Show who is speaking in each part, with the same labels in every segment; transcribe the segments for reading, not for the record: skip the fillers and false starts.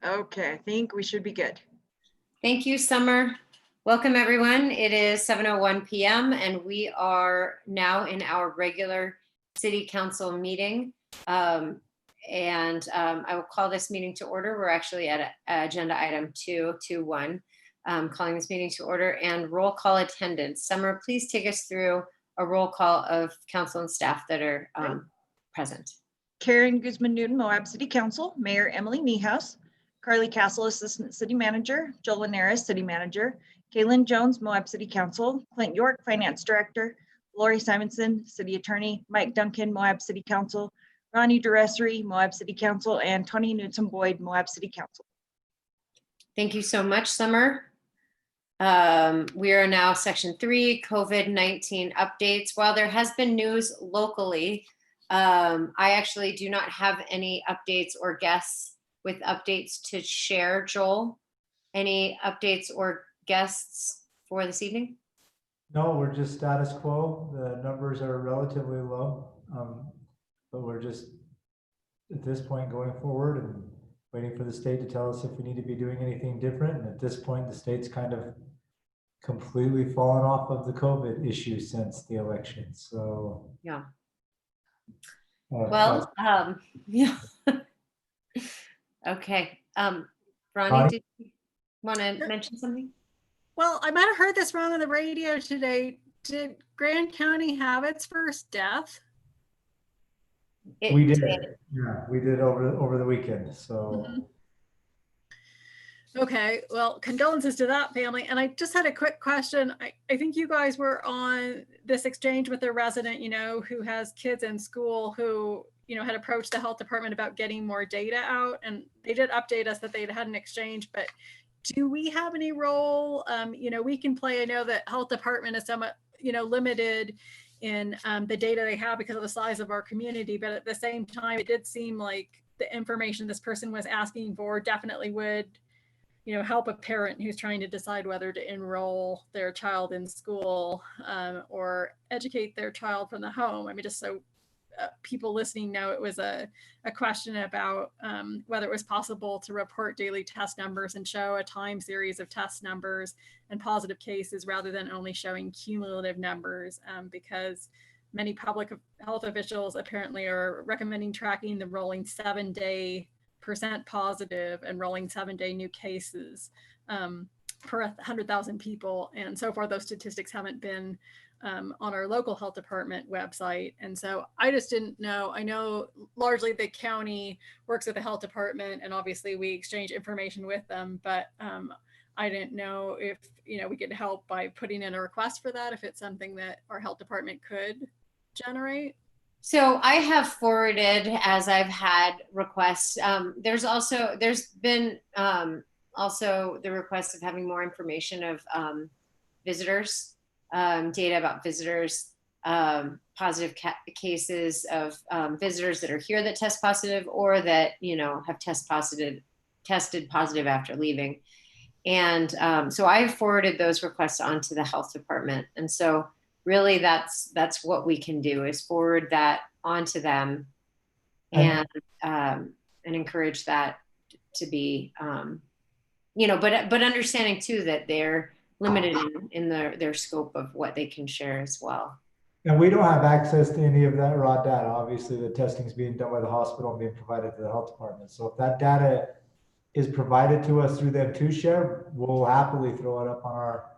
Speaker 1: Okay, I think we should be good.
Speaker 2: Thank you, Summer. Welcome, everyone. It is 7:01 p.m. and we are now in our regular City Council meeting. I will call this meeting to order. We're actually at agenda item 221, calling this meeting to order, and roll call attendance. Summer, please take us through a roll call of council and staff that are present.
Speaker 1: Karen Guzman Newton, Moab City Council. Mayor Emily Niehaus. Carly Castle, Assistant City Manager. Joel Linares, City Manager. Kaylin Jones, Moab City Council. Clint York, Finance Director. Lori Simonson, City Attorney. Mike Duncan, Moab City Council. Ronnie Duressery, Moab City Council, and Tony Newsom Boyd, Moab City Council.
Speaker 2: Thank you so much, Summer. We are now section 3, COVID-19 updates. While there has been news locally, I actually do not have any updates or guests with updates to share. Joel, any updates or guests for this evening?
Speaker 3: No, we're just status quo. The numbers are relatively low, but we're just at this point going forward and waiting for the state to tell us if we need to be doing anything different. And at this point, the state's kind of completely fallen off of the COVID issue since the election. So
Speaker 2: yeah.
Speaker 3: Yeah.
Speaker 2: Okay. Ronnie, did you want to mention something?
Speaker 4: Well, I might have heard this wrong on the radio today. Did Grand County have its first death?
Speaker 3: We did. Yeah, we did over the weekend. So.
Speaker 4: Mm-hmm. Okay, well, condolences to that family. And I just had a quick question. I think you guys were on this exchange with a resident, who has kids in school who, had approached the health department about getting more data out. And they did update us that they'd had an exchange, but do we have any role, we can play? I know that health department is somewhat, limited in the data they have because of the size of our community. But at the same time, it did seem like the information this person was asking for definitely would, help a parent who's trying to decide whether to enroll their child in school or educate their child from the home. I mean, just so people listening know, it was a question about whether it was possible to report daily test numbers and show a time series of test numbers and positive cases rather than only showing cumulative numbers, because many public health officials apparently are recommending tracking the rolling 7-day % positive and rolling 7-day new cases per 100,000 people. And so far, those statistics haven't been on our local health department website. And so I just didn't know. I know largely the county works with the health department and obviously we exchange information with them, but I didn't know if, we could help by putting in a request for that, if it's something that our health department could generate.
Speaker 2: So I have forwarded as I've had requests. There's been also the request of having more information of visitors, data about visitors, positive cases of visitors that are here that test positive or that, have tested positive after leaving. And so I forwarded those requests onto the health department. And so really that's what we can do, is forward that onto them and encourage that to be, but understanding too that they're limited in their scope of what they can share as well.
Speaker 3: And we don't have access to any of that raw data. Obviously, the testing is being done by the hospital and being provided to the health department. So if that data is provided to us through them to share, we'll happily throw it up on our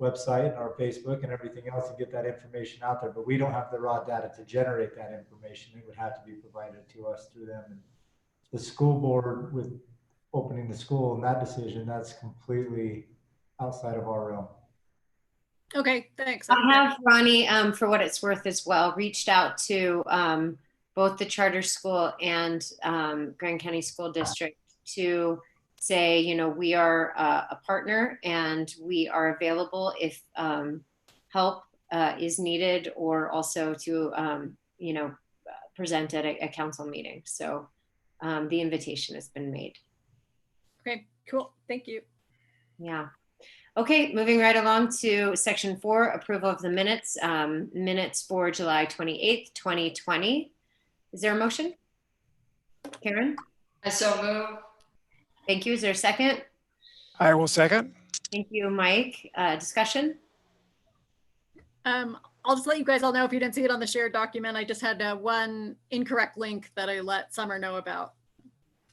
Speaker 3: website and our Facebook and everything else and get that information out there. But we don't have the raw data to generate that information. It would have to be provided to us through them. And the school board, with opening the school and that decision, that's completely outside of our realm.
Speaker 4: Okay, thanks.
Speaker 2: I have, Ronnie, for what it's worth as well, reached out to both the charter school and Grand County School District to say, we are a partner and we are available if help is needed, or also to, present at a council meeting. So the invitation has been made.
Speaker 4: Okay, cool. Thank you.
Speaker 2: Yeah. Okay, moving right along to section 4, approval of the minutes. Minutes for July 28th, 2020. Is there a motion? Karen?
Speaker 5: I so move.
Speaker 2: Thank you. Is there a second?
Speaker 5: I will second.
Speaker 2: Thank you, Mike. Discussion?
Speaker 4: I'll just let you guys all know if you didn't see it on the shared document. I just had one incorrect link that I let Summer know about.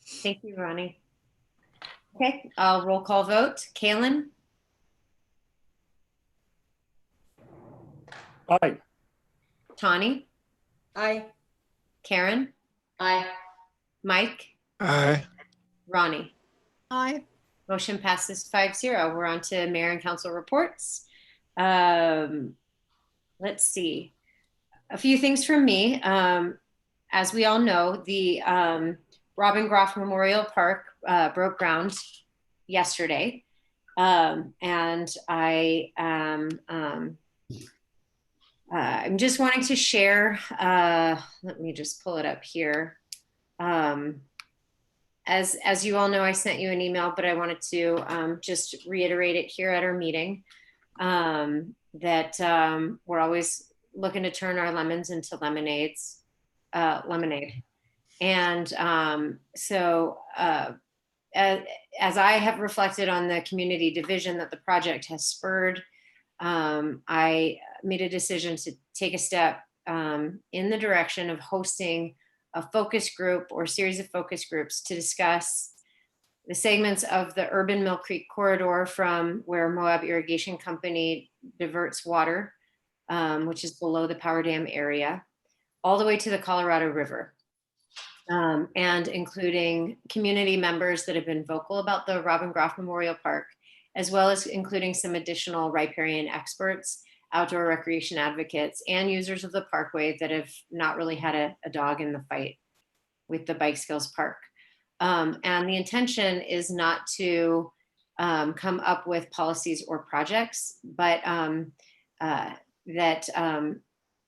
Speaker 2: Thank you, Ronnie. Okay, roll call vote. Kaylin?
Speaker 5: Aye.
Speaker 2: Tawny?
Speaker 6: Aye.
Speaker 2: Karen?
Speaker 6: Aye.
Speaker 2: Mike?
Speaker 5: Aye.
Speaker 2: Ronnie?
Speaker 4: Aye.
Speaker 2: Motion passes 5-0. We're on to mayor and council reports. Let's see. A few things from me. As we all know, the Robin Groff Memorial Park broke ground yesterday. And I'm just wanting to share, let me just pull it up here. As you all know, I sent you an email, but I wanted to just reiterate it here at our meeting, that we're always looking to turn our lemons into lemonade. And so as I have reflected on the community division that the project has spurred, I made a decision to take a step in the direction of hosting a focus group or series of focus groups to discuss the segments of the urban Mill Creek corridor from where Moab Irrigation Company diverts water, which is below the power dam area, all the way to the Colorado River. And including community members that have been vocal about the Robin Groff Memorial Park, as well as including some additional riparian experts, outdoor recreation advocates, and users of the parkway that have not really had a dog in the fight with the Bike Skills Park. And the intention is not to come up with policies or projects, but that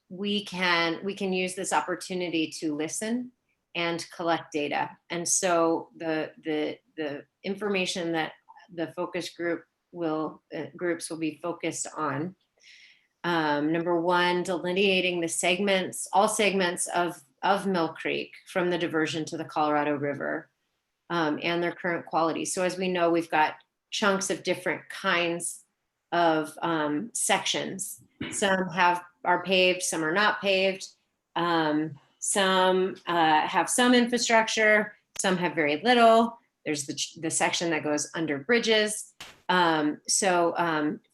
Speaker 2: we can use this opportunity to listen and collect data. And so the information that the focus groups will be focused on. Number one, delineating the all segments of Mill Creek from the diversion to the Colorado River, and their current quality. So as we know, we've got chunks of different kinds of sections. Some are paved, some are not paved. Some have some infrastructure, some have very little. There's the section that goes under bridges.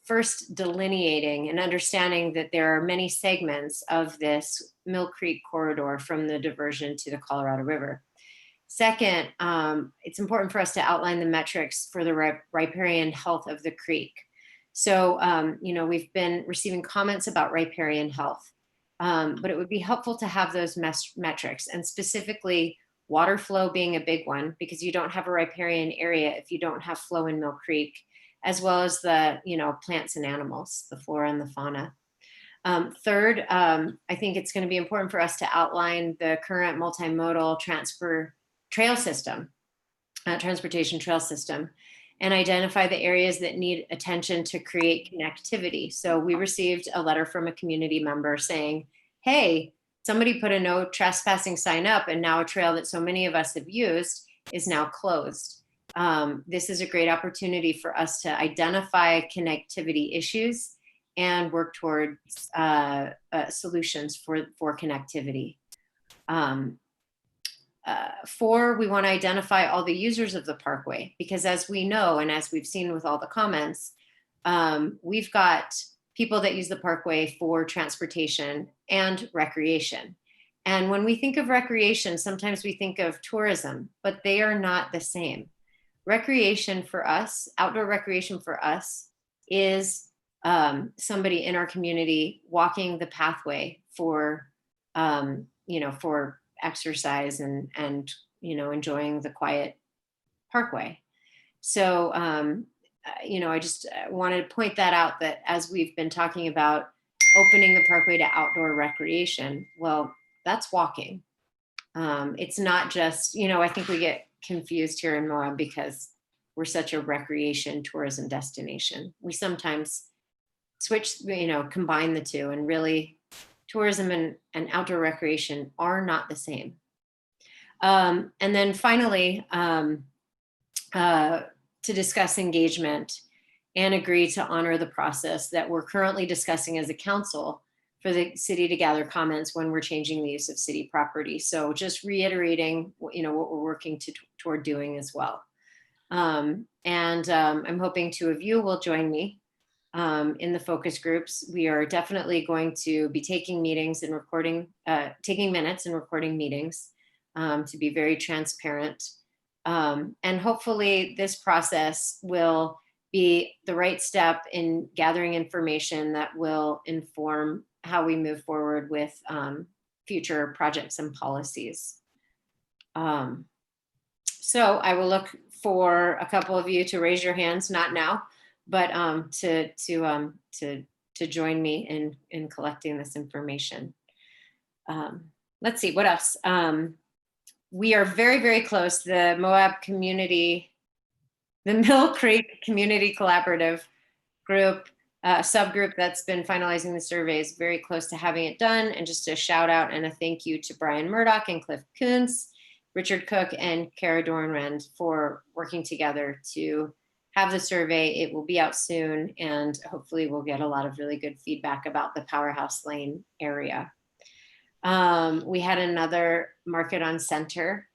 Speaker 2: First, delineating and understanding that there are many segments of this Mill Creek corridor from the diversion to the Colorado River. Second, it's important for us to outline the metrics for the riparian health of the creek. So, we've been receiving comments about riparian health, but it would be helpful to have those metrics, and specifically water flow being a big one, because you don't have a riparian area if you don't have flow in Mill Creek, as well as the plants and animals, the flora and the fauna. Third, I think it's going to be important for us to outline the current multimodal transportation trail system, and identify the areas that need attention to create connectivity. So we received a letter from a community member saying, hey, somebody put a no trespassing sign up, and now a trail that so many of us have used is now closed. This is a great opportunity for us to identify connectivity issues and work towards solutions for connectivity. 4, we want to identify all the users of the parkway, because as we know, and as we've seen with all the comments, we've got people that use the parkway for transportation and recreation. And when we think of recreation, sometimes we think of tourism, but they are not the same. Recreation for us, outdoor recreation for us, is somebody in our community walking the pathway for exercise and enjoying the quiet parkway. So I just wanted to point that out, that as we've been talking about opening the parkway to outdoor recreation, well, that's walking. It's not just, I think we get confused here in Moab because we're such a recreation tourism destination. We sometimes switch, combine the two, and really tourism and outdoor recreation are not the same. And then finally, to discuss engagement and agree to honor the process that we're currently discussing as a council for the city to gather comments when we're changing the use of city property. So just reiterating, what we're working toward doing as well. I'm hoping 2 of you will join me in the focus groups. We are definitely going to be taking meetings and taking minutes and recording meetings to be very transparent. And hopefully this process will be the right step in gathering information that will inform how we move forward with future projects and policies. So I will look for a couple of you to raise your hands, not now, but to join me in collecting this information. Let's see, what else? We are very, very close. The Moab community, the Mill Creek Community Collaborative group, subgroup that's been finalizing the survey, is very close to having it done. And just a shout out and a thank you to Brian Murdoch and Cliff Kuntz, Richard Cook and Kara Dorenrend for working together to have the survey. It will be out soon, and hopefully we'll get a lot of really good feedback about the Powerhouse Lane area. We had another Market on Center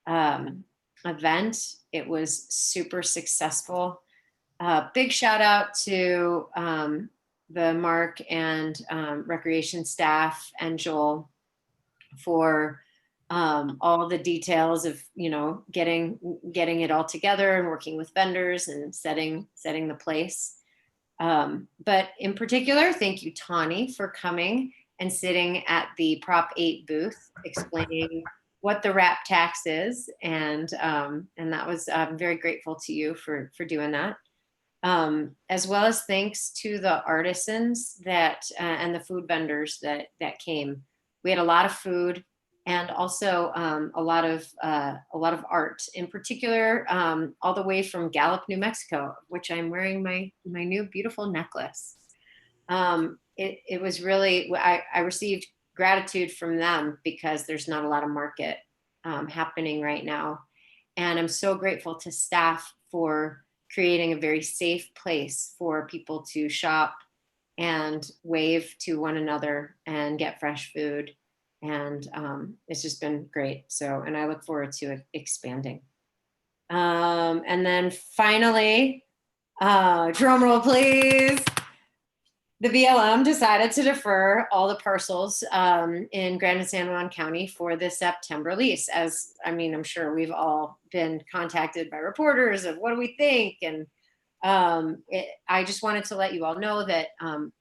Speaker 2: event. It was super successful. Big shout out to the Mark and recreation staff and Joel for all the details of getting it all together and working with vendors and setting the place. But in particular, thank you, Tawny, for coming and sitting at the Prop 8 booth explaining what the RAP tax is, and that was, I'm very grateful to you for doing that. As well as thanks to the artisans that and the food vendors that came. We had a lot of food and also a lot of art. In particular, all the way from Gallup, New Mexico, which I'm wearing my new beautiful necklace. It was really, I received gratitude from them because there's not a lot of market happening right now. And I'm so grateful to staff for creating a very safe place for people to shop and wave to one another and get fresh food. And it's just been great. So, and I look forward to it expanding. And then finally, drum roll please. The BLM decided to defer all the parcels in Grand and San Juan County for the September lease. I'm sure we've all been contacted by reporters of what do we think? And I just wanted to let you all know that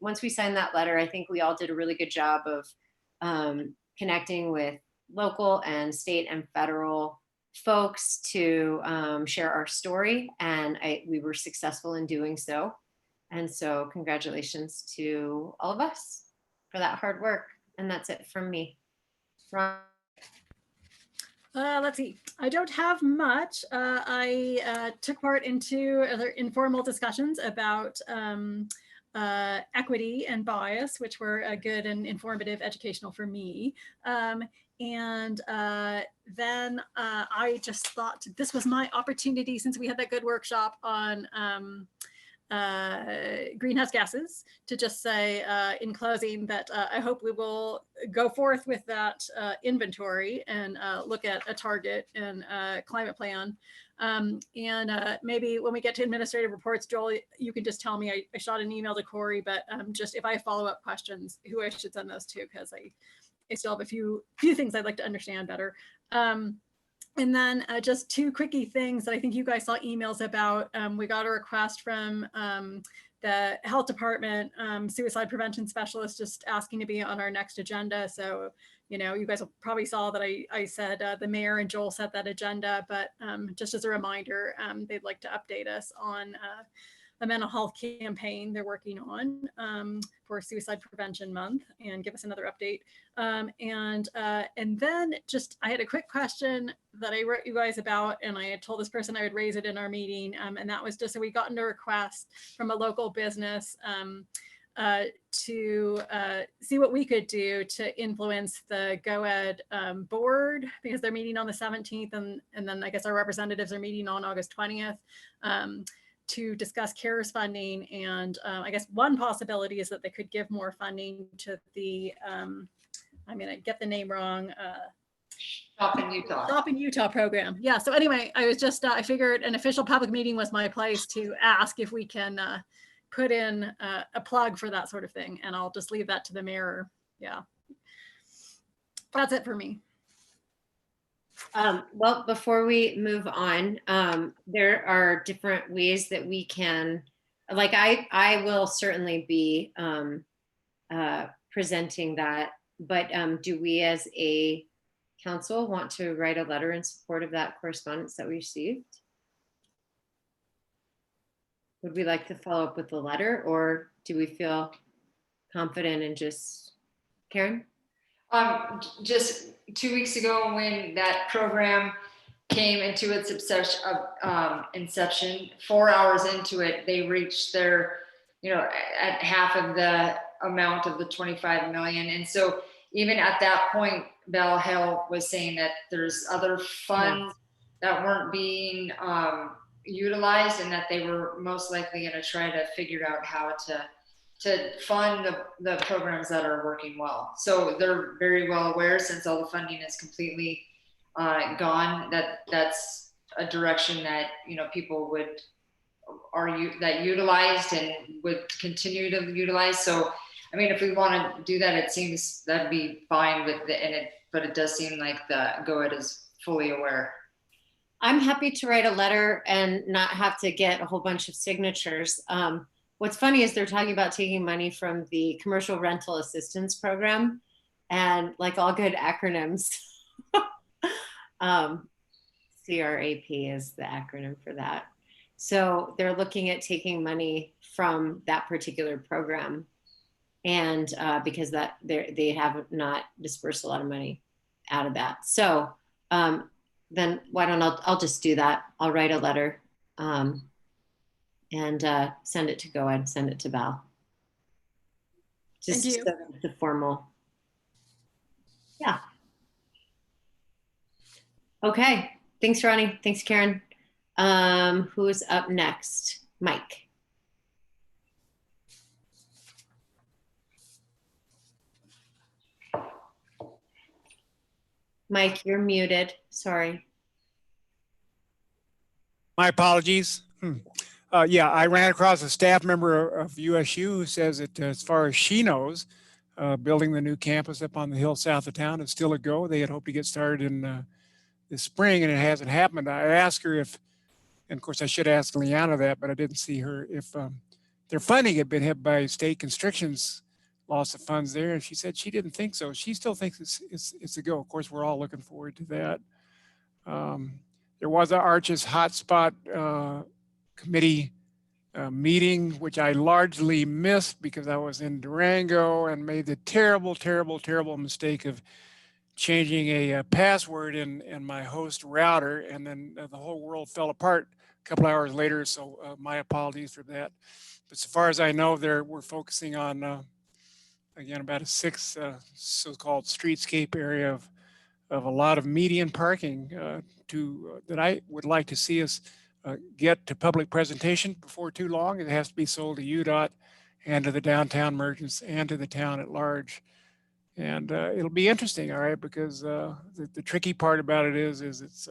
Speaker 2: once we signed that letter, I think we all did a really good job of connecting with local and state and federal folks to share our story. And we were successful in doing so. And so congratulations to all of us for that hard work. And that's it from me.
Speaker 4: Let's see. I don't have much. I took part into other informal discussions about equity and bias, which were good and informative, educational for me. Then I just thought this was my opportunity, since we had that good workshop on greenhouse gases, to just say in closing that I hope we will go forth with that inventory and look at a target and climate plan. Maybe when we get to administrative reports, Joel, you can just tell me. I shot an email to Corey, but just if I have follow-up questions, who I should send those to, because I still have a few things I'd like to understand better. And then just 2 quickie things that I think you guys saw emails about. We got a request from the health department, suicide prevention specialist, just asking to be on our next agenda. So, you guys probably saw that I said the mayor and Joel set that agenda, but just as a reminder, they'd like to update us on a mental health campaign they're working on for Suicide Prevention Month, and give us another update. And then just, I had a quick question that I wrote you guys about, and I had told this person I would raise it in our meeting. And that was just, so we gotten a request from a local business to see what we could do to influence the GOED board, because they're meeting on the 17th, and then I guess our representatives are meeting on August 20th to discuss CARES funding. And I guess one possibility is that they could give more funding to the, I'm going to get the name wrong.
Speaker 6: Shop in Utah.
Speaker 4: Shop in Utah program. Yeah. So anyway, I was just, I figured an official public meeting was my place to ask if we can put in a plug for that sort of thing. And I'll just leave that to the mayor. Yeah. That's it for me.
Speaker 2: Well, before we move on, there are different ways that we can, like I will certainly be presenting that, but do we as a council want to write a letter in support of that correspondence that we received? Would we like to follow up with a letter, or do we feel confident in just, Karen?
Speaker 6: Just 2 weeks ago, when that program came into its inception, 4 hours into it, they reached their, at half of the amount of the 25 million. And so even at that point, Bell Hill was saying that there's other funds that weren't being utilized, and that they were most likely going to try to figure out how to fund the programs that are working well. So they're very well aware, since all the funding is completely gone, that's a direction that people would that utilized and would continue to utilize. So I mean, if we want to do that, it seems that'd be fine with but it does seem like the GOED is fully aware.
Speaker 2: I'm happy to write a letter and not have to get a whole bunch of signatures. What's funny is they're talking about taking money from the Commercial Rental Assistance Program, and like all good acronyms, CRAP is the acronym for that. So they're looking at taking money from that particular program, and because that they have not dispersed a lot of money out of that. So then why don't I'll just do that. I'll write a letter and send it to GOED, send it to Val. Just
Speaker 4: Thank you.
Speaker 2: the formal. Yeah. Okay. Thanks, Ronnie. Thanks, Karen. Who is up next? Mike. Mike, you're muted. Sorry.
Speaker 5: My apologies. Yeah, I ran across a staff member of USU who says that as far as she knows, building the new campus up on the hill south of town is still a go. They had hoped to get started in this spring, and it hasn't happened. I asked her if, and of course I should ask Leanna that, but I didn't see her, if their funding had been hit by state constrictions, loss of funds there, and she said she didn't think so. She still thinks it's a go. Of course, we're all looking forward to that. There was an Arches Hotspot committee meeting, which I largely missed because I was in Durango and made the terrible mistake of changing a password in my host router, and then the whole world fell apart a couple hours later. So my apologies for that. But so far as I know, we're focusing on again about a 6 so-called streetscape area of a lot of median parking that I would like to see us get to public presentation before too long. It has to be sold to UDOT and to the downtown merchants and to the town at large. And it'll be interesting, all right, because the tricky part about it is it's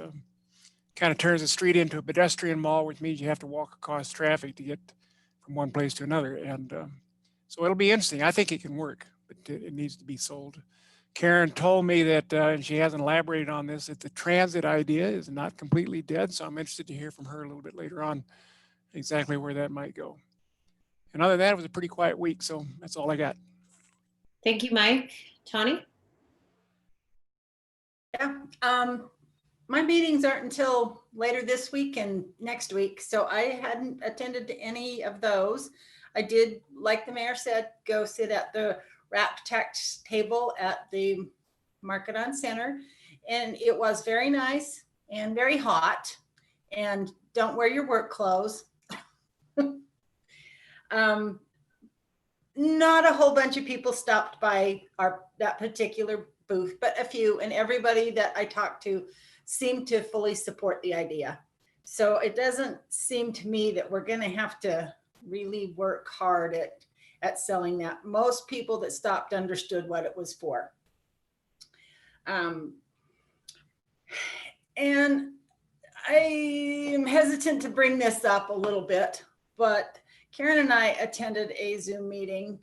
Speaker 5: kind of turns the street into a pedestrian mall, which means you have to walk across traffic to get from one place to another. And so it'll be interesting. I think it can work, but it needs to be sold. Karen told me that, and she hasn't elaborated on this, that the transit idea is not completely dead. So I'm interested to hear from her a little bit later on exactly where that might go. And other than that, it was a pretty quiet week. So that's all I got.
Speaker 2: Thank you, Mike. Tawny?
Speaker 7: Yeah, my meetings aren't until later this week and next week, so I hadn't attended to any of those. I did, like the mayor said, go sit at the wrap text table at the Market on Center, and it was very nice and very hot, and don't wear your work clothes. not a whole bunch of people stopped by that particular booth, but a few, and everybody that I talked to seemed to fully support the idea. So it doesn't seem to me that we're going to have to really work hard at selling that. Most people that stopped understood what it was for. And I am hesitant to bring this up a little bit, but Karen and I attended a Zoom meeting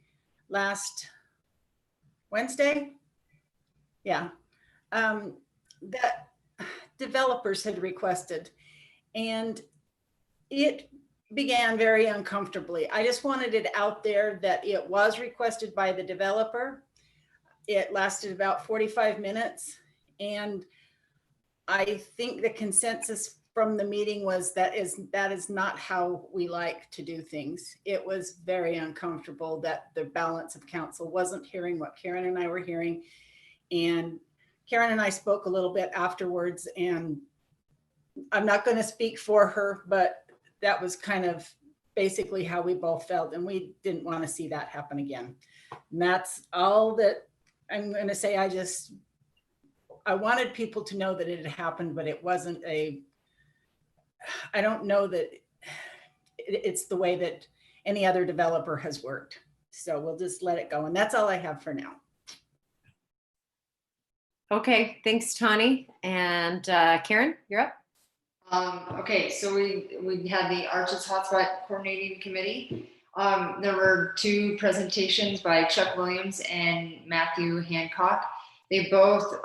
Speaker 7: last Wednesday. Yeah. That developers had requested, and it began very uncomfortably. I just wanted it out there that it was requested by the developer. It lasted about 45 minutes. And I think the consensus from the meeting was that is not how we like to do things. It was very uncomfortable that the balance of council wasn't hearing what Karen and I were hearing. And Karen and I spoke a little bit afterwards, and I'm not going to speak for her, but that was kind of basically how we both felt, and we didn't want to see that happen again. And that's all that I'm going to say. I wanted people to know that it had happened, but it wasn't I don't know that it's the way that any other developer has worked. So we'll just let it go. And that's all I have for now.
Speaker 2: Okay, thanks, Tawny. And Karen, you're up.
Speaker 6: Okay, so we had the Arches Hotspot Coordinating Committee. There were two presentations by Chuck Williams and Matthew Hancock. They both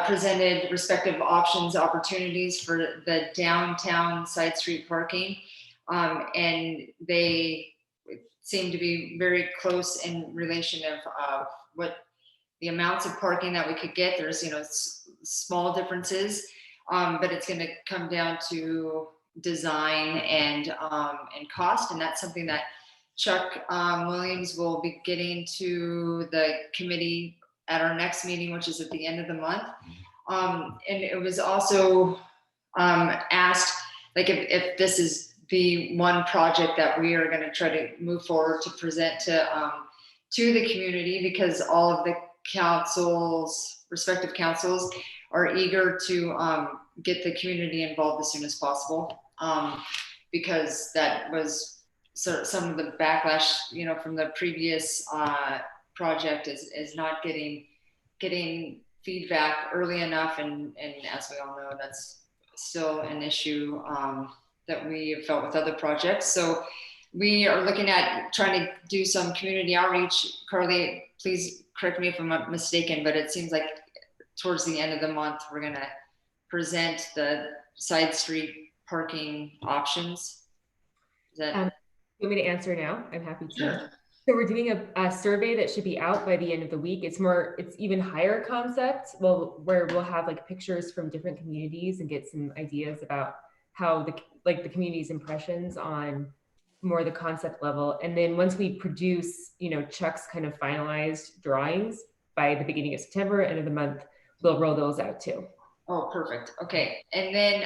Speaker 6: presented respective opportunities for the downtown side street parking. And they seem to be very close in relation of what the amounts of parking that we could get. There's, small differences, but it's going to come down to design and cost. And that's something that Chuck Williams will be getting to the committee at our next meeting, which is at the end of the month. And it was also asked, like, if this is the one project that we are going to try to move forward to present to the community, because all of the respective councils are eager to get the community involved as soon as possible, because that was some of the backlash, from the previous project is not getting feedback early enough, and as we all know, that's still an issue that we have felt with other projects. So we are looking at trying to do some community outreach. Carly, please correct me if I'm not mistaken, but it seems like towards the end of the month we're going to present the side street parking options. Is that
Speaker 8: you want me to answer now? I'm happy to.
Speaker 6: Sure.
Speaker 8: So we're doing a survey that should be out by the end of the week. It's even higher concept, where we'll have like pictures from different communities and get some ideas about how the community's impressions on more the concept level. And then once we produce, Chuck's kind of finalized drawings by the beginning of September, end of the month, we'll roll those out too.
Speaker 6: Oh, perfect. Okay. And then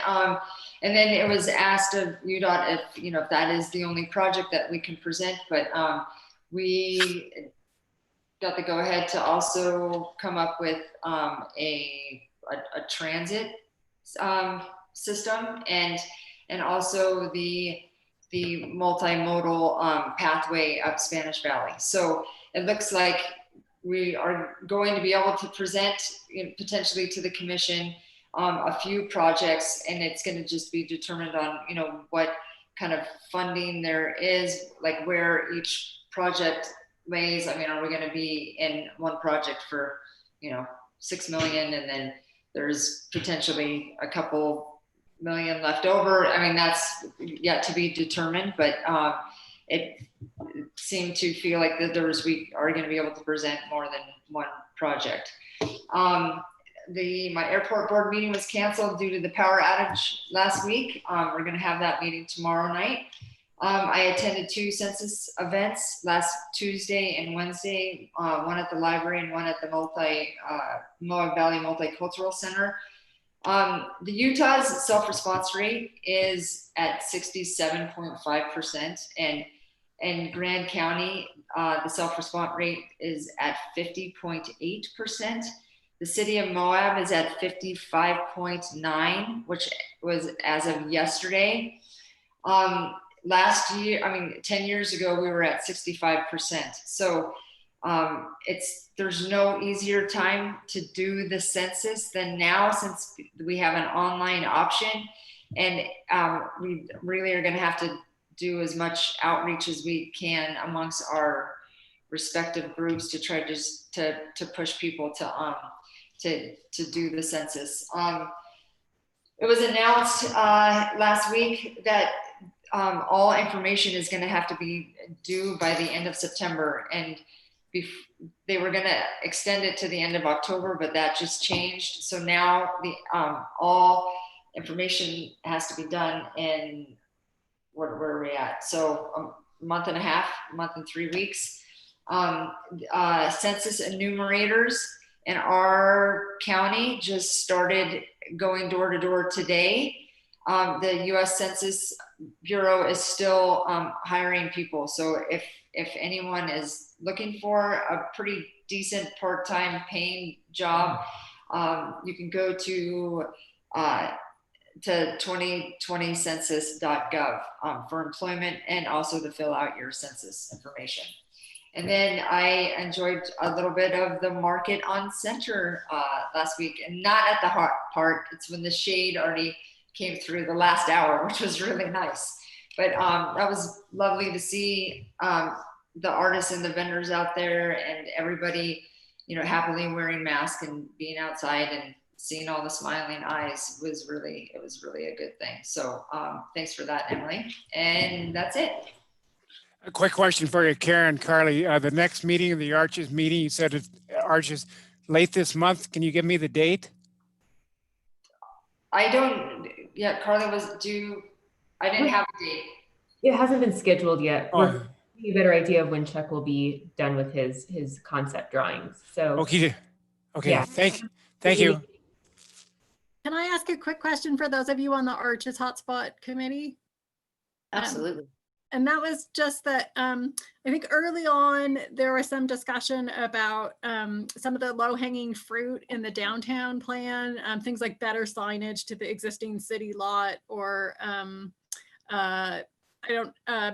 Speaker 6: it was asked of UDOT if that is the only project that we can present, but we got the go ahead to also come up with a transit system and also the multimodal pathway up Spanish Valley. So it looks like we are going to be able to present potentially to the commission a few projects, and it's going to just be determined on what kind of funding there is, like where each project lays. I mean, are we going to be in one project for 6 million, and then there's potentially a couple million left over? I mean, that's yet to be determined, but it seemed to feel like that we are going to be able to present more than one project. My airport board meeting was canceled due to the power outage last week. We're going to have that meeting tomorrow night. I attended 2 census events last Tuesday and Wednesday, one at the library and one at the Moab Valley Multicultural Center. The Utah's self-response rate is at 67.5%, In Grand County, the self-response rate is at 50.8%. The city of Moab is at 55.9, which was as of yesterday. Last year, 10 years ago, we were at 65%. So there's no easier time to do the census than now, since we have an online option. And we really are going to have to do as much outreach as we can amongst our respective groups to try to push people to do the census. It was announced last week that all information is going to have to be due by the end of September, and they were going to extend it to the end of October, but that just changed. So now the all information has to be done in where are we at? So a month and 3 weeks. Census enumerators in our county just started going door to door today. The U.S. Census Bureau is still hiring people. So if anyone is looking for a pretty decent part-time paying job, you can go to 2020census.gov for employment, and also to fill out your census information. And then I enjoyed a little bit of the market on Center last week, and not at the hot part. It's when the shade already came through the last hour, which was really nice. But that was lovely to see the artists and the vendors out there, and everybody, happily wearing masks and being outside, and seeing all the smiling eyes was really a good thing. So thanks for that, Emily. And that's it.
Speaker 5: A quick question for you, Karen, Carly. The next meeting of the Arches meeting, you said it's Arches late this month. Can you give me the date?
Speaker 6: Carly was due. I didn't have a date.
Speaker 8: It hasn't been scheduled yet.
Speaker 5: Oh.
Speaker 8: We're getting a better idea of when Chuck will be done with his concept drawings. So
Speaker 5: Okay.
Speaker 8: Yeah.
Speaker 5: Thank you.
Speaker 4: Can I ask a quick question for those of you on the Arches Hotspot Committee?
Speaker 2: Absolutely.
Speaker 4: And that was just that I think early on there was some discussion about some of the low-hanging fruit in the downtown plan, things like better signage to the existing city lot, or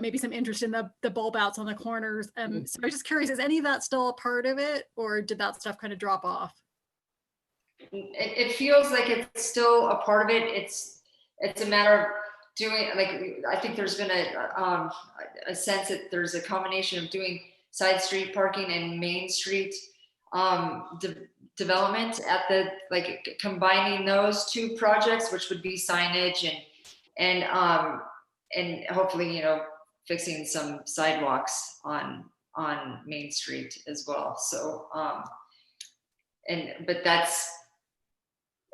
Speaker 4: maybe some interest in the bulb outs on the corners. So I'm just curious, is any of that still a part of it, or did that stuff kind of drop off?
Speaker 6: It feels like it's still a part of it. It's a matter of doing, I think there's been a sense that there's a combination of doing side street parking and Main Street development at combining those two projects, which would be signage and hopefully, fixing some sidewalks on Main Street as well. So, but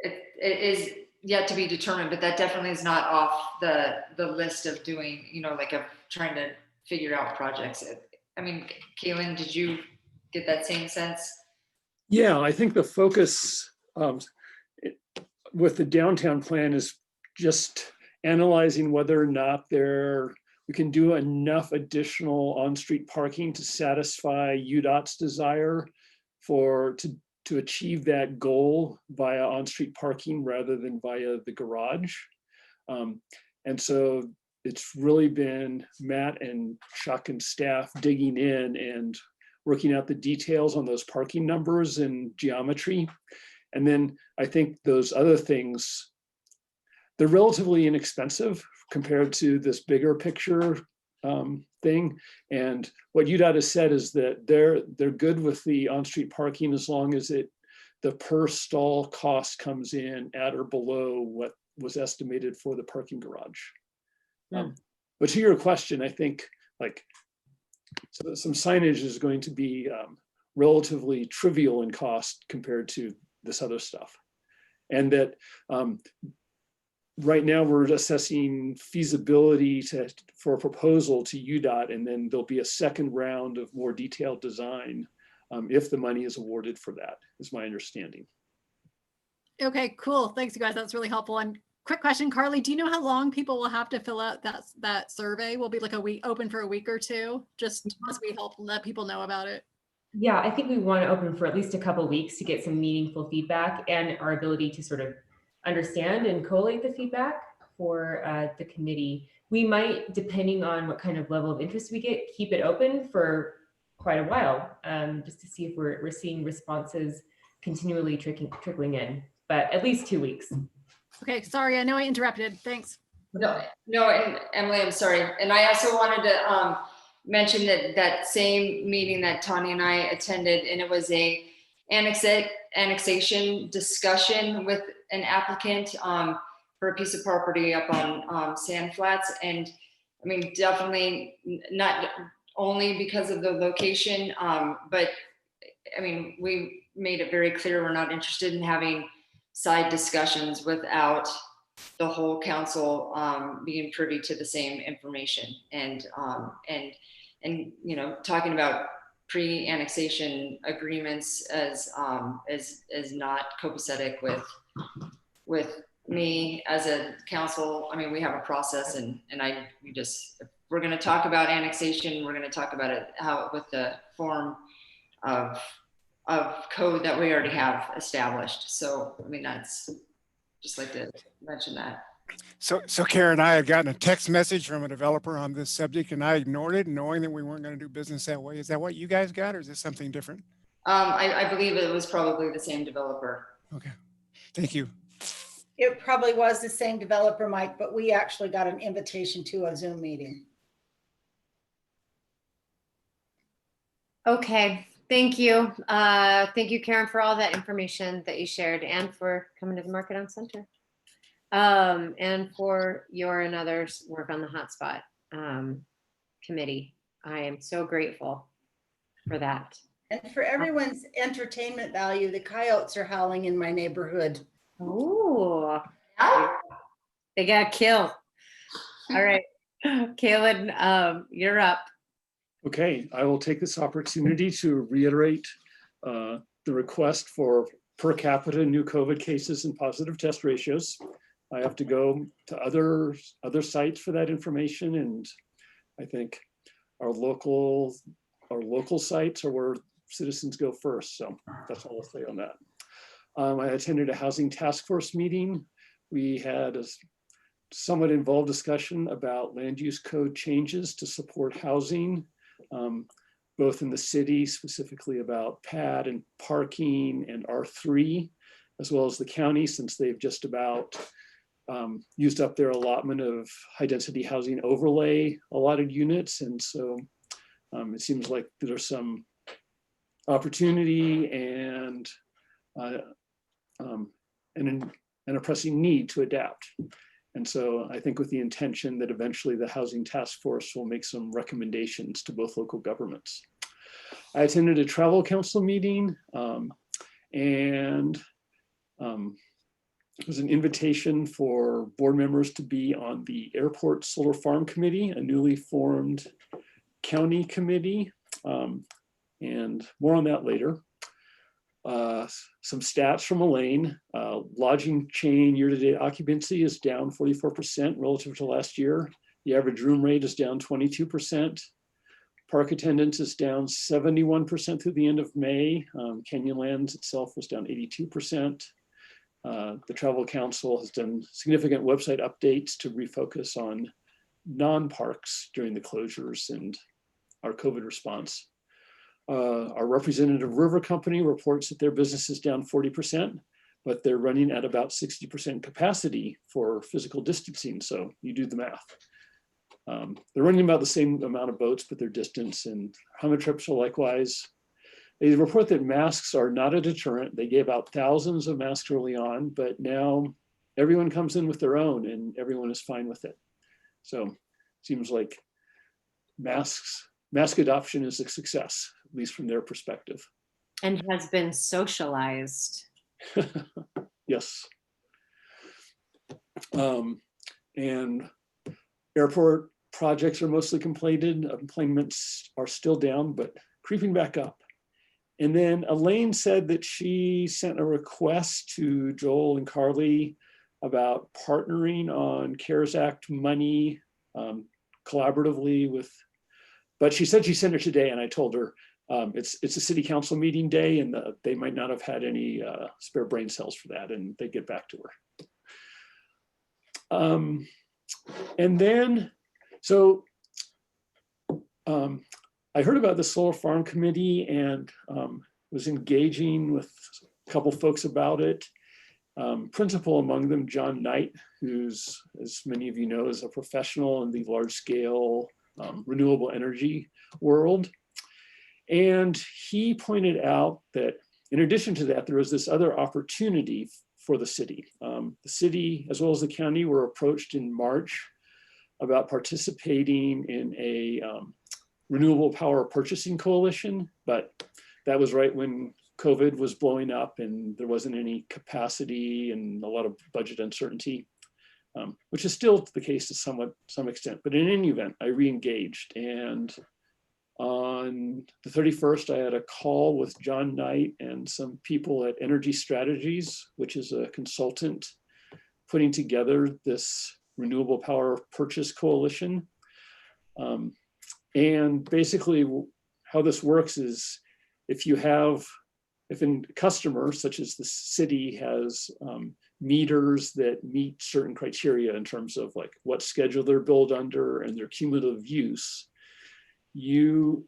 Speaker 6: it is yet to be determined, but that definitely is not off the list of doing, of trying to figure out projects. Kaylin, did you get that same sense?
Speaker 9: Yeah, I think the focus with the downtown plan is just analyzing whether or not we can do enough additional on-street parking to satisfy UDOT's desire to achieve that goal via on-street parking rather than via the garage. And so it's really been Matt and Chuck and staff digging in and working out the details on those parking numbers and geometry. And then I think those other things, they're relatively inexpensive compared to this bigger picture thing. And what UDOT has said is that they're good with the on-street parking as long as the per stall cost comes in at or below what was estimated for the parking garage. But to your question, I think some signage is going to be relatively trivial in cost compared to this other stuff. And that right now we're assessing feasibility for a proposal to UDOT, and then there'll be a second round of more detailed design if the money is awarded for that, is my understanding.
Speaker 4: Okay, cool. Thanks, you guys. That's really helpful. And quick question, Carly, do you know how long people will have to fill out that survey? Will be like a week, open for a week or two, just as we help let people know about it?
Speaker 8: Yeah, I think we want to open for at least a couple weeks to get some meaningful feedback and our ability to sort of understand and collate the feedback for the committee. We might, depending on what kind of level of interest we get, keep it open for quite a while, just to see if we're seeing responses continually trickling in, but at least 2 weeks.
Speaker 4: Okay, sorry, I know I interrupted. Thanks.
Speaker 6: No, and Emily, I'm sorry. And I also wanted to mention that same meeting that Tanya and I attended, and it was a annexation discussion with an applicant for a piece of property up on Sand Flats. And I mean, definitely not only because of the location, but I mean, we made it very clear we're not interested in having side discussions without the whole council being privy to the same information, and you know, talking about pre-annexation agreements as not copacetic with me as a council. I mean, we have a process, and if we're going to talk about annexation, we're going to talk about it with the form of code that we already have established. So I mean, that's just like to mention that.
Speaker 5: So Karen, I had gotten a text message from a developer on this subject, and I ignored it, knowing that we weren't going to do business that way. Is that what you guys got, or is this something different?
Speaker 6: I believe it was probably the same developer.
Speaker 5: Okay, thank you.
Speaker 7: It probably was the same developer, Mike, but we actually got an invitation to a Zoom meeting.
Speaker 2: Okay, thank you. Thank you, Karen, for all that information that you shared and for coming to the Market on Center. And for your and others' work on the hotspot committee. I am so grateful for that.
Speaker 7: And for everyone's entertainment value, the coyotes are howling in my neighborhood.
Speaker 2: Oh, they got killed. All right, Kaylin, you're up.
Speaker 9: Okay, I will take this opportunity to reiterate the request for per capita new COVID cases and positive test ratios. I have to go to other sites for that information, and I think our local sites are where citizens go first. So that's all I'll say on that. I attended a housing task force meeting. We had a somewhat involved discussion about land use code changes to support housing, both in the city, specifically about pad and parking and R3, as well as the county, since they've just about used up their allotment of high density housing overlay allotted units. And so it seems like there's some opportunity and a pressing need to adapt. And so I think with the intention that eventually the housing task force will make some recommendations to both local governments. I attended a travel council meeting, and it was an invitation for board members to be on the Airport Solar Farm Committee, a newly formed county committee, and more on that later. Some stats from Elaine. Lodging chain year-to-date occupancy is down 44% relative to last year. The average room rate is down 22%. Park attendance is down 71% through the end of May. Canyonlands itself was down 82%. The Travel Council has done significant website updates to refocus on non-parks during the closures and our COVID response. Our representative River Company reports that their business is down 40%, but they're running at about 60% capacity for physical distancing. So you do the math. They're running about the same amount of boats, but their distance and Hummer trips are likewise. They report that masks are not a deterrent. They gave out thousands of masks early on, but now everyone comes in with their own and everyone is fine with it. So it seems like mask adoption is a success, at least from their perspective.
Speaker 2: And has been socialized.
Speaker 9: Yes. And airport projects are mostly completed. Employments are still down, but creeping back up. And then Elaine said that she sent a request to Joel and Carly about partnering on CARES Act money collaboratively with, but she said she sent it today, and I told her it's a city council meeting day, and they might not have had any spare brain cells for that, and they get back to her. And then, so I heard about the Solar Farm Committee and was engaging with a couple folks about it. Principal among them, John Knight, who's, as many of you know, is a professional in the large scale renewable energy world. And he pointed out that in addition to that, there was this other opportunity for the city. The city, as well as the county, were approached in March about participating in a renewable power purchasing coalition, but that was right when COVID was blowing up and there wasn't any capacity and a lot of budget uncertainty, which is still the case to some extent. But in any event, I re-engaged, and on the 31st, I had a call with John Knight and some people at Energy Strategies, which is a consultant putting together this renewable power purchase coalition. And basically how this works is if a customer, such as the city, has meters that meet certain criteria in terms of like what schedule they're billed under and their cumulative use, you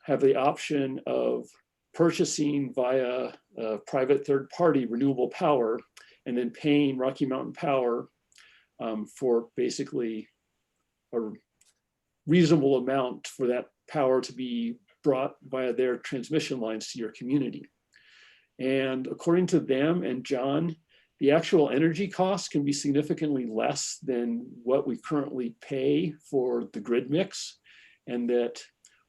Speaker 9: have the option of purchasing via a private third party renewable power and then paying Rocky Mountain Power for basically a reasonable amount for that power to be brought via their transmission lines to your community. And according to them and John, the actual energy costs can be significantly less than what we currently pay for the grid mix. And that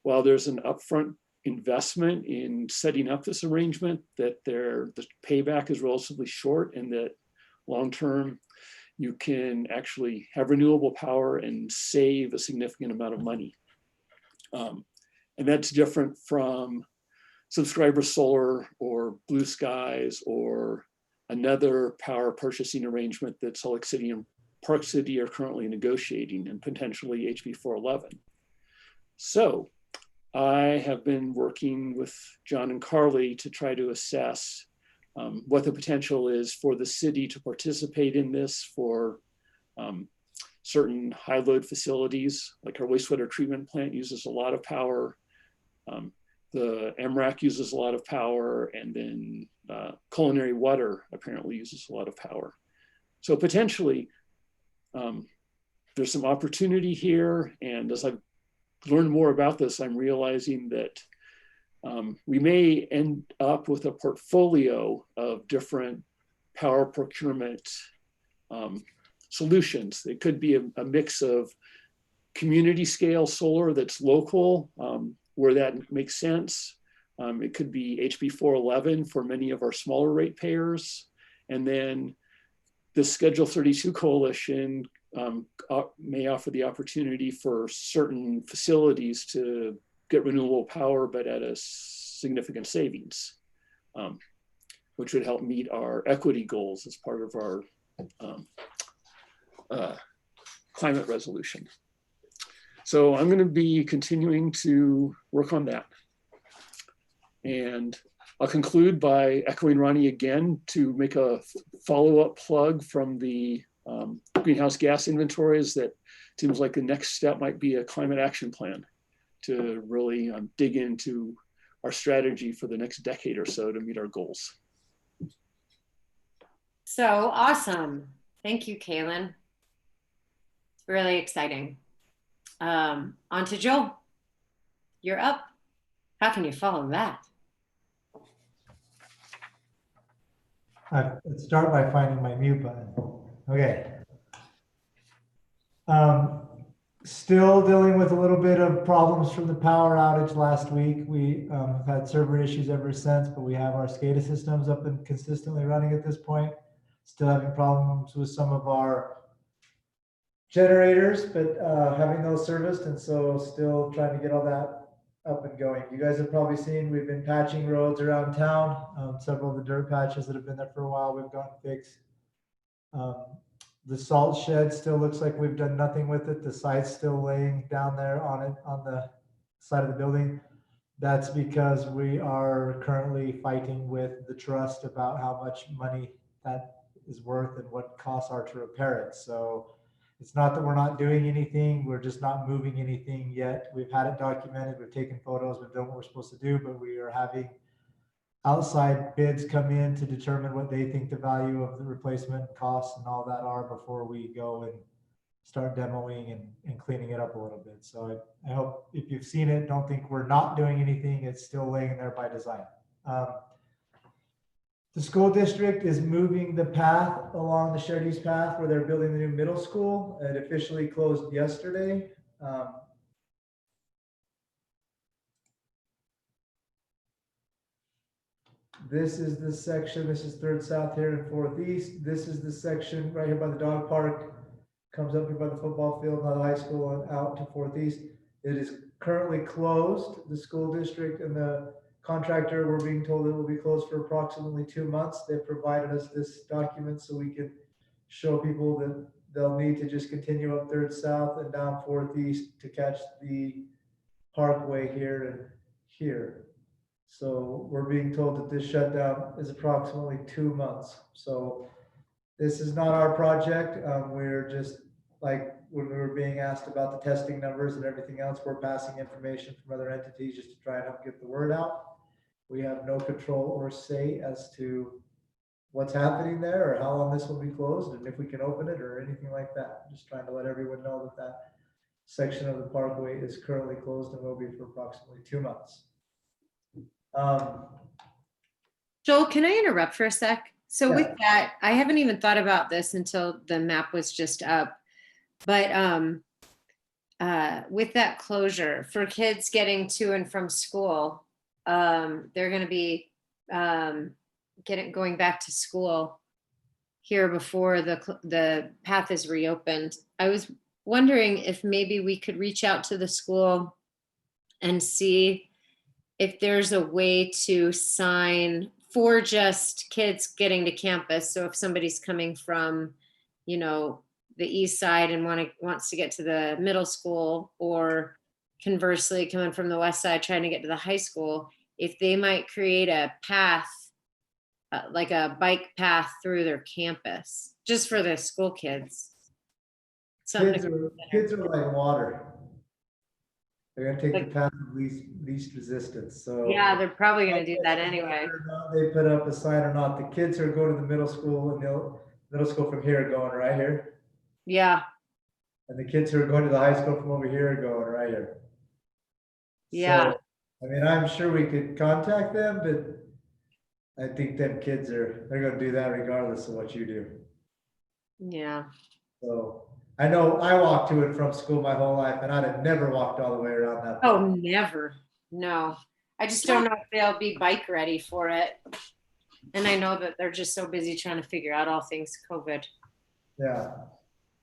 Speaker 9: while there's an upfront investment in setting up this arrangement, that the payback is relatively short, and that long-term you can actually have renewable power and save a significant amount of money. And that's different from subscriber solar or blue skies or another power purchasing arrangement that Salt Lake City and Park City are currently negotiating, and potentially HB 411. So I have been working with John and Carly to try to assess what the potential is for the city to participate in this for certain high load facilities. Like our wastewater treatment plant uses a lot of power. The MRAC uses a lot of power, and then culinary water apparently uses a lot of power. So potentially there's some opportunity here. And as I've learned more about this, I'm realizing that we may end up with a portfolio of different power procurement solutions. It could be a mix of community scale solar that's local, where that makes sense. It could be HB 411 for many of our smaller ratepayers. And then the Schedule 32 coalition may offer the opportunity for certain facilities to get renewable power, but at a significant savings, which would help meet our equity goals as part of our climate resolution. So I'm going to be continuing to work on that. And I'll conclude by echoing Ronnie again to make a follow-up plug from the greenhouse gas inventories. That seems like the next step might be a climate action plan to really dig into our strategy for the next decade or so to meet our goals.
Speaker 2: So awesome. Thank you, Kaylin. Really exciting. On to Joel. You're up. How can you follow that?
Speaker 3: Let's start by finding my mute button. Okay. Still dealing with a little bit of problems from the power outage last week. We have had server issues ever since, but we have our SCADA systems up and consistently running at this point. Still having problems with some of our generators, but having those serviced, and so still trying to get all that up and going. You guys have probably seen we've been patching roads around town. Several of the dirt patches that have been there for a while we've gotten fixed. The salt shed still looks like we've done nothing with it. The site's still laying down there on it, on the side of the building. That's because we are currently fighting with the trust about how much money that is worth and what costs are to repair it. So it's not that we're not doing anything, we're just not moving anything yet. We've had it documented, we've taken photos, we've done what we're supposed to do, but we are having outside bids come in to determine what they think the value of the replacement costs and all that are before we go and start demoing and cleaning it up a little bit. So I hope if you've seen it, don't think we're not doing anything. It's still laying there by design. The school district is moving the path along the shared use path where they're building the new middle school. It officially closed yesterday. This is the section, this is 3rd South here and 4th East. This is the section right here by the dog park, comes up here by the football field, by the high school and out to 4th East. It is currently closed. The school district and the contractor, we're being told it will be closed for approximately 2 months. They provided us this document so we can show people that they'll need to just continue up 3rd South and down 4th East to catch the parkway here and here. So we're being told that this shutdown is approximately 2 months. So this is not our project. We're just like when we were being asked about the testing numbers and everything else, we're passing information from other entities just to try and help get the word out. We have no control or say as to what's happening there or how long this will be closed and if we can open it or anything like that. Just trying to let everyone know that that section of the parkway is currently closed and will be for approximately 2 months.
Speaker 2: Joel, can I interrupt for a sec? So
Speaker 3: Yeah.
Speaker 2: with that, I haven't even thought about this until the map was just up. But with that closure for kids getting to and from school, they're going to be going back to school here before the path is reopened. I was wondering if maybe we could reach out to the school and see if there's a way to sign for just kids getting to campus. So if somebody's coming from, you know, the east side and wants to get to the middle school, or conversely coming from the west side trying to get to the high school, if they might create a path, like a bike path through their campus, just for the school kids.
Speaker 3: Kids are like water. They're gonna take the path of least resistance. So
Speaker 2: yeah, they're probably gonna do that anyway.
Speaker 3: They put up a sign or not. The kids are going to the middle school and the middle school from here are going right here.
Speaker 2: Yeah.
Speaker 3: And the kids who are going to the high school from over here are going right here.
Speaker 2: Yeah.
Speaker 3: So, I mean, I'm sure we could contact them, but I think them kids they're gonna do that regardless of what you do.
Speaker 2: Yeah.
Speaker 3: So I know I walked to and from school my whole life and I'd have never walked all the way around that.
Speaker 2: Oh, never. No. I just don't know if they'll be bike ready for it. And I know that they're just so busy trying to figure out all things COVID.
Speaker 3: Yeah.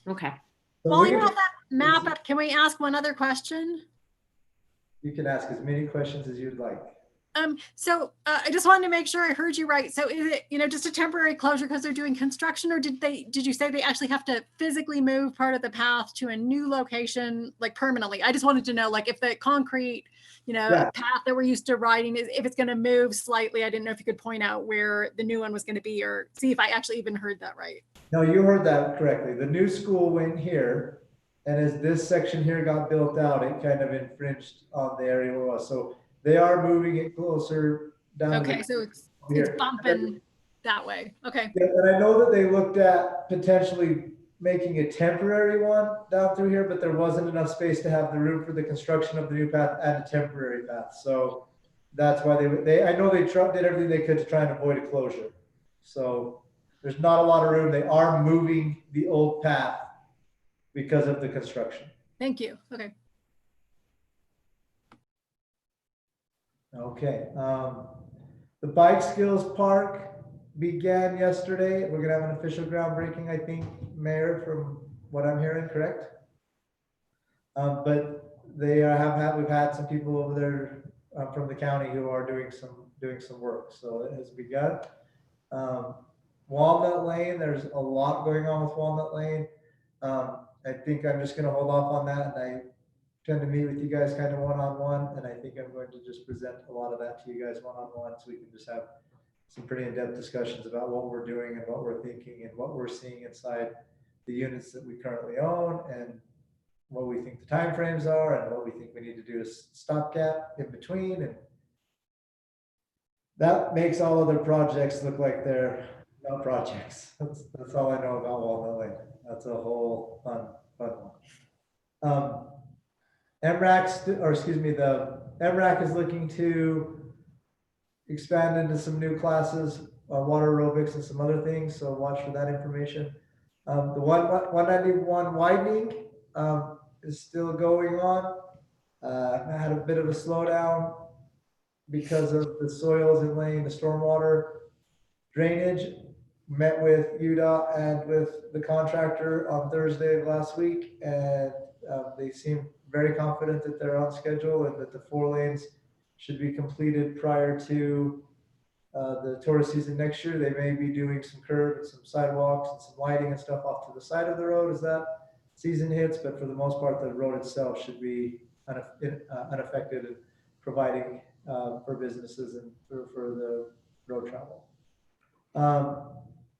Speaker 2: Okay.
Speaker 3: So
Speaker 4: While you have that map up, can we ask one other question?
Speaker 3: you can ask as many questions as you'd like.
Speaker 4: So I just wanted to make sure I heard you right. So is it, you know, just a temporary closure because they're doing construction, or did you say they actually have to physically move part of the path to a new location, like permanently? I just wanted to know, like, if the concrete, you know, path that we're used to riding if it's going to move slightly. I didn't know if you could point out where the new one was going to be, or see if I actually even heard that right.
Speaker 3: No, you heard that correctly. The new school went here, and as this section here got built out, it kind of infringed on the area where it was. So they are moving it closer down.
Speaker 4: Okay, so it's bumping that way. Okay.
Speaker 3: Yeah, and I know that they looked at potentially making a temporary one down through here, but there wasn't enough space to have the room for the construction of the new path and a temporary path. So that's why they I know they did everything they could to try and avoid a closure. So there's not a lot of room. They are moving the old path because of the construction.
Speaker 4: Thank you. Okay.
Speaker 3: Okay. The Bike Skills Park began yesterday. We're gonna have an official groundbreaking, I think, Mayor, from what I'm hearing, correct? But they we've had some people over there from the county who are doing some work. So it has begun. Walnut Lane, there's a lot going on with Walnut Lane. I think I'm just gonna hold off on that, and I tend to meet with you guys kind of one-on-one, and I think I'm going to just present a lot of that to you guys one-on-one, so we can just have some pretty in-depth discussions about what we're doing and what we're thinking and what we're seeing inside the units that we currently own, and what we think the timeframes are, and what we think we need to do as stopgap in between. And that makes all other projects look like they're not projects. That's all I know about Walnut Lane. That's a whole fun one. The MRAC is looking to expand into some new classes, water aerobics and some other things. So watch for that information. The 191 widening is still going on. I had a bit of a slowdown because of the soils and laying the stormwater drainage. Met with UDOT and with the contractor on Thursday of last week, and they seem very confident that they're on schedule and that the 4 lanes should be completed prior to the tourist season next year. They may be doing some curb and some sidewalks and some lighting and stuff off to the side of the road as that season hits, but for the most part, the road itself should be unaffected and providing for businesses and for the road travel.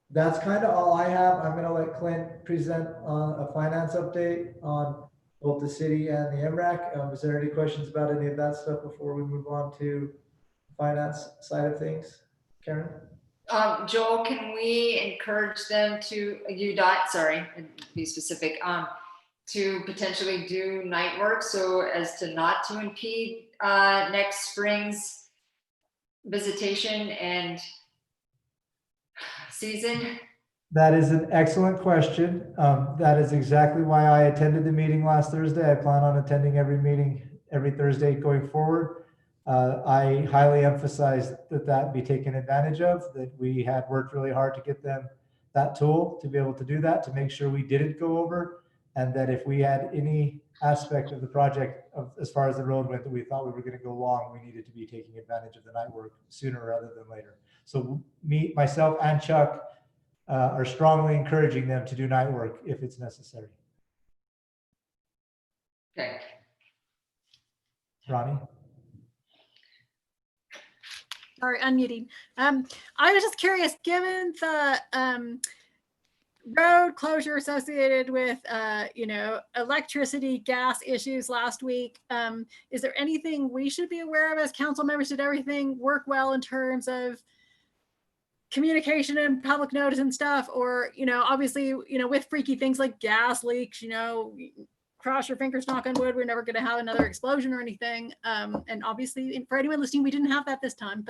Speaker 3: That's kind of all I have. I'm going to let Clint present on a finance update on both the city and the MRAC. Is there any questions about any of that stuff before we move on to finance side of things? Karen?
Speaker 6: Joel, can we encourage them to, UDOT, sorry, be specific, to potentially do night work so as to not to impede next spring's visitation and season?
Speaker 3: That is an excellent question. That is exactly why I attended the meeting last Thursday. I plan on attending every meeting every Thursday going forward. I highly emphasize that be taken advantage of, that we had worked really hard to get them that tool to be able to do that, to make sure we didn't go over, and that if we had any aspect of the project as far as the road went that we thought we were going to go long, we needed to be taking advantage of the night work sooner rather than later. So myself and Chuck are strongly encouraging them to do night work if it's necessary.
Speaker 6: Okay.
Speaker 3: Ronnie?
Speaker 4: Sorry, unmuting. I was just curious, given the road closure associated with, electricity, gas issues last week, is there anything we should be aware of as council members? Did everything work well in terms of communication and public notice and stuff? Or, obviously, with freaky things like gas leaks, cross your fingers, knock on wood, we're never going to have another explosion or anything. And obviously, for anyone listening, we didn't have that this time.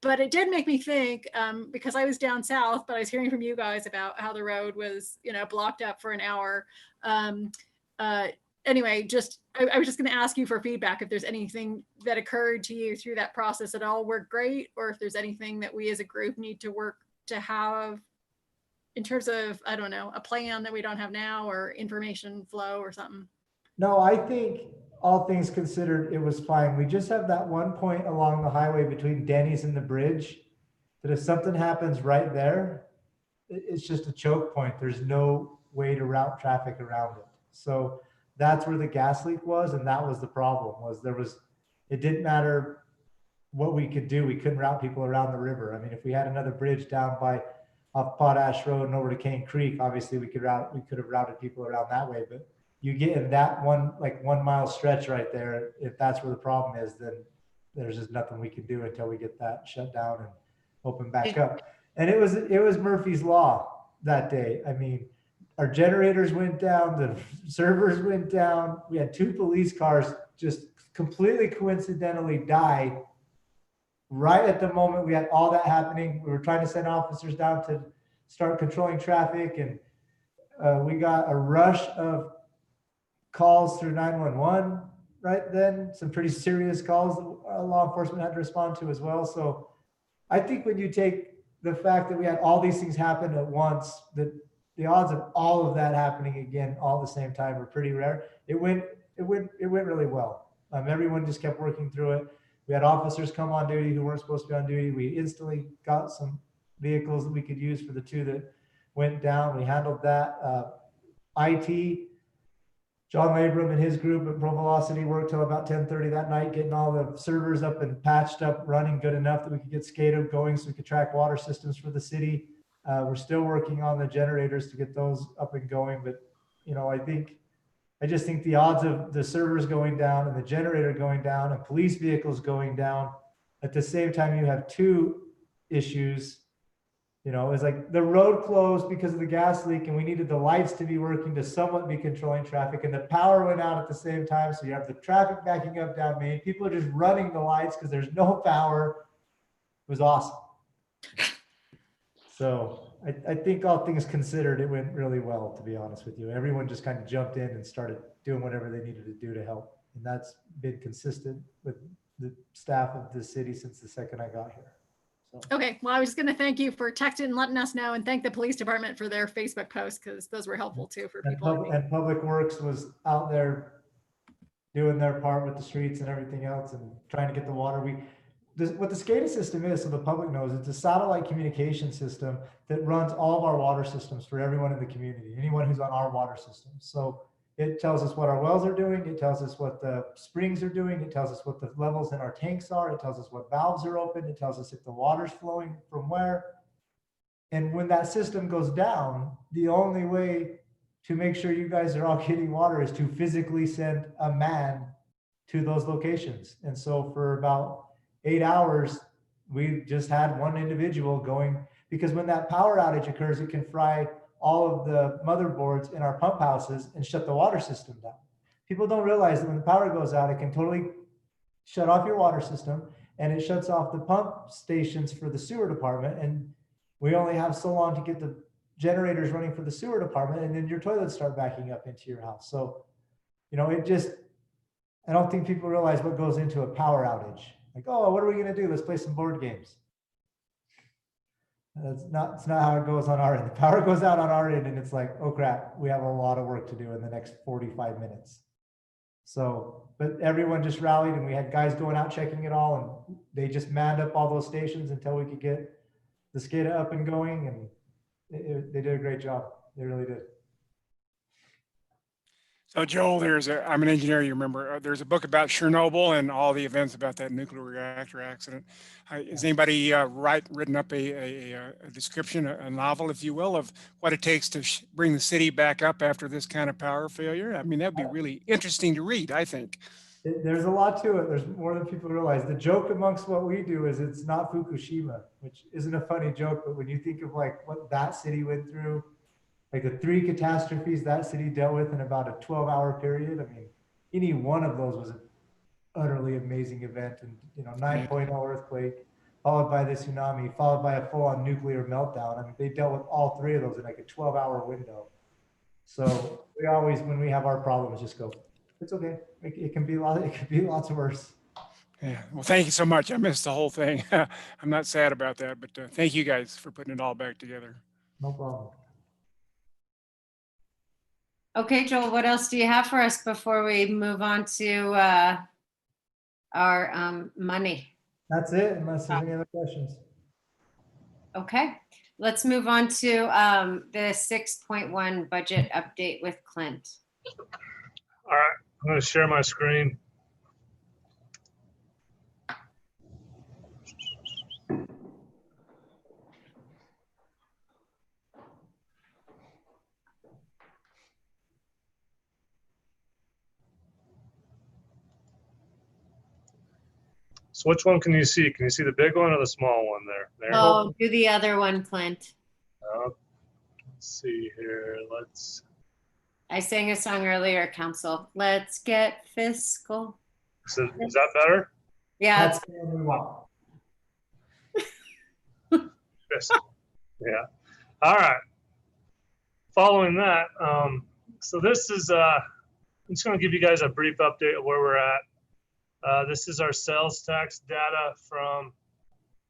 Speaker 4: But it did make me think, because I was down south, but I was hearing from you guys about how the road was, blocked up for an hour. Anyway, I was just going to ask you for feedback if there's anything that occurred to you through that process at all worked great, or if there's anything that we as a group need to work to have in terms of, I don't know, a plan that we don't have now, or information flow or something.
Speaker 3: No, I think all things considered, it was fine. We just have that one point along the highway between Denny's and the bridge that if something happens right there, it's just a choke point. There's no way to route traffic around it. So that's where the gas leak was. And that was the problem, it didn't matter what we could do. We couldn't route people around the river. I mean, if we had another bridge down by off Potash Road and over to Cane Creek, obviously we could have routed people around that way. But you get in that 1 mile stretch right there, if that's where the problem is, then there's just nothing we can do until we get that shut down and open back up. And it was Murphy's Law that day. I mean, our generators went down, the servers went down. We had 2 police cars just completely coincidentally die right at the moment we had all that happening. We were trying to send officers down to start controlling traffic, and we got a rush of calls through 911 right then, some pretty serious calls that law enforcement had to respond to as well. So I think when you take the fact that we had all these things happen at once, that the odds of all of that happening again all at the same time were pretty rare. It went really well. Everyone just kept working through it. We had officers come on duty who weren't supposed to be on duty. We instantly got some vehicles that we could use for the 2 that went down. We handled that. IT, John Labram and his group at Pro Velocity worked till about 10:30 that night, getting all the servers up and patched up, running good enough that we could get SCADA going so we could track water systems for the city. We're still working on the generators to get those up and going. But, you know, I just think the odds of the servers going down and the generator going down and police vehicles going down at the same time, you have 2 issues. You know, it's like the road closed because of the gas leak and we needed the lights to be working to somewhat be controlling traffic, and the power went out at the same time. So you have the traffic backing up down Main. People are just running the lights because there's no power. It was awesome. So I think all things considered, it went really well, to be honest with you. Everyone just kind of jumped in and started doing whatever they needed to do to help. And that's been consistent with the staff of the city since the second I got here. So.
Speaker 4: Okay, well, I was just going to thank you for texting and letting us know, and thank the police department for their Facebook posts, because those were helpful too for people.
Speaker 3: And Public Works was out there doing their part with the streets and everything else and trying to get the water. What the SCADA system is, so the public knows, it's a satellite communication system that runs all of our water systems for everyone in the community, anyone who's on our water system. So it tells us what our wells are doing. It tells us what the springs are doing. It tells us what the levels in our tanks are. It tells us what valves are open. It tells us if the water's flowing from where. And when that system goes down, the only way to make sure you guys are all getting water is to physically send a man to those locations. And so for about 8 hours, we just had one individual going, because when that power outage occurs, it can fry all of the motherboards in our pump houses and shut the water system down. People don't realize that when the power goes out, it can totally shut off your water system, and it shuts off the pump stations for the sewer department. And we only have so long to get the generators running for the sewer department, and then your toilets start backing up into your house. So, you know, I don't think people realize what goes into a power outage. Like, oh, what are we going to do? Let's play some board games. It's not how it goes on our end. The power goes out on our end and it's like, oh crap, we have a lot of work to do in the next 45 minutes. So, but everyone just rallied and we had guys going out checking it all, and they just manned up all those stations until we could get the SCADA up and going, and they did a great job. They really did.
Speaker 5: So Joel, I'm an engineer, you remember, there's a book about Chernobyl and all the events about that nuclear reactor accident. Has anybody written up a description, a novel, if you will, of what it takes to bring the city back up after this kind of power failure? I mean, that'd be really interesting to read, I think.
Speaker 3: There's a lot to it. There's more than people realize. The joke amongst what we do is it's not Fukushima, which isn't a funny joke, but when you think of like what that city went through, like the 3 catastrophes that city dealt with in about a 12-hour period. I mean, any one of those was an utterly amazing event. And, you know, 9.0 earthquake, followed by the tsunami, followed by a full-on nuclear meltdown. I mean, they dealt with all 3 of those in like a 12-hour window. So we always, when we have our problems, just go, it's okay. It can be lots worse.
Speaker 5: Yeah. Well, thank you so much. I missed the whole thing. I'm not sad about that, but thank you guys for putting it all back together.
Speaker 3: No problem.
Speaker 2: Okay, Joel, what else do you have for us before we move on to our money?
Speaker 3: That's it, unless there's any other questions.
Speaker 2: Okay, let's move on to the 6.1 budget update with Clint.
Speaker 10: All right, I'm going to share my screen. So which one can you see? Can you see the big one or the small one there? There.
Speaker 2: Oh, do the other one, Clint.
Speaker 10: Let's see here.
Speaker 2: I sang a song earlier, Council. Let's get fiscal.
Speaker 10: Is that better?
Speaker 2: Yeah.
Speaker 3: That's the one we want.
Speaker 10: Fiscal. Yeah. All right. Following that, so this is, I'm just going to give you guys a brief update of where we're at. This is our sales tax data from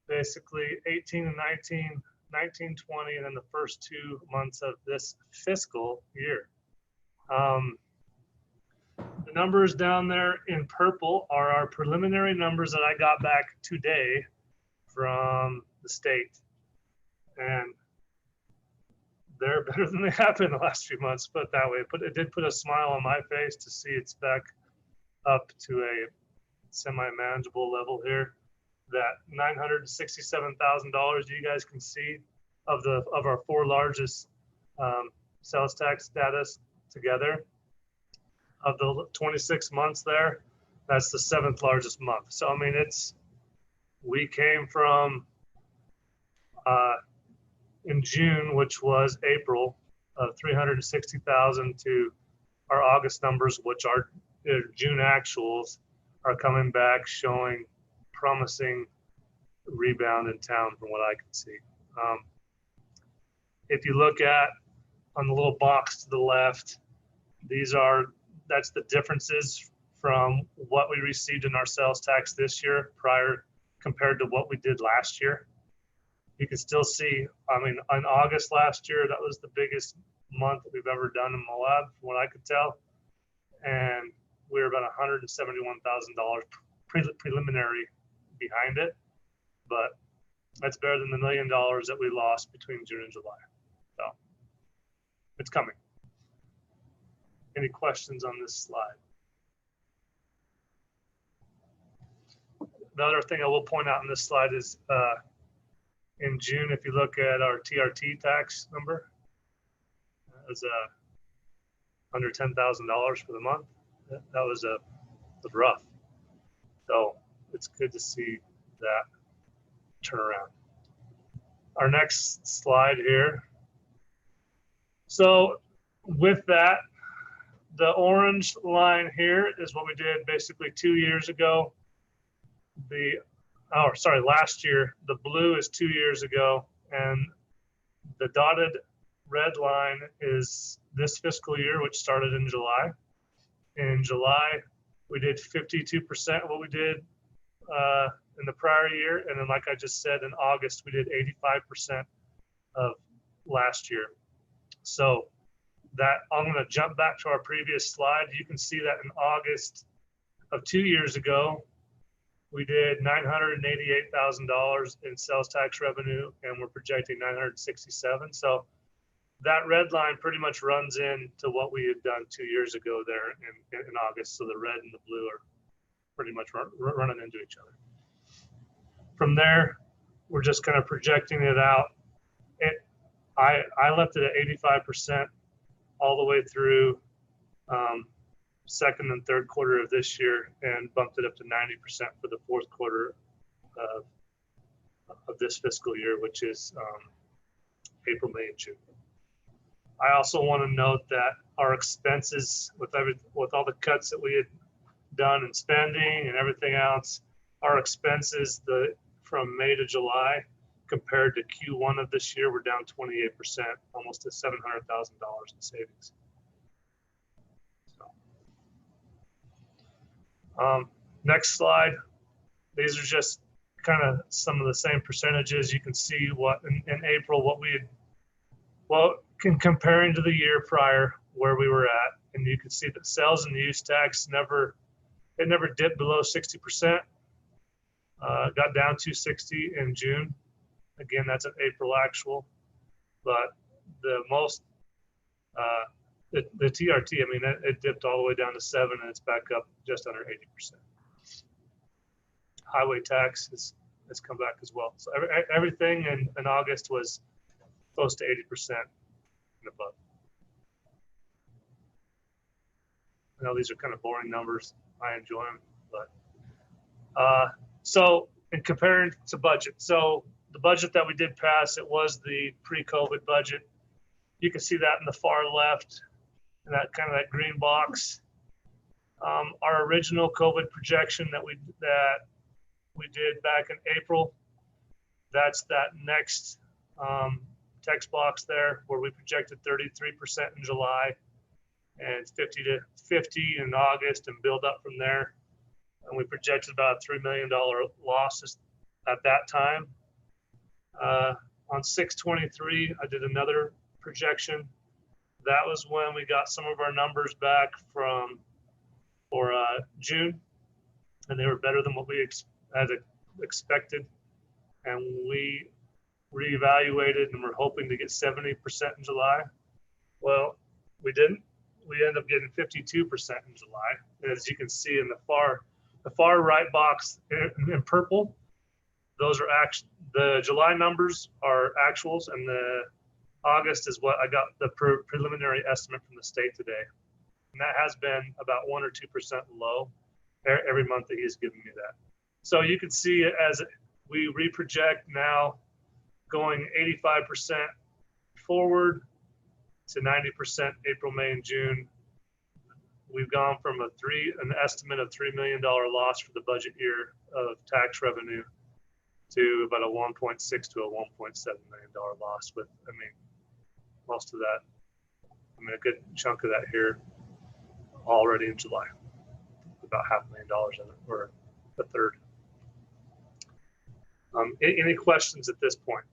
Speaker 10: basically 18 and 19, 19, 20, and then the first 2 months of this fiscal year. The numbers down there in purple are our preliminary numbers that I got back today from the state. and they're better than they have been in the last few months, put it that way. But it did put a smile on my face to see it's back up to a semi-manageable level here. That $967,000 you guys can see of our 4 largest sales tax status together. Of the 26 months there, that's the 7th largest month. So I mean, we came from in June, which was April, of 360,000 to our August numbers, which are June actuals, are coming back showing promising rebound in town from what I can see. If you look at on the little box to the left, that's the differences from what we received in our sales tax this year prior compared to what we did last year. You can still see, I mean, in August last year, that was the biggest month that we've ever done in Moab, from what I could tell. And we were about $171,000 preliminary behind it. But that's better than the $1 million that we lost between June and July. So it's coming. Any questions on this slide? The other thing I will point out in this slide is in June, if you look at our TRT tax number, it was under $10,000 for the month. That was rough. So it's good to see that turnaround. Our next slide here. So with that, the orange line here is what we did basically 2 years ago. Last year. The blue is 2 years ago, and the dotted red line is this fiscal year, which started in July. In July, we did 52% of what we did in the prior year. And then, like I just said, in August, we did 85% of last year. So that I'm going to jump back to our previous slide. You can see that in August of 2 years ago, we did $988,000 in sales tax revenue, and we're projecting 967. So that red line pretty much runs into what we had done 2 years ago there in August. So the red and the blue are pretty much running into each other. From there, we're just kind of projecting it out. I left it at 85% all the way through second and third quarter of this year, and bumped it up to 90% for the fourth quarter of this fiscal year, which is April, May, and June. I also want to note that our expenses, with all the cuts that we had done in spending and everything else, our expenses from May to July compared to Q1 of this year were down 28%, almost to $700,000 in savings. Next slide. These are just kind of some of the same percentages. You can see what in April, what we had, comparing to the year prior, where we were at. And you can see that sales and use tax never dipped below 60%. Got down to 60 in June. Again, that's an April actual. But the most, the TRT, I mean, it dipped all the way down to 7, and it's back up just under 80%. Highway tax has come back as well. So everything in August was close to 80% and above. I know these are kind of boring numbers. I enjoy them, but so in comparing to budget, so the budget that we did pass, it was the pre-COVID budget. You can see that in the far left, in that kind of that green box. Our original COVID projection that we did back in April, that's that next text box there, where we projected 33% in July and 50 in August, and build up from there. And we projected about a $3 million losses at that time. On 6/23, I did another projection. That was when we got some of our numbers back for June, and they were better than what we had expected. And we reevaluated, and we're hoping to get 70% in July. Well, we didn't. We ended up getting 52% in July. And as you can see in the far right box in purple, those are the July numbers are actuals, and the August is what I got the preliminary estimate from the state today. And that has been about 1 or 2% low every month that he's given me that. So you can see as we reproject now going 85% forward to 90% April, May, and June. We've gone from an estimate of $3 million loss for the budget year of tax revenue to about a 1.6 to a $1.7 million loss with, I mean, most of that, I mean, a good chunk of that here already in July, about $500,000 in it, or a third. Any questions at this point?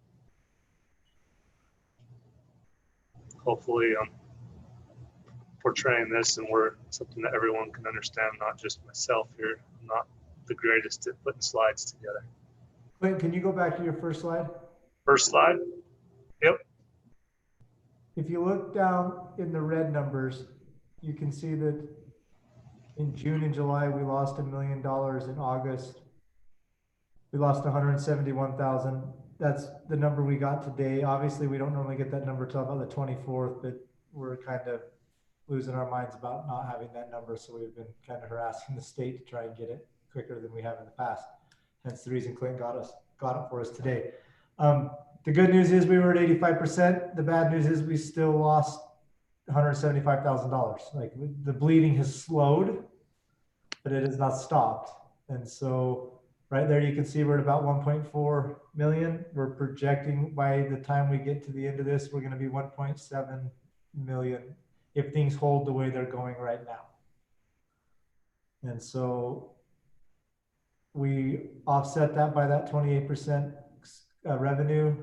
Speaker 10: Hopefully I'm portraying this and we're something that everyone can understand, not just myself here. I'm not the greatest at putting slides together.
Speaker 3: Clint, can you go back to your first slide?
Speaker 10: First slide. Yep.
Speaker 3: If you look down in the red numbers, you can see that in June and July, we lost $1 million. In August, we lost 171,000. That's the number we got today. Obviously, we don't normally get that number till about the 24th, but we're kind of losing our minds about not having that number. So we've been kind of harassing the state to try and get it quicker than we have in the past. That's the reason Clint got it for us today. The good news is we were at 85%. The bad news is we still lost $175,000. Like, the bleeding has slowed, but it has not stopped. And so right there, you can see we're at about 1.4 million. We're projecting by the time we get to the end of this, we're going to be 1.7 million if things hold the way they're going right now. And so we offset that by that 28% revenue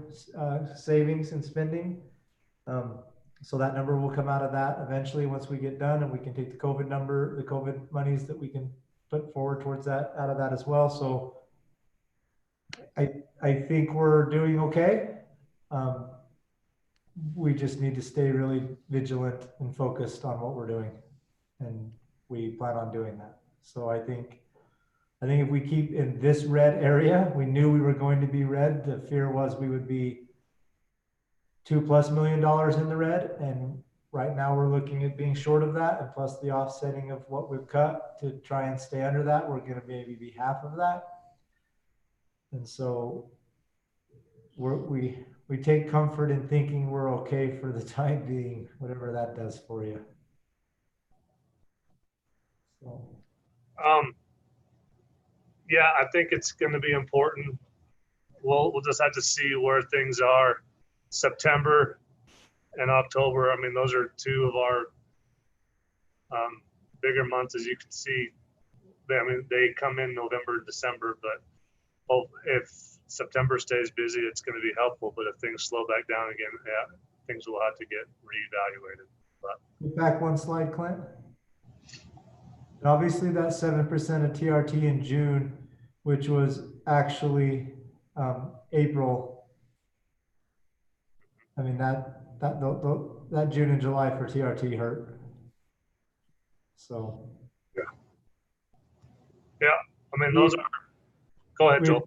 Speaker 3: savings and spending. So that number will come out of that eventually once we get done, and we can take the COVID number, the COVID monies that we can put forward towards that, out of that as well. So I think we're doing okay. We just need to stay really vigilant and focused on what we're doing, and we plan on doing that. So I think if we keep in this red area, we knew we were going to be red. The fear was we would be $2+ million in the red, and right now we're looking at being short of that, and plus the offsetting of what we've cut to try and stay under that, we're going to maybe be half of that. And so we take comfort in thinking we're okay for the time being, whatever that does for you. So.
Speaker 10: Yeah, I think it's going to be important. We'll just have to see where things are. September and October, I mean, those are two of our bigger months, as you can see. They come in November, December, but if September stays busy, it's going to be helpful. But if things slow back down again, yeah, things will have to get reevaluated. But
Speaker 3: back one slide, Clint. And obviously that 7% of TRT in June, which was actually April. I mean, that June and July for TRT hurt. So.
Speaker 10: Yeah. I mean, those are, go ahead, Joel.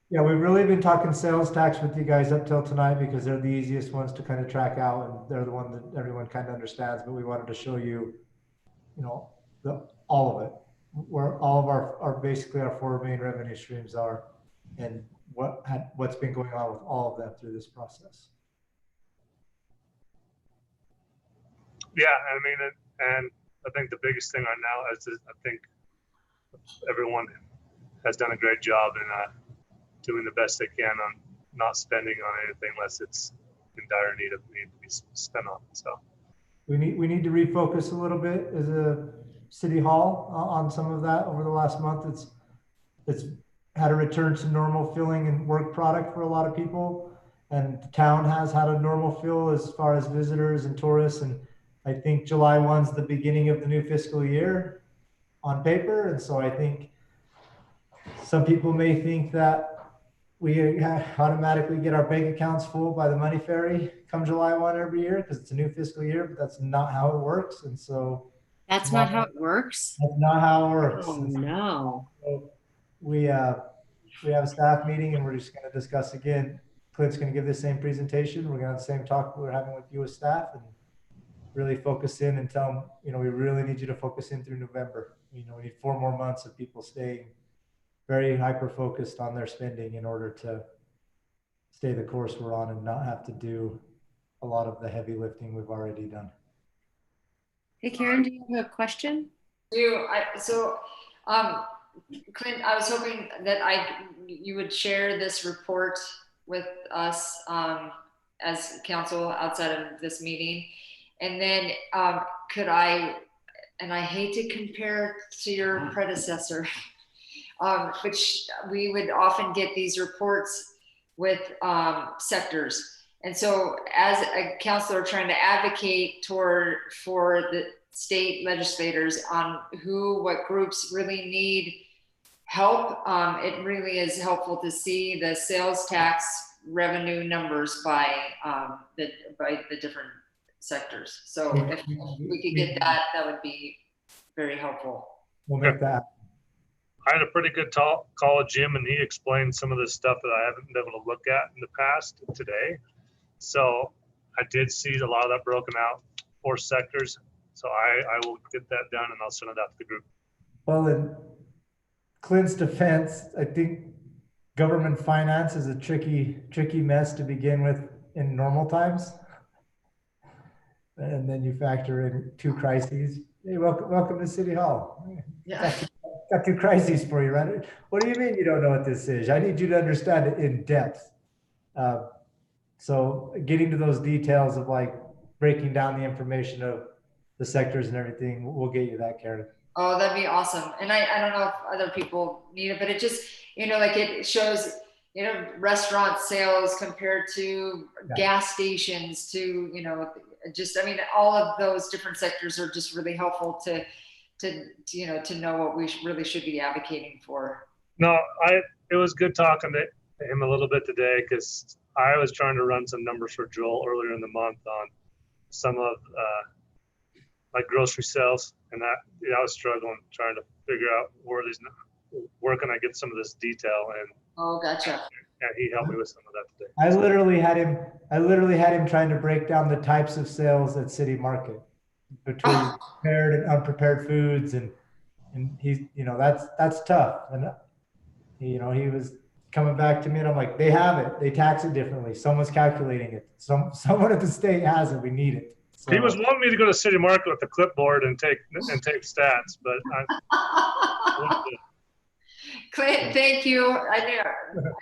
Speaker 3: Yeah, we've really been talking sales tax with you guys up till tonight because they're the easiest ones to kind of track out, and they're the one that everyone kind of understands, but we wanted to show you, all of it, where all of our basically our 4 main revenue streams are, and what's been going on with all of them through this process.
Speaker 10: Yeah, I mean, and I think the biggest thing right now is I think everyone has done a great job in doing the best they can on not spending on anything unless it's in dire need to be spent on. So
Speaker 3: we need to refocus a little bit as a city hall on some of that over the last month. It's had a return to normal feeling and work product for a lot of people, and the town has had a normal feel as far as visitors and tourists. And I think July 1's the beginning of the new fiscal year on paper. And so I think some people may think that we automatically get our bank accounts full by the money ferry come July 1 every year because it's a new fiscal year, but that's not how it works. And so
Speaker 2: That's not how it works.
Speaker 3: that's not how it works.
Speaker 2: Oh,
Speaker 3: And
Speaker 2: no.
Speaker 3: so we have a staff meeting and we're just going to discuss again. Clint's going to give the same presentation. We're going to have the same talk we're having with you as staff and really focus in and tell them, you know, we really need you to focus in through November. You know, we need 4 more months of people staying very hyper focused on their spending in order to stay the course we're on and not have to do a lot of the heavy lifting we've already done.
Speaker 2: Hey, Karen, do you have a question?
Speaker 6: Clint, I was hoping that you would share this report with us as council outside of this meeting. And then could I, and I hate to compare to your predecessor, but we would often get these reports with sectors. And so as a counselor trying to advocate for the state legislators on what groups really need help, it really is helpful to see the sales tax revenue numbers by the different sectors. So if we could get that, that would be very helpful.
Speaker 3: We'll make that.
Speaker 10: I had a pretty good call with Jim, and he explained some of the stuff that I haven't been able to look at in the past today. So I did see a lot of that broken out for sectors. So I will get that done and I'll send it out to the group.
Speaker 3: Well, in Clint's defense, I think government finance is a tricky mess to begin with in normal times. And then you factor in 2 crises. Hey, welcome to City Hall.
Speaker 6: Yeah.
Speaker 3: Got 2 crises for you, right? What do you mean you don't know what this is? I need you to understand it in depth. So getting to those details of like breaking down the information of the sectors and everything, we'll get you that, Karen.
Speaker 6: Oh, that'd be awesome. And I don't know if other people need it, but it just, like it shows, restaurant sales compared to gas stations to, all of those different sectors are just really helpful to know what we really should be advocating for.
Speaker 10: No, it was good talking to him a little bit today because I was trying to run some numbers for Joel earlier in the month on some of like grocery sales, and I was struggling trying to figure out where can I get some of this detail, and
Speaker 6: oh, gotcha.
Speaker 10: And he helped me with some of that today.
Speaker 3: I literally had him trying to break down the types of sales at City Market between prepared and unprepared foods, and he's that's tough, and he was coming back to me and I'm like, they have it, they tax it differently, someone's calculating it, someone at the state has it, we need it. So,
Speaker 10: he was wanting me to go to City Market with the clipboard and take stats, but
Speaker 6: Clint, thank you. I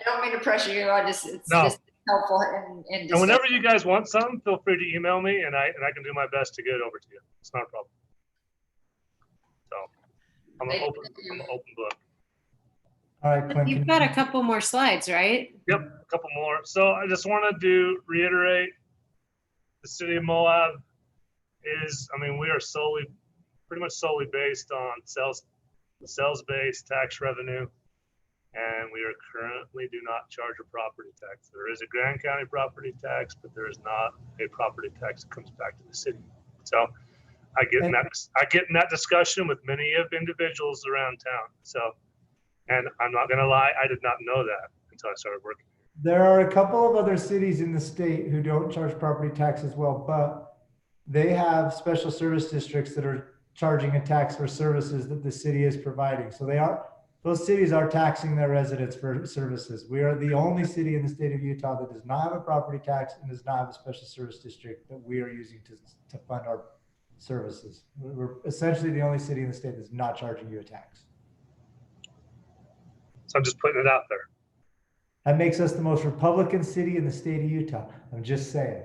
Speaker 6: don't mean to pressure you. It's just helpful and
Speaker 10: whenever you guys want something, feel free to email me and I can do my best to get it over to you. It's not a problem. So I'm an open book.
Speaker 3: All right, Clint.
Speaker 2: You've got a couple more slides, right?
Speaker 10: Yep, a couple more. So I just wanted to reiterate, the city of Moab is, we are pretty much solely based on sales-based tax revenue, and we are currently do not charge a property tax. There is a Grand County property tax, but there is not a property tax that comes back to the city. So I get in that discussion with many of individuals around town. So, and I'm not gonna lie, I did not know that until I started working.
Speaker 3: There are a couple of other cities in the state who don't charge property tax as well, but they have special service districts that are charging a tax for services that the city is providing. So those cities are taxing their residents for services. We are the only city in the state of Utah that does not have a property tax and does not have a special service district that we are using to fund our services. We're essentially the only city in the state that's not charging you a tax.
Speaker 10: So I'm just putting it out there.
Speaker 3: That makes us the most Republican city in the state of Utah. I'm just saying.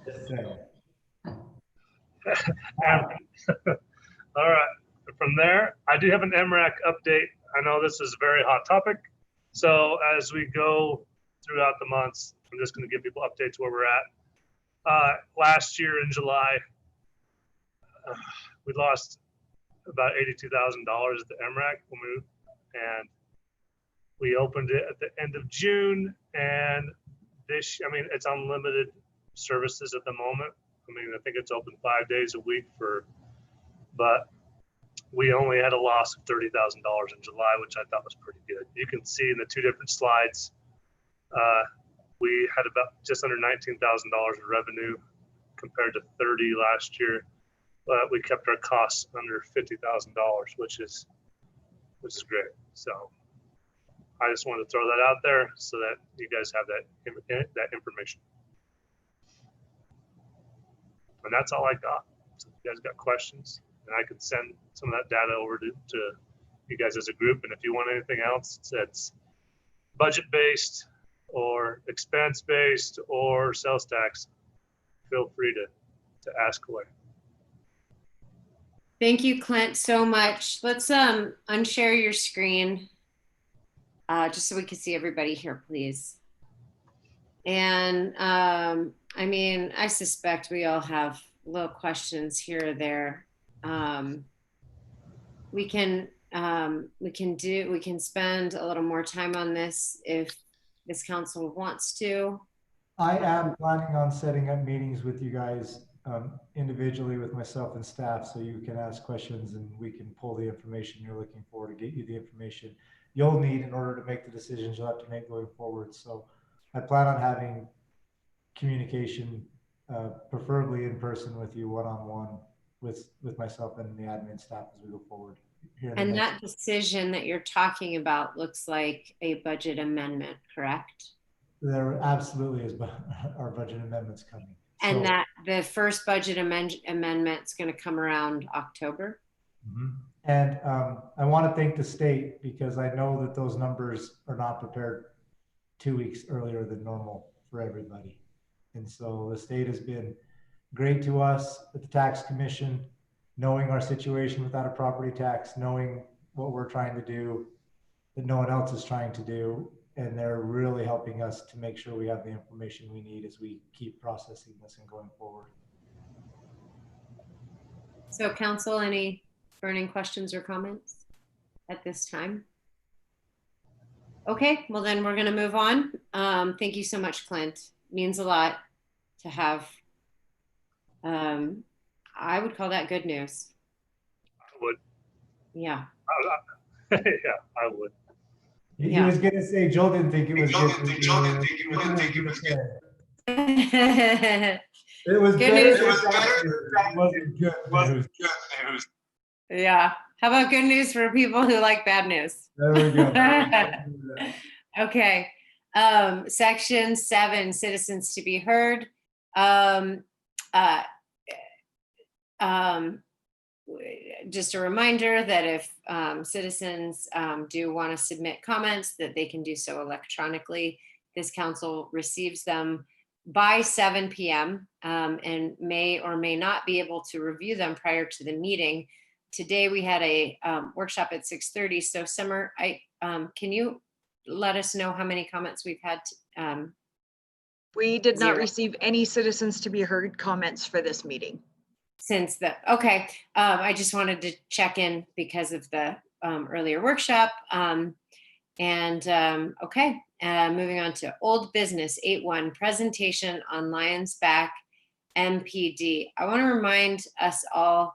Speaker 3: Just saying.
Speaker 10: All right. From there, I do have an MRAC update. I know this is a very hot topic. So as we go throughout the months, I'm just going to give people updates where we're at. Last year in July, we lost about $82,000 at the MRAC and We opened it at the end of June, and I mean, it's unlimited services at the moment. I mean, I think it's open 5 days a week but we only had a loss of $30,000 in July, which I thought was pretty good. You can see in the two different slides, we had about just under $19,000 in revenue compared to 30 last year, but we kept our costs under $50,000, which is great. So I just wanted to throw that out there so that you guys have that information. And that's all I got. So if you guys got questions, and I could send some of that data over to you guys as a group. And if you want anything else that's budget-based or expense-based or sales tax, feel free to ask away.
Speaker 2: Thank you, Clint, so much. Let's unshare your screen just so we can see everybody here, please. And I mean, I suspect we all have little questions here or there. We can spend a little more time on this if this council wants to.
Speaker 3: I am planning on setting up meetings with you guys individually with myself and staff, so you can ask questions and we can pull the information you're looking for to get you the information you'll need in order to make the decisions you'll have to make going forward. So I plan on having communication, preferably in person with you one-on-one with myself and the admin staff as we go forward.
Speaker 2: And that decision that you're talking about looks like a budget amendment, correct?
Speaker 3: There absolutely is our budget amendments coming.
Speaker 2: And that the first budget amendment is going to come around October.
Speaker 3: Mm-hmm. And I want to thank the state because I know that those numbers are not prepared 2 weeks earlier than normal for everybody. And so the state has been great to us at the tax commission, knowing our situation without a property tax, knowing what we're trying to do that no one else is trying to do. And they're really helping us to make sure we have the information we need as we keep processing this and going forward.
Speaker 2: So council, any burning questions or comments at this time? Okay, well then we're gonna move on. Thank you so much, Clint. Means a lot to have, I would call that good news.
Speaker 10: I would.
Speaker 2: Yeah.
Speaker 10: Yeah, I would.
Speaker 3: He was going to say, Joel didn't think it was good. It was
Speaker 2: Good
Speaker 3: better.
Speaker 2: news.
Speaker 3: It was better. It wasn't good news.
Speaker 2: Yeah. How about good news for people who like bad news?
Speaker 3: There we go.
Speaker 2: Okay. Section 7, citizens to be heard. Just a reminder that if citizens do want to submit comments, that they can do so electronically. This council receives them by 7 p.m. And may or may not be able to review them prior to the meeting. Today we had a workshop at 6:30. So Summer, can you let us know how many comments we've had?
Speaker 1: We did not
Speaker 2: 0.
Speaker 1: receive any citizens to be heard comments for this meeting.
Speaker 2: Since the, okay, I just wanted to check in because of the earlier workshop. Okay, moving on to old business 8.1, presentation on Lions Back MPD. I want to remind us all,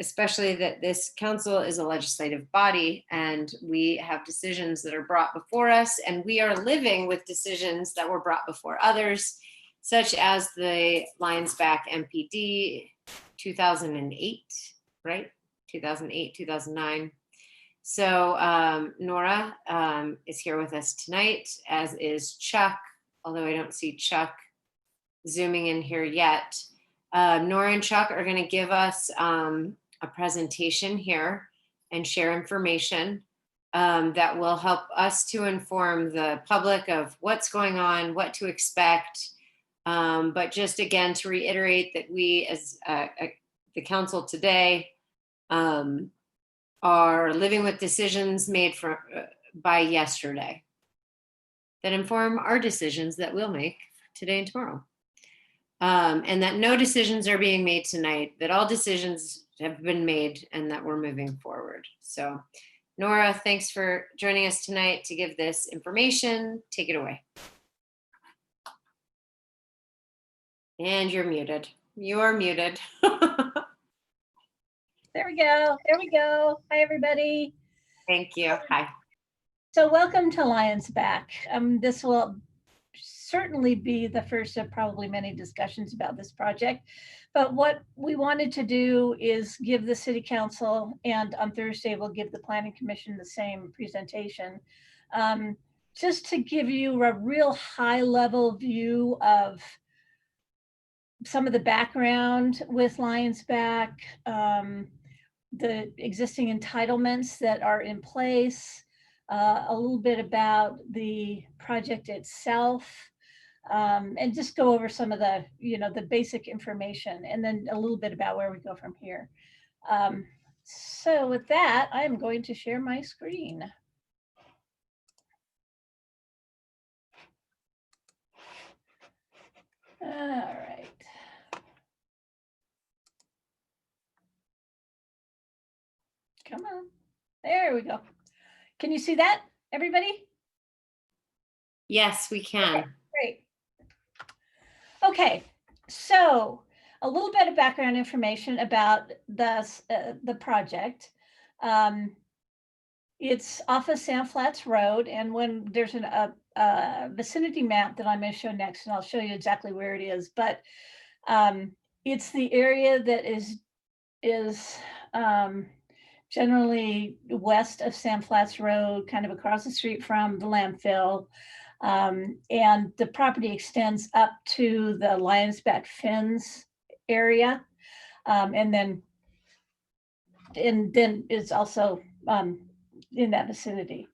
Speaker 2: especially that this council is a legislative body and we have decisions that are brought before us, and we are living with decisions that were brought before others, such as the Lions Back MPD 2008, right? 2008, 2009. So Nora is here with us tonight, as is Chuck, although I don't see Chuck zooming in here yet. Nora and Chuck are going to give us a presentation here and share information that will help us to inform the public of what's going on, what to expect. But just again, to reiterate that we as the council today are living with decisions made by yesterday that inform our decisions that we'll make today and tomorrow. And that no decisions are being made tonight, that all decisions have been made and that we're moving forward. So Nora, thanks for joining us tonight to give this information. Take it away. And you're muted. You are muted.
Speaker 11: There we go. There we go. Hi, everybody.
Speaker 2: Thank you. Hi.
Speaker 11: So welcome to Lions Back. This will certainly be the first of probably many discussions about this project. But what we wanted to do is give the city council, and on Thursday, we'll give the planning commission the same presentation, just to give you a real high level view of some of the background with Lions Back, the existing entitlements that are in place, a little bit about the project itself, and just go over some of the, the basic information, and then a little bit about where we go from here. So with that, I'm going to share my screen. All right. Come on. There we go. Can you see that, everybody?
Speaker 2: Yes, we can.
Speaker 11: Okay, great. Okay, so a little bit of background information about the project. It's off of Sand Flats Road, and when there's a vicinity map that I'm going to show next, and I'll show you exactly where it is, but it's the area that is generally west of Sand Flats Road, kind of across the street from the landfill. And the property extends up to the Lions Back Fins area. And then it's also in that vicinity.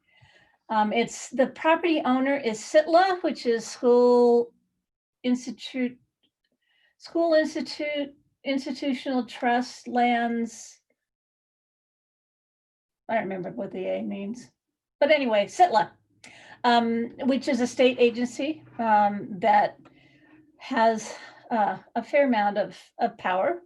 Speaker 11: It's the property owner is Sitla, which is School Institutional Trust Lands. I don't remember what the A means, but anyway, Sitla, which is a state agency that has a fair amount of power.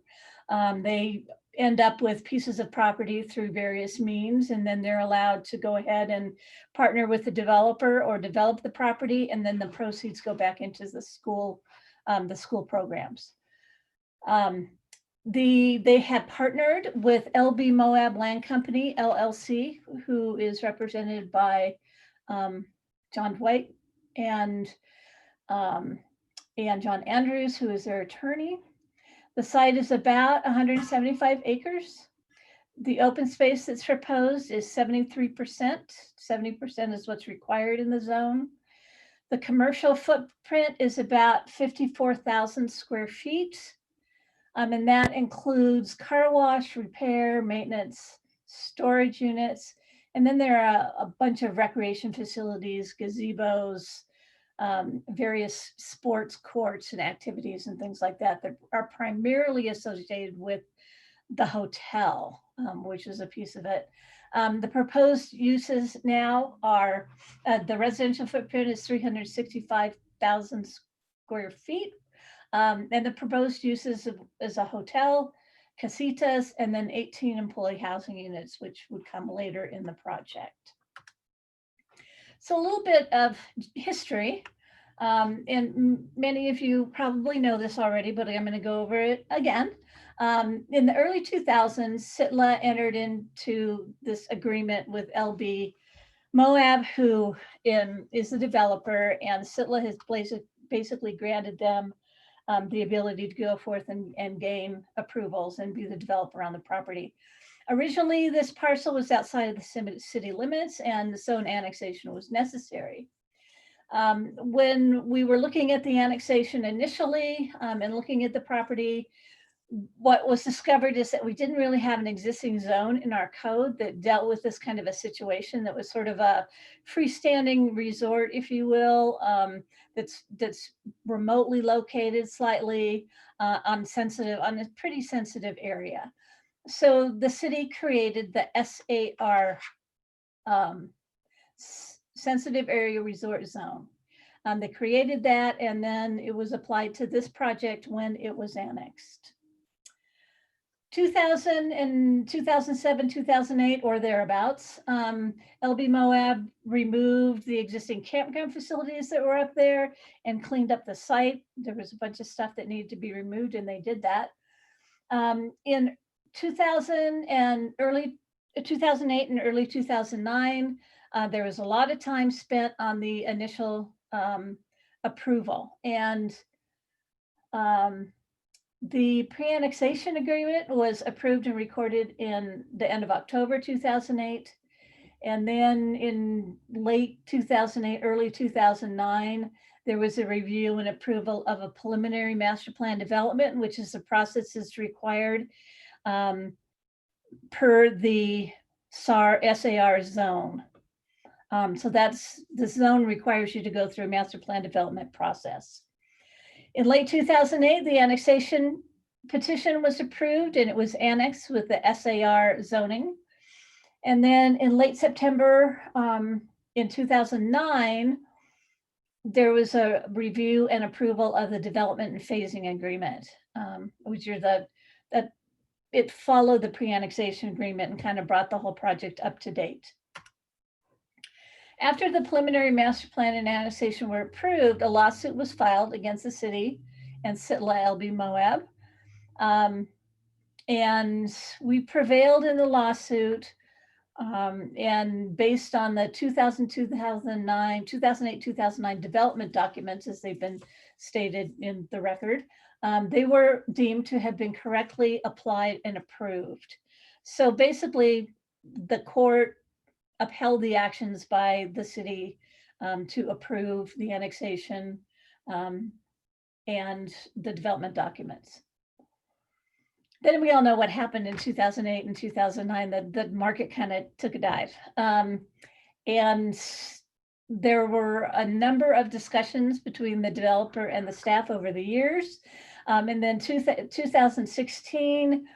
Speaker 11: They end up with pieces of property through various means, and then they're allowed to go ahead and partner with the developer or develop the property, and then the proceeds go back into the school programs. They had partnered with LB Moab Land Company, LLC, who is represented by John Dwight and John Andrews, who is their attorney. The site is about 175 acres. The open space that's proposed is 73%. 70% is what's required in the zone. The commercial footprint is about 54,000 square feet. And that includes car wash, repair, maintenance, storage units. And then there are a bunch of recreation facilities, gazebos, various sports courts and activities and things like that that are primarily associated with the hotel, which is a piece of it. The proposed uses now are, the residential footprint is 365,000 square feet. And the proposed uses is a hotel, casitas, and then 18 employee housing units, which would come later in the project. So a little bit of history, and many of you probably know this already, but I'm going to go over it again. In the early 2000s, Sitla entered into this agreement with LB Moab, who is the developer, and Sitla has basically granted them the ability to go forth and gain approvals and be the developer on the property. Originally, this parcel was outside of the city limits, and so an annexation was necessary. When we were looking at the annexation initially and looking at the property, what was discovered is that we didn't really have an existing zone in our code that dealt with this kind of a situation that was sort of a freestanding resort, if you will, that's remotely located slightly on a pretty sensitive area. So the city created the SAR, Sensitive Area Resort Zone. They created that, and then it was applied to this project when it was annexed. 2000 and 2007, 2008, or thereabouts, LB Moab removed the existing campground facilities that were up there and cleaned up the site. There was a bunch of stuff that needed to be removed, and they did that. In 2000 and early 2008 and early 2009, there was a lot of time spent on the initial approval, and the pre-annexation agreement was approved and recorded in the end of October 2008. And then in late 2008, early 2009, there was a review and approval of a preliminary master plan development, which is the process that's required per the SAR zone. So that's, the zone requires you to go through a master plan development process. In late 2008, the annexation petition was approved and it was annexed with the SAR zoning. And then in late September in 2009, there was a review and approval of the development and phasing agreement, which are that it followed the pre-annexation agreement and kind of brought the whole project up to date. After the preliminary master plan and annexation were approved, a lawsuit was filed against the city and Sitla LB Moab. And we prevailed in the lawsuit. And based on the 2008-2009 development documents, as they've been stated in the record, they were deemed to have been correctly applied and approved. So basically, the court upheld the actions by the city to approve the annexation and the development documents. Then we all know what happened in 2008 and 2009, the market kind of took a dive. And there were a number of discussions between the developer and the staff over the years. And then 2016,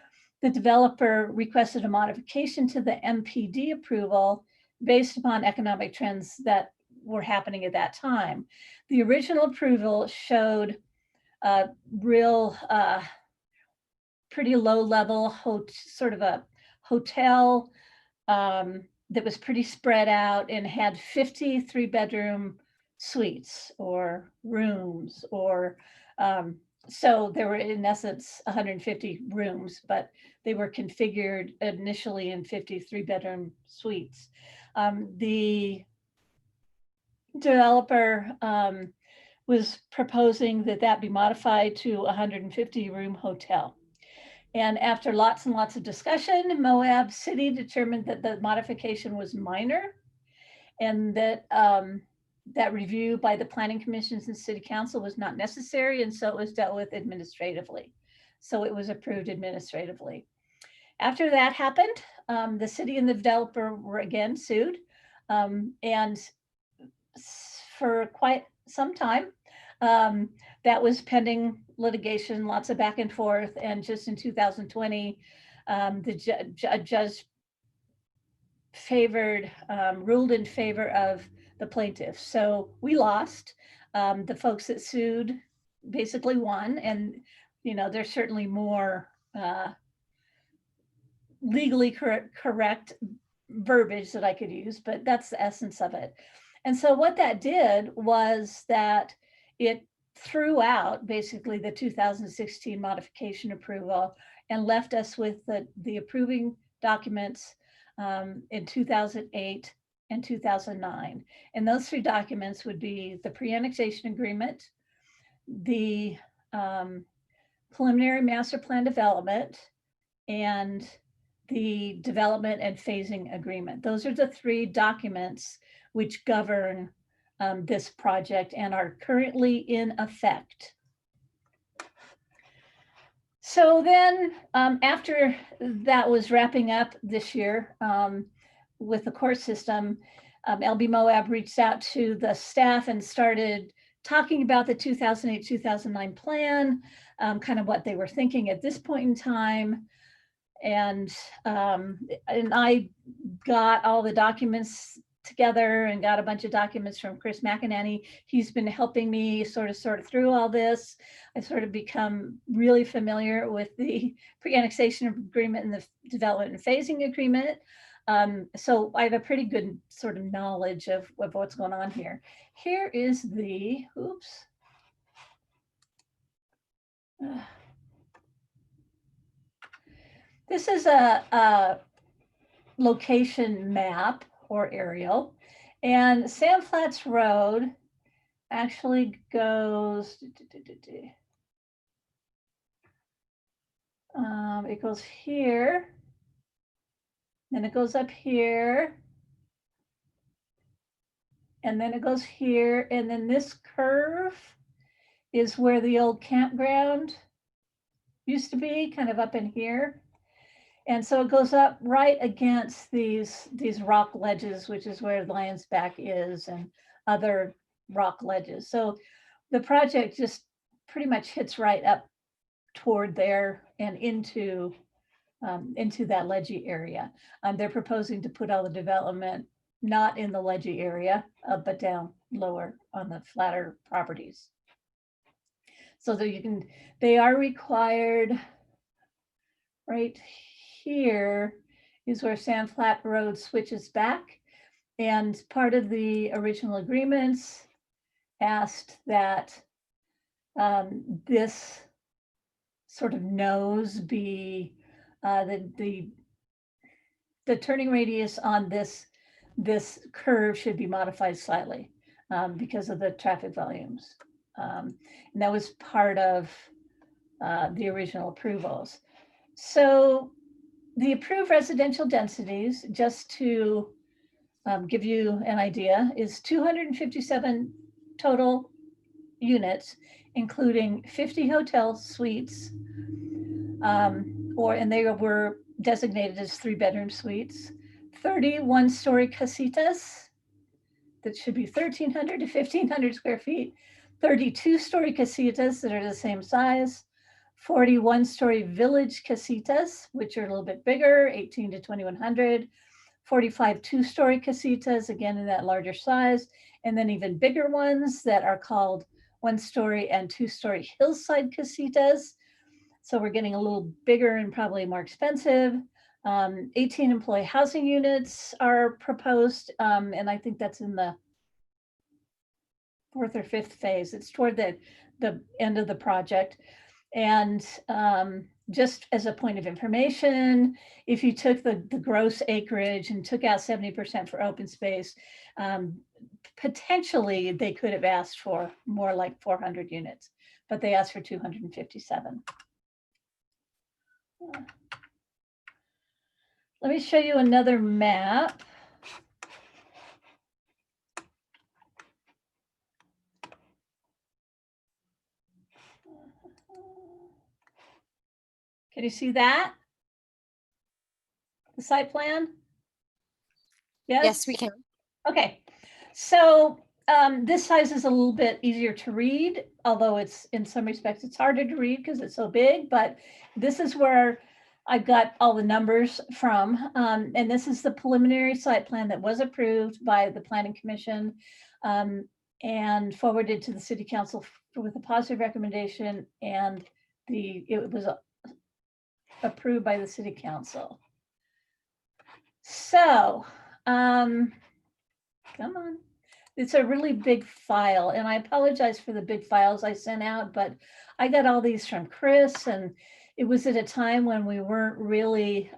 Speaker 11: the developer requested a modification to the MPD approval based upon economic trends that were happening at that time. The original approval showed real pretty low level sort of a hotel that was pretty spread out and had 50 3-bedroom suites or rooms, or so there were in essence 150 rooms, but they were configured initially in 50 3-bedroom suites. The developer was proposing that be modified to a 150-room hotel. And after lots and lots of discussion, Moab City determined that the modification was minor and that that review by the planning commissions and city council was not necessary, and so it was dealt with administratively. So it was approved administratively. After that happened, the city and the developer were again sued, and for quite some time, that was pending litigation, lots of back and forth, and just in 2020, the judge ruled in favor of the plaintiffs. So we lost. The folks that sued basically won, and there's certainly more legally correct verbiage that I could use, but that's the essence of it. And so what that did was that it threw out basically the 2016 modification approval and left us with the approving documents in 2008 and 2009. And those 3 documents would be the pre-annexation agreement, the preliminary master plan development, and the development and phasing agreement. Those are the 3 documents which govern this project and are currently in effect. So then after that was wrapping up this year with the court system, LB Moab reached out to the staff and started talking about the 2008-2009 plan, kind of what they were thinking at this point in time. And I got all the documents together and got a bunch of documents from Chris McEnany. He's been helping me sort of sort through all this. I sort of become really familiar with the pre-annexation agreement and the development and phasing agreement. So I have a pretty good sort of knowledge of what's going on here. Here is the, oops. This is a location map or aerial, and Sand Flats Road actually goes, it goes here, then it goes up here, and then it goes here, and then this curve is where the old campground used to be, kind of up in here. And so it goes up right against these rock ledges, which is where Lion's Back is, and other rock ledges. So the project just pretty much hits right up toward there and into that ledgy area. They're proposing to put all the development not in the ledgy area, but down lower on the flatter properties. So that they are required. Right here is where Sand Flat Road switches back. And part of the original agreements asked that this sort of nose be the turning radius on this curve should be modified slightly because of the traffic volumes. And that was part of the original approvals. So the approved residential densities, just to give you an idea, is 257 total units, including 50 hotel suites, and they were designated as 3-bedroom suites, 30 one-story casitas that should be 1,300 to 1,500 square feet, 30 two-story casitas that are the same size, 40 one-story village casitas, which are a little bit bigger, 18 to 2,100, 45 two-story casitas, again in that larger size, and then even bigger ones that are called one-story and two-story hillside casitas. So we're getting a little bigger and probably more expensive. 18 employee housing units are proposed, and I think that's in the 4th or 5th phase. It's toward the end of the project. And just as a point of information, if you took the gross acreage and took out 70% for open space, potentially they could have asked for more like 400 units, but they asked for 257. Let me show you another map. Can you see that? The site plan? Yes?
Speaker 2: Yes, we can.
Speaker 11: Okay, so this size is a little bit easier to read, although it's in some respects it's harder to read because it's so big, but this is where I've got all the numbers from. And this is the preliminary site plan that was approved by the Planning Commission and forwarded to the City Council with a positive recommendation, and it was approved by the City Council. So, come on. It's a really big file, and I apologize for the big files I sent out, but I got all these from Chris, and it was at a time when we weren't really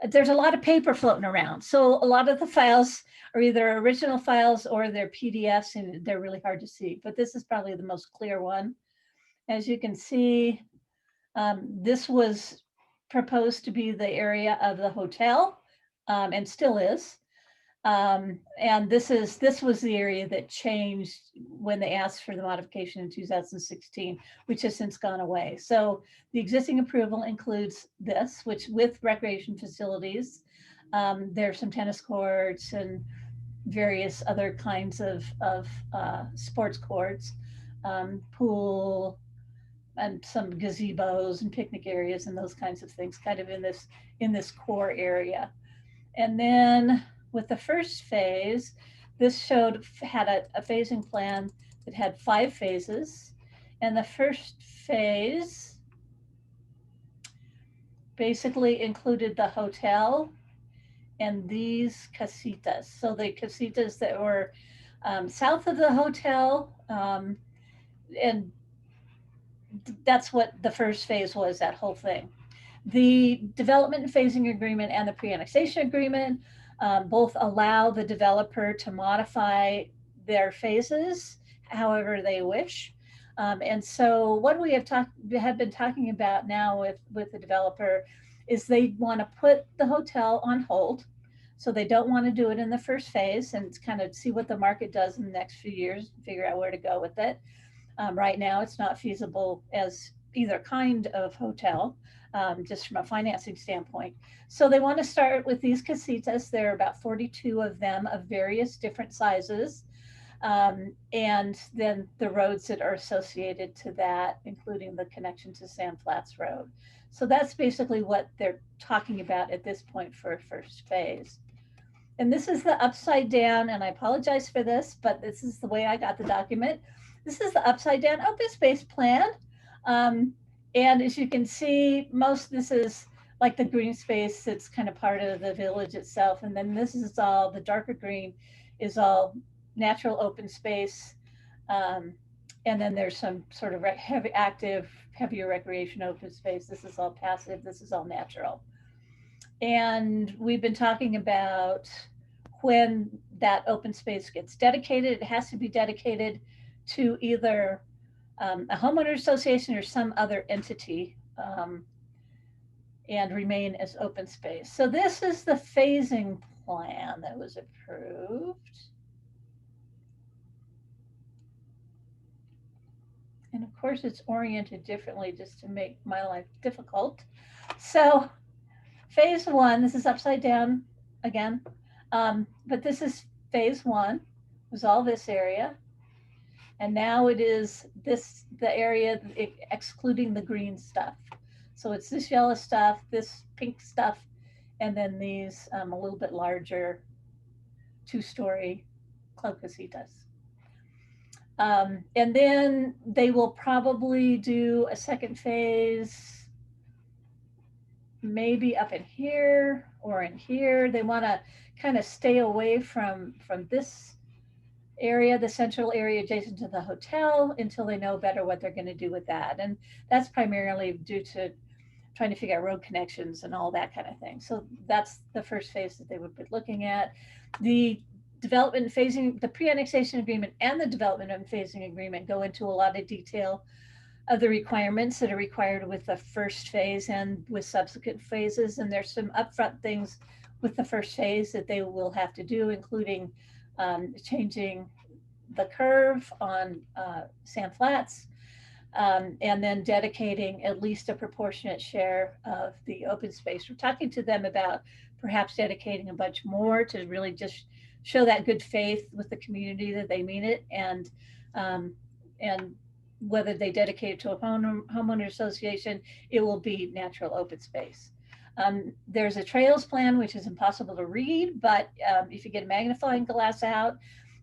Speaker 11: there's a lot of paper floating around. So a lot of the files are either original files or they're PDFs, and they're really hard to see, but this is probably the most clear one. As you can see, this was proposed to be the area of the hotel, and still is. And this was the area that changed when they asked for the modification in 2016, which has since gone away. So the existing approval includes this, which with recreation facilities, there's some tennis courts and various other kinds of sports courts, pool, and some gazebos and picnic areas and those kinds of things, kind of in this core area. And then with the first phase, this had a phasing plan that had 5 phases. And the first phase basically included the hotel and these casitas. So the casitas that were south of the hotel, and that's what the first phase was, that whole thing. The development and phasing agreement and the pre-annexation agreement both allow the developer to modify their phases however they wish. And so what we have been talking about now with the developer is they want to put the hotel on hold. So they don't want to do it in the first phase and kind of see what the market does in the next few years, figure out where to go with it. Right now, it's not feasible as either kind of hotel, just from a financing standpoint. So they want to start with these casitas. There are about 42 of them of various different sizes. And then the roads that are associated to that, including the connection to Sand Flats Road. So that's basically what they're talking about at this point for a first phase. And this is the upside down, and I apologize for this, but this is the way I got the document. This is the upside down open space plan. And as you can see, this is like the green space that's kind of part of the village itself. And then this is all, the darker green is all natural open space. And then there's some sort of heavier recreation open space. This is all passive, this is all natural. And we've been talking about when that open space gets dedicated, it has to be dedicated to either a homeowner association or some other entity and remain as open space. So this is the phasing plan that was approved. And of course it's oriented differently just to make my life difficult. So phase 1, this is upside down again, but this is phase 1, was all this area. And now it is the area excluding the green stuff. So it's this yellow stuff, this pink stuff, and then these a little bit larger 2-story club casitas. And then they will probably do a second phase, maybe up in here or in here. They want to kind of stay away from this area, the central area adjacent to the hotel, until they know better what they're going to do with that. And that's primarily due to trying to figure out road connections and all that kind of thing. So that's the first phase that they would be looking at. The development and phasing, the pre-annexation agreement and the development and phasing agreement go into a lot of detail of the requirements that are required with the first phase and with subsequent phases. And there's some upfront things with the first phase that they will have to do, including changing the curve on Sand Flats, and then dedicating at least a proportionate share of the open space. We're talking to them about perhaps dedicating a bunch more to really just show that good faith with the community that they mean it, and whether they dedicate it to a homeowner association, it will be natural open space. There's a trails plan, which is impossible to read, but if you get a magnifying glass out,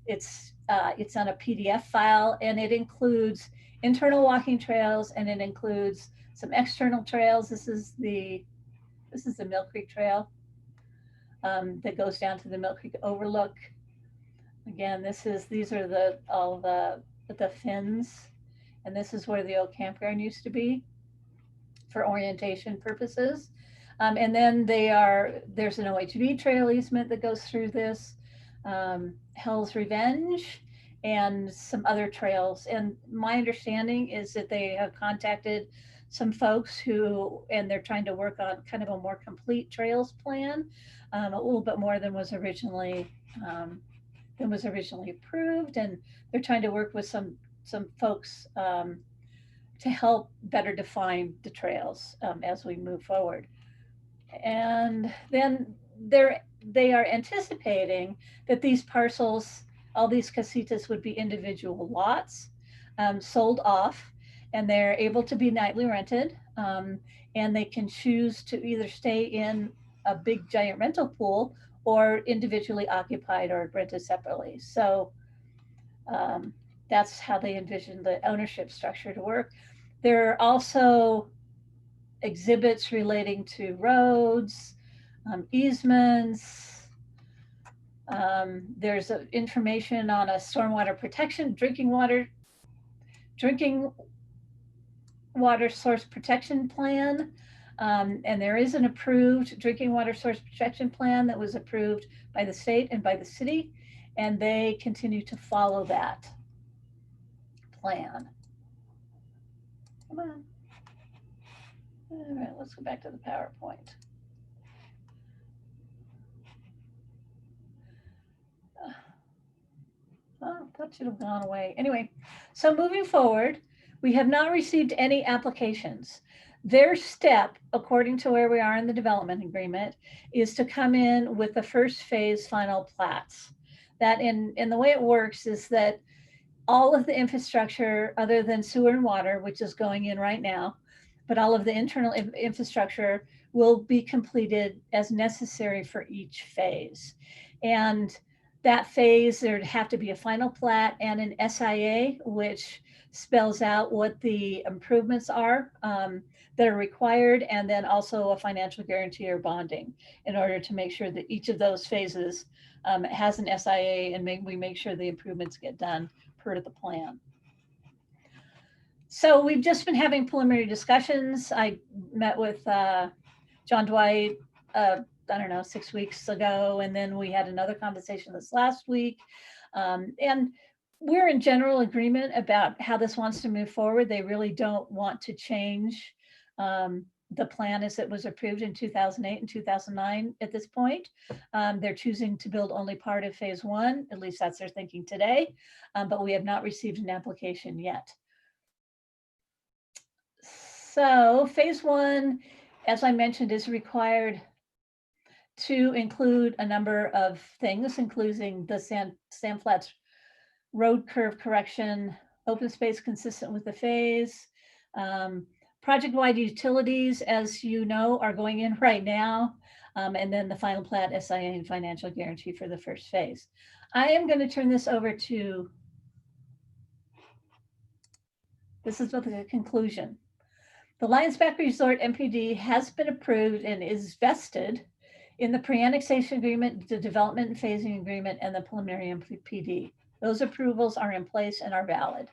Speaker 11: it's on a PDF file, and it includes internal walking trails, and it includes some external trails. This is the Mill Creek Trail that goes down to the Mill Creek Overlook. Again, these are all the fins, and this is where the old campground used to be for orientation purposes. And then there's an OHV trail easement that goes through this, Hell's Revenge, and some other trails. And my understanding is that they have contacted some folks and they're trying to work on kind of a more complete trails plan, a little bit more than was originally approved. And they're trying to work with some folks to help better define the trails as we move forward. And then they are anticipating that these parcels, all these casitas, would be individual lots sold off, and they're able to be nightly rented, and they can choose to either stay in a big giant rental pool or individually occupied or rented separately. So that's how they envision the ownership structure to work. There are also exhibits relating to roads, easements. There's information on a stormwater protection, drinking water source protection plan. And there is an approved drinking water source protection plan that was approved by the state and by the city, and they continue to follow that plan. Come on. All right, let's go back to the PowerPoint. Oh, that should have gone away. Anyway, so moving forward, we have not received any applications. Their step, according to where we are in the development agreement, is to come in with the first phase final plats. That in the way it works is that all of the infrastructure other than sewer and water, which is going in right now, but all of the internal infrastructure will be completed as necessary for each phase. And that phase, there'd have to be a final plat and an SIA, which spells out what the improvements are that are required, and then also a financial guarantee or bonding in order to make sure that each of those phases has an SIA, and we make sure the improvements get done per the plan. So we've just been having preliminary discussions. I met with John Dwight, I don't know, 6 weeks ago, and then we had another conversation this last week. And we're in general agreement about how this wants to move forward. They really don't want to change the plan as it was approved in 2008 and 2009 at this point. They're choosing to build only part of phase one, at least that's their thinking today, but we have not received an application yet. So phase one, as I mentioned, is required to include a number of things, including the sand flats road curve correction, open space consistent with the phase, project-wide utilities, as you know, are going in right now, and then the final plat, SIA, and financial guarantee for the first phase. I am going to turn this over to, this is the conclusion. The Lions Back Resort MPD has been approved and is vested in the pre-annexation agreement, the development and phasing agreement, and the preliminary MPD. Those approvals are in place and are valid.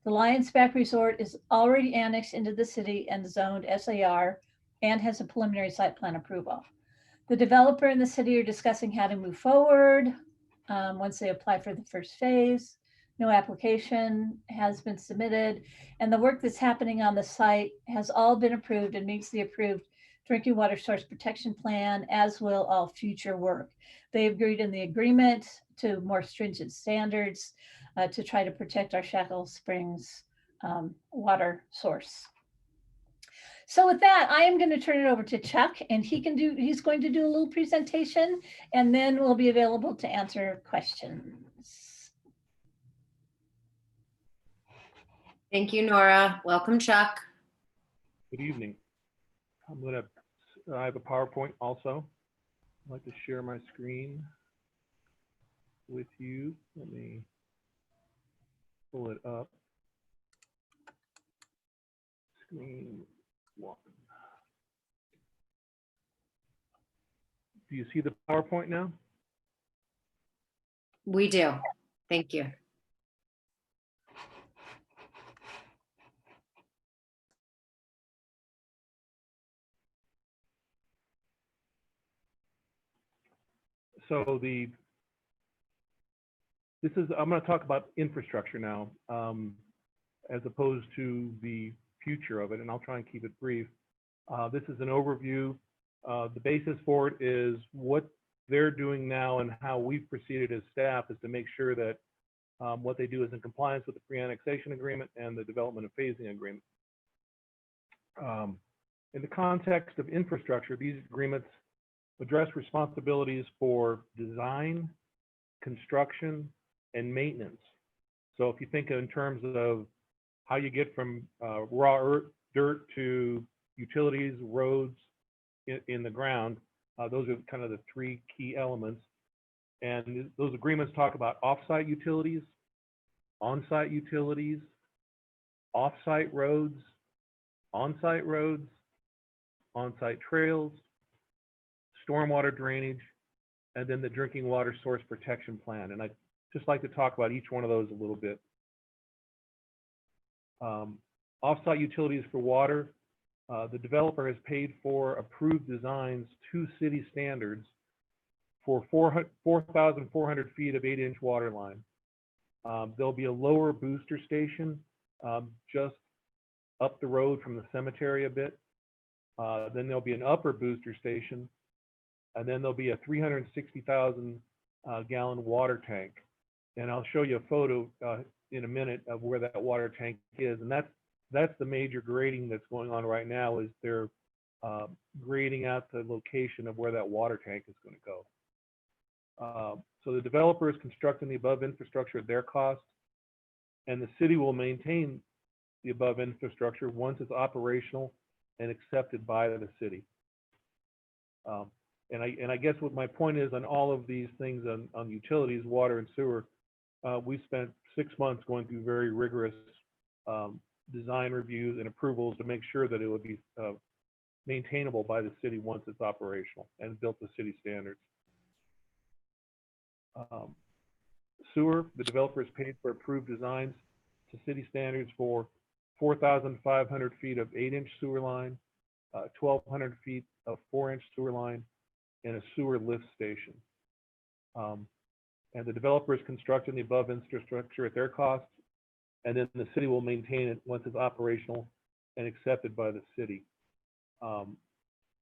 Speaker 11: The Lions Back Resort is already annexed into the city and zoned SAR and has a preliminary site plan approval. The developer and the city are discussing how to move forward once they apply for the first phase. No application has been submitted, and the work that's happening on the site has all been approved and meets the approved drinking water source protection plan, as will all future work. They agreed in the agreement to more stringent standards to try to protect our Shackle Springs water source. So with that, I am going to turn it over to Chuck, and he's going to do a little presentation, and then we'll be available to answer questions.
Speaker 2: Thank you, Nora. Welcome, Chuck.
Speaker 12: Good evening. I have a PowerPoint also. I'd like to share my screen with you. Let me pull it up. Screen one. Do you see the PowerPoint now?
Speaker 2: We do. Thank you.
Speaker 12: So I'm going to talk about infrastructure now, as opposed to the future of it, and I'll try and keep it brief. This is an overview. The basis for it is what they're doing now, and how we've proceeded as staff is to make sure that what they do is in compliance with the pre-annexation agreement and the development and phasing agreement. In the context of infrastructure, these agreements address responsibilities for design, construction, and maintenance. So if you think in terms of how you get from raw dirt to utilities, roads in the ground, Those are kind of the three key elements. And those agreements talk about off-site utilities, on-site utilities, off-site roads, on-site roads, on-site trails, stormwater drainage, and then the drinking water source protection plan. And I'd just like to talk about each one of those a little bit. Off-site utilities for water, the developer has paid for approved designs to city standards for 4,400 feet of 8-inch water line. There'll be a lower booster station just up the road from the cemetery a bit. Then there'll be an upper booster station, and then there'll be a 360,000 gallon water tank. And I'll show you a photo in a minute of where that water tank is. And that's the major grading that's going on right now, is they're grading out the location of where that water tank is going to go. So the developer is constructing the above infrastructure at their cost, and the city will maintain the above infrastructure once it's operational and accepted by the city. And I guess what my point is on all of these things on utilities, water and sewer, we spent 6 months going through very rigorous design reviews and approvals to make sure that it would be maintainable by the city once it's operational and built to city standards. Sewer, the developer has paid for approved designs to city standards for 4,500 feet of 8-inch sewer line, 1,200 feet of 4-inch sewer line, and a sewer lift station. And the developer is constructing the above infrastructure at their cost, and then the city will maintain it once it's operational and accepted by the city. And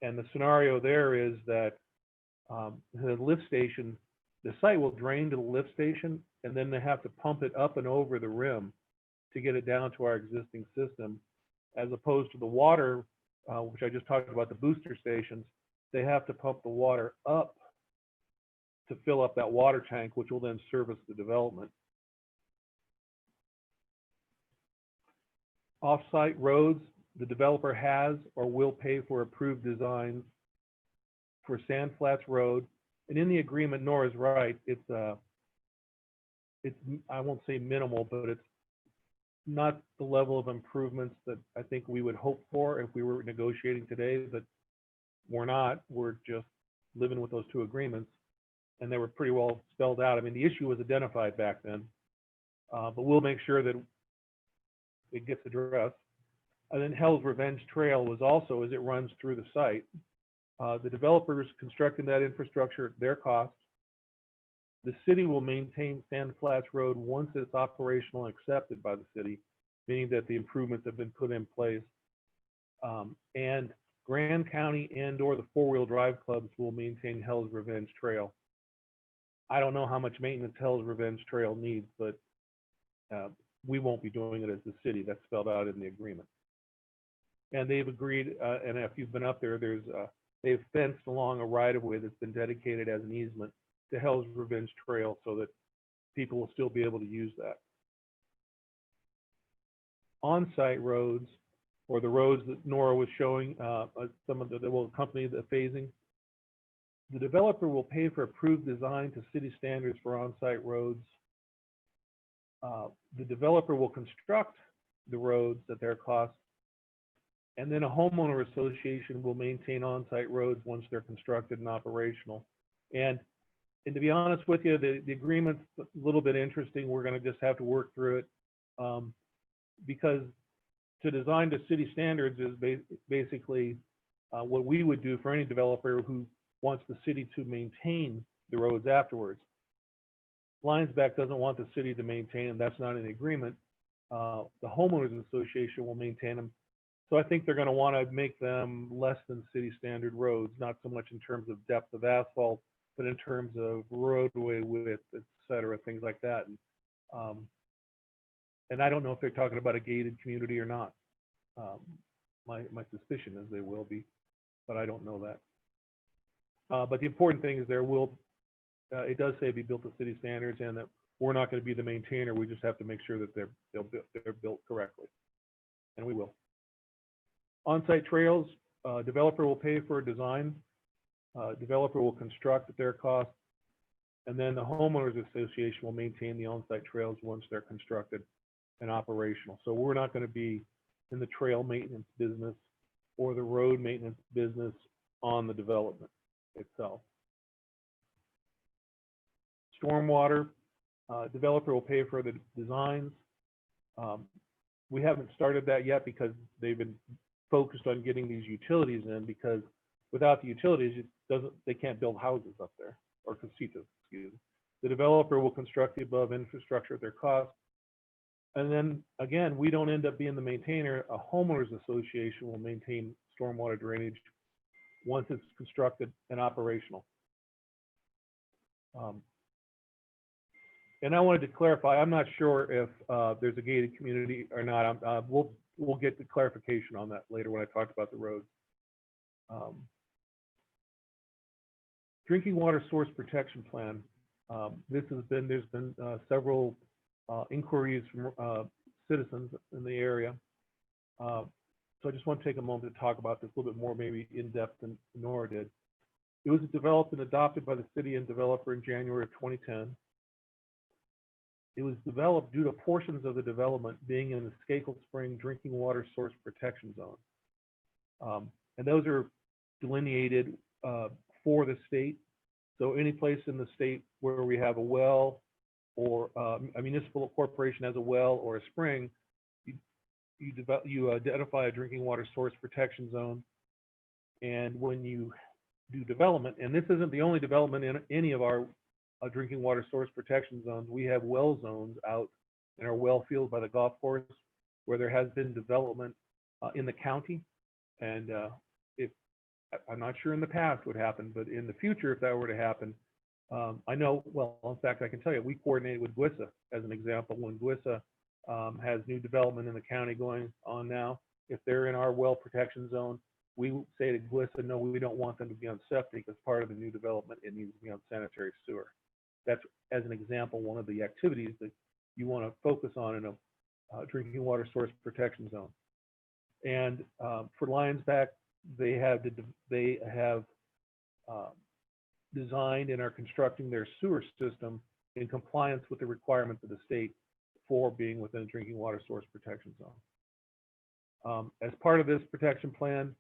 Speaker 12: the scenario there is that the lift station, the site will drain to the lift station, and then they have to pump it up and over the rim to get it down to our existing system, as opposed to the water, which I just talked about, the booster stations. They have to pump the water up to fill up that water tank, which will then service the development. Off-site roads, the developer has or will pay for approved designs for Sand Flats Road. And in the agreement, Nora's right, it's I won't say minimal, but it's not the level of improvements that I think we would hope for if we were negotiating today, but we're not. We're just living with those two agreements, and they were pretty well spelled out. I mean, the issue was identified back then, but we'll make sure that it gets addressed. And then Hell's Revenge Trail was also, as it runs through the site, the developers constructing that infrastructure at their cost. The city will maintain Sand Flats Road once it's operational and accepted by the city, meaning that the improvements have been put in place. And Grand County and/or the four-wheel drive clubs will maintain Hell's Revenge Trail. I don't know how much maintenance Hell's Revenge Trail needs, but we won't be doing it as the city. That's spelled out in the agreement. And they've agreed, and if you've been up there, they've fenced along a right-of-way that's been dedicated as an easement to Hell's Revenge Trail so that people will still be able to use that. On-site roads, or the roads that Nora was showing, some of that will accompany the phasing. The developer will pay for approved design to city standards for on-site roads. The developer will construct the roads at their cost, and then a homeowner association will maintain on-site roads once they're constructed and operational. And to be honest with you, the agreement's a little bit interesting. We're going to just have to work through it because to design to city standards is basically what we would do for any developer who wants the city to maintain the roads afterwards. Linesback doesn't want the city to maintain them. That's not an agreement. The homeowners association will maintain them. So I think they're going to want to make them less than city standard roads, not so much in terms of depth of asphalt, but in terms of roadway width, et cetera, things like that. And I don't know if they're talking about a gated community or not. My suspicion is they will be, but I don't know that. But the important thing is it does say be built to city standards, and that we're not going to be the maintainer. We just have to make sure that they're built correctly, and we will. On-site trails, developer will pay for a design Developer will construct at their cost, and then the homeowners association will maintain the on-site trails once they're constructed and operational. So we're not going to be in the trail maintenance business or the road maintenance business on the development itself. Stormwater, developer will pay for the designs. We haven't started that yet because they've been focused on getting these utilities in, because without the utilities, they can't build houses up there, or casitas, excuse me. The developer will construct the above infrastructure at their cost. And then again, we don't end up being the maintainer. A homeowners association will maintain stormwater drainage once it's constructed and operational. And I wanted to clarify, I'm not sure if there's a gated community or not. We'll get the clarification on that later when I talk about the roads. Drinking water source protection plan. There's been several inquiries from citizens in the area. So I just want to take a moment to talk about this a little bit more, maybe in depth than Nora did. It was developed and adopted by the city and developer in January of 2010. It was developed due to portions of the development being in the Skakel Spring drinking water source protection zone. And those are delineated for the state. So any place in the state where we have a well, or a municipal corporation has a well or a spring, you identify a drinking water source protection zone. And when you do development, and this isn't the only development in any of our drinking water source protection zones, we have well zones out in our well field by the golf course where there has been development in the county. And if I'm not sure in the past what happened, but in the future, if that were to happen, I know, well, in fact, I can tell you, we coordinated with GWISA as an example. When GWISA has new development in the county going on now, if they're in our well protection zone, we say to GWISA, no, we don't want them to be on septic as part of the new development. It needs to be on sanitary sewer. That's, as an example, one of the activities that you want to focus on in a drinking water source protection zone. And for Lionsback, they have designed and are constructing their sewer system in compliance with the requirements of the state for being within a drinking water source protection zone. As part of this protection plan,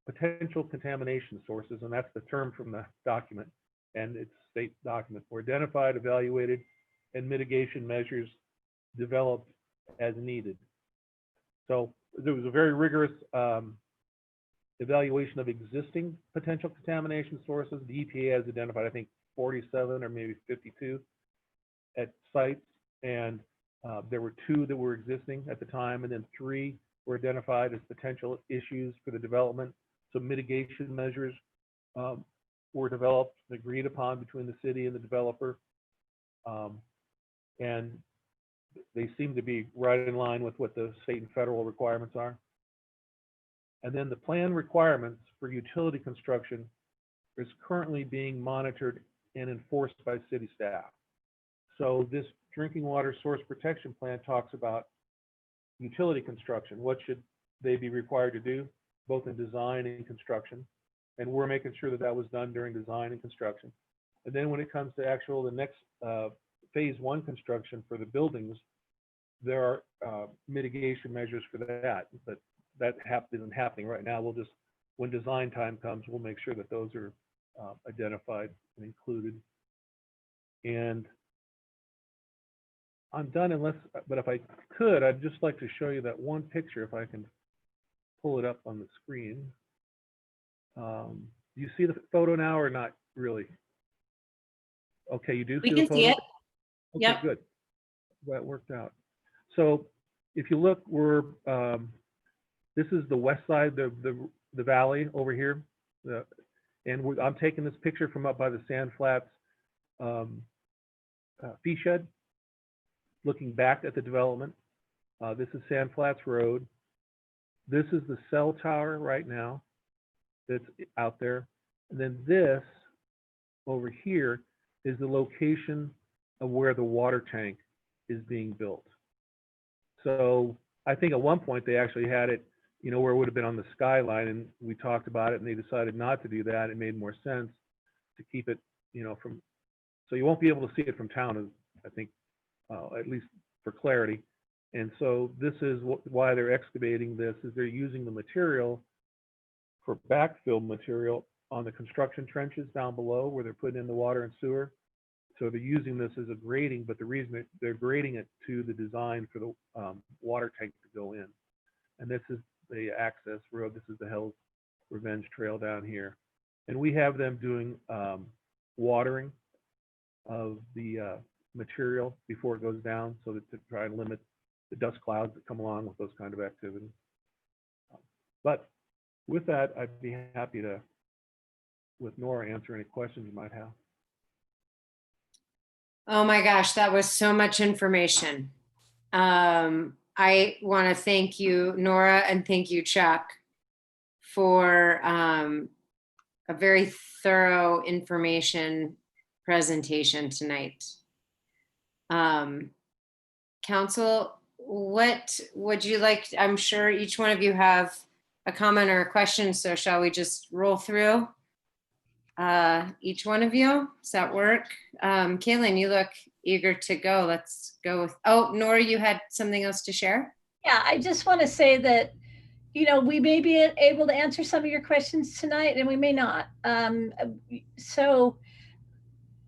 Speaker 12: potential contamination sources, and that's the term from the document, and it's a state document, were identified, evaluated, and mitigation measures developed as needed. So there was a very rigorous evaluation of existing potential contamination sources. The EPA has identified, I think, 47 or maybe 52 at sites, and there were 2 that were existing at the time, and then 3 were identified as potential issues for the development. So mitigation measures were developed and agreed upon between the city and the developer, and they seem to be right in line with what the state and federal requirements are. And then the plan requirements for utility construction is currently being monitored and enforced by city staff. So this drinking water source protection plan talks about utility construction. What should they be required to do, both in design and construction? And we're making sure that that was done during design and construction. And then when it comes to the next phase 1 construction for the buildings, there are mitigation measures for that, but that isn't happening right now. We'll just, when design time comes, we'll make sure that those are identified and included. And I'm done but if I could, I'd just like to show you that one picture, if I can pull it up on the screen. Do you see the photo now or not really? Okay, you do see the photo?
Speaker 13: We can see it.
Speaker 12: Okay,
Speaker 13: Yep.
Speaker 12: Good. That worked out. So if you look, this is the west side of the valley over here. I'm taking this picture from up by the Sand Flats fee shed, looking back at the development. This is Sand Flats Road. This is the cell tower right now that's out there. And then this over here is the location of where the water tank is being built. So I think at one point they actually had it where it would have been on the skyline, and we talked about it and they decided not to do that. It made more sense to keep it, from, so you won't be able to see it from town, I think, at least for clarity. And so this is why they're excavating this, is they're using the material for backfill material on the construction trenches down below where they're putting in the water and sewer. So they're using this as a grading, but the reason they're grading it to the design for the water tank to go in. And this is the access road. This is the Hell's Revenge Trail down here. And we have them doing watering of the material before it goes down, so that to try and limit the dust clouds that come along with those kind of activities. But with that, I'd be happy to, with Nora, answer any questions you might have.
Speaker 2: Oh my gosh, that was so much information. I want to thank you, Nora, and thank you, Chuck, for a very thorough information presentation tonight. Council, what would you like? I'm sure each one of you have a comment or a question, so shall we just roll through each one of you? Does that work? Kaylin, you look eager to go. Let's go with, oh, Nora, you had something else to share?
Speaker 11: Yeah, I just want to say that, we may be able to answer some of your questions tonight and we may not. So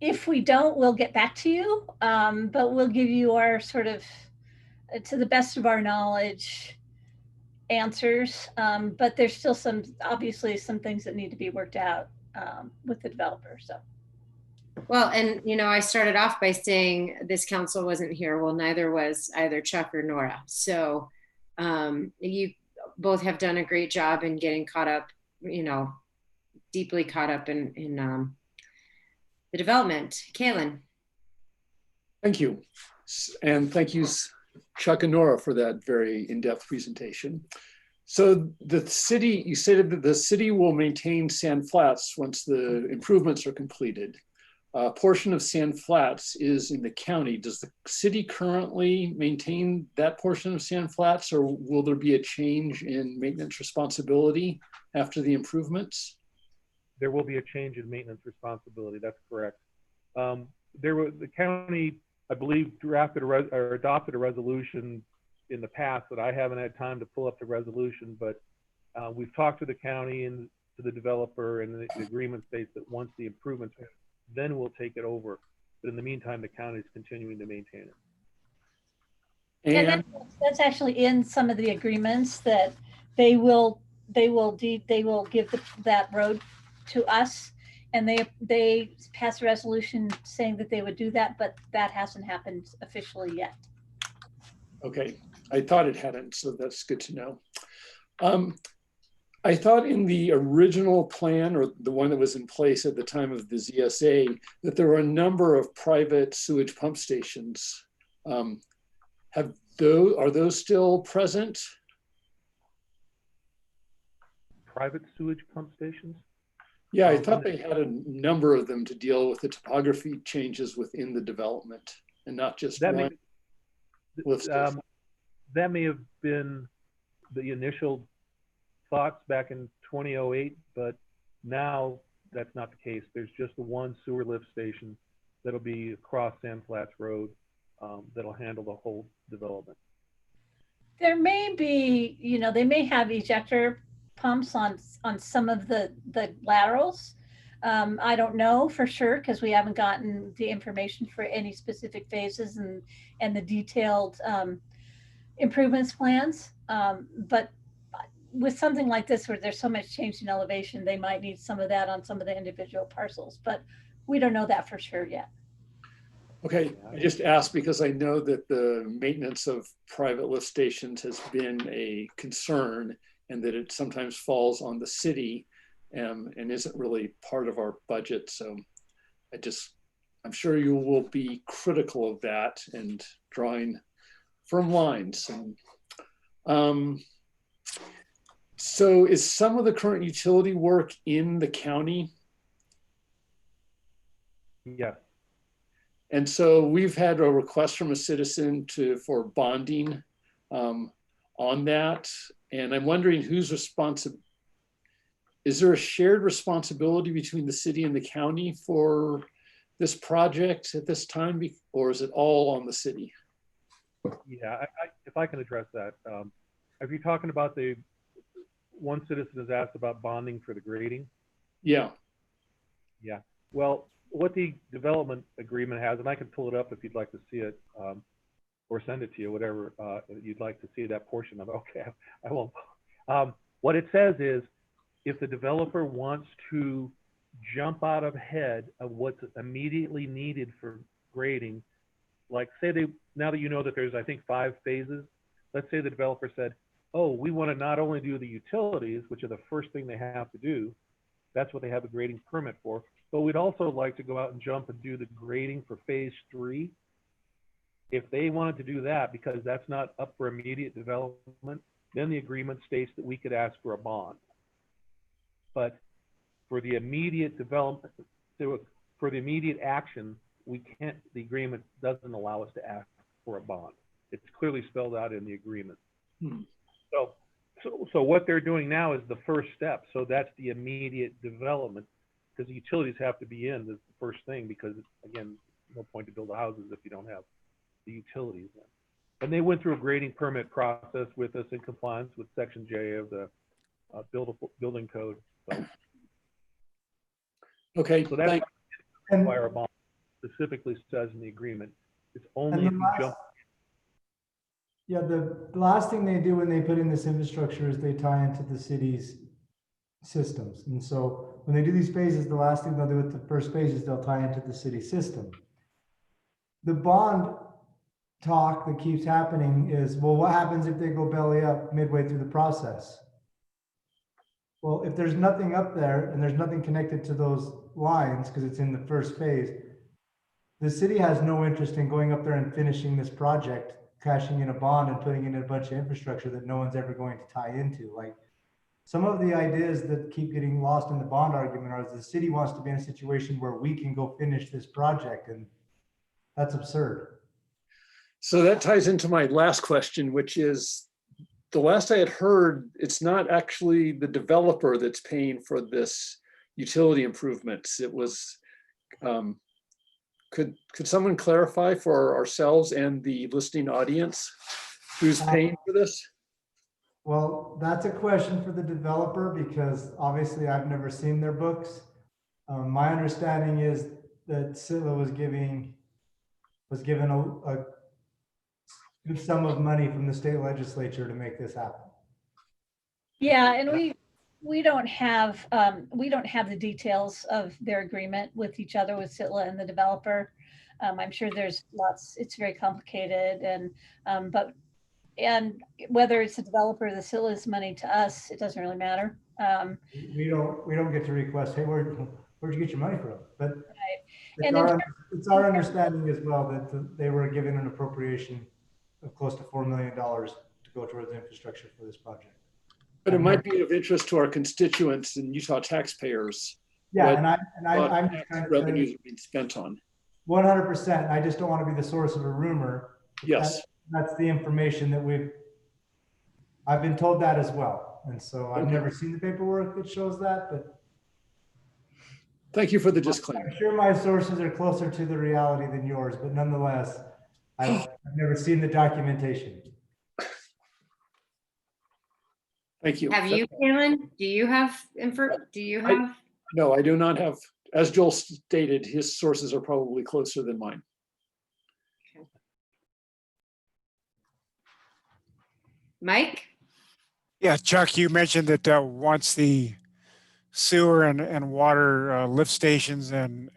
Speaker 11: if we don't, we'll get back to you, but we'll give you our sort of, to the best of our knowledge, answers. But there's still obviously some things that need to be worked out with the developer, so.
Speaker 2: Well, and I started off by saying this council wasn't here. Well, neither was either Chuck or Nora. So you both have done a great job in getting caught up, deeply caught up in the development. Kaylin.
Speaker 9: Thank you. And thank you, Chuck and Nora, for that very in-depth presentation. So the city, you stated that the city will maintain Sand Flats once the improvements are completed. A portion of Sand Flats is in the county. Does the city currently maintain that portion of Sand Flats, or will there be a change in maintenance responsibility after the improvements?
Speaker 12: There will be a change in maintenance responsibility. That's correct. The county, I believe, drafted or adopted a resolution in the past that I haven't had time to pull up the resolution, but we've talked to the county and to the developer, and the agreement states that once the improvements, then we'll take it over. But in the meantime, the county is continuing to maintain it.
Speaker 11: And that's actually in some of the agreements that they will give that road to us, and they passed a resolution saying that they would do that, but that hasn't happened officially yet.
Speaker 9: Okay, I thought it hadn't, so that's good to know. I thought in the original plan, or the one that was in place at the time of the ZSA, that there were a number of private sewage pump stations. Are those still present?
Speaker 12: Private sewage pump stations?
Speaker 9: Yeah, I thought they had a number of them to deal with the topography changes within the development, and not just one lift station.
Speaker 12: That may have been the initial thoughts back in 2008, but now that's not the case. There's just the one sewer lift station that'll be across Sand Flats Road that'll handle the whole development.
Speaker 11: There may be, they may have ejector pumps on some of the laterals. I don't know for sure because we haven't gotten the information for any specific phases and the detailed improvements plans. But with something like this where there's so much change in elevation, they might need some of that on some of the individual parcels, but we don't know that for sure yet.
Speaker 9: Okay, I just asked because I know that the maintenance of private lift stations has been a concern, and that it sometimes falls on the city and isn't really part of our budget. So I'm sure you will be critical of that and drawing firm lines. And so is some of the current utility work in the county?
Speaker 12: Yes.
Speaker 9: And so we've had a request from a citizen for bonding. on that. And I'm wondering who's responsible. Is there a shared responsibility between the city and the county for this project at this time, or is it all on the city?
Speaker 12: Yeah, if I can address that. If you're talking about one citizen has asked about bonding for the grading.
Speaker 9: Yeah.
Speaker 12: Yeah. Well, what the development agreement has, and I can pull it up if you'd like to see it, or send it to you, whatever you'd like to see that portion of it. Okay, I won't. What it says is, if the developer wants to jump out ahead of what's immediately needed for grading, like say now that you know that there's, I think, 5 phases, let's say the developer said, oh, we want to not only do the utilities, which are the first thing they have to do, that's what they have a grading permit for, but we'd also like to go out and jump and do the grading for phase 3. If they wanted to do that, because that's not up for immediate development, then the agreement states that we could ask for a bond. But for the immediate development, for the immediate action, we can't, the agreement doesn't allow us to ask for a bond. It's clearly spelled out in the agreement. So what they're doing now is the first step. So that's the immediate development, because the utilities have to be in the first thing, because again, no point to build the houses if you don't have the utilities in. And they went through a grading permit process with us in compliance with Section J of the building code. So,
Speaker 9: okay,
Speaker 12: so that's why our bond specifically says in the agreement, it's only if you jump.
Speaker 3: Yeah, the last thing they do when they put in this infrastructure is they tie into the city's systems. And so when they do these phases, the last thing they'll do with the first phase is they'll tie into the city system. The bond talk that keeps happening is, well, what happens if they go belly up midway through the process? Well, if there's nothing up there and there's nothing connected to those lines, because it's in the first phase, the city has no interest in going up there and finishing this project, cashing in a bond and putting in a bunch of infrastructure that no one's ever going to tie into. Like, some of the ideas that keep getting lost in the bond argument are the city wants to be in a situation where we can go finish this project, and that's absurd.
Speaker 9: So that ties into my last question, which is, the last I had heard, it's not actually the developer that's paying for this utility improvements. It was, could someone clarify for ourselves and the listening audience who's paying for this?
Speaker 3: Well, that's a question for the developer, because obviously I've never seen their books. My understanding is that Scylla was given a good sum of money from the state legislature to make this happen.
Speaker 11: Yeah, and we don't have the details of their agreement with each other, with Sitla and the developer. I'm sure there's lots. It's very complicated, and whether it's the developer or the Sitla's money to us, it doesn't really matter.
Speaker 3: We don't get to request, hey, where'd you get your money from? But
Speaker 11: Right.
Speaker 3: it's our understanding as well that they were given an appropriation of close to $4 million to go towards infrastructure for this project.
Speaker 9: But it might be of interest to our constituents and Utah taxpayers.
Speaker 3: Yeah, I'm just trying to
Speaker 9: revenues are being spent on.
Speaker 3: 100%. I just don't want to be the source of a rumor.
Speaker 9: Yes,
Speaker 3: that's the information that I've been told that as well, and so I've never seen the paperwork that shows that. But
Speaker 9: thank you for the disclaimer.
Speaker 3: I'm sure my sources are closer to the reality than yours, but nonetheless, I've never seen the documentation.
Speaker 9: Thank you.
Speaker 2: Have you, Kaylin? Do you have info? Do you have?
Speaker 9: No, I do not have. As Joel stated, his sources are probably closer than mine.
Speaker 2: Okay. Mike?
Speaker 5: Yeah, Chuck, you mentioned that once the sewer and water lift stations and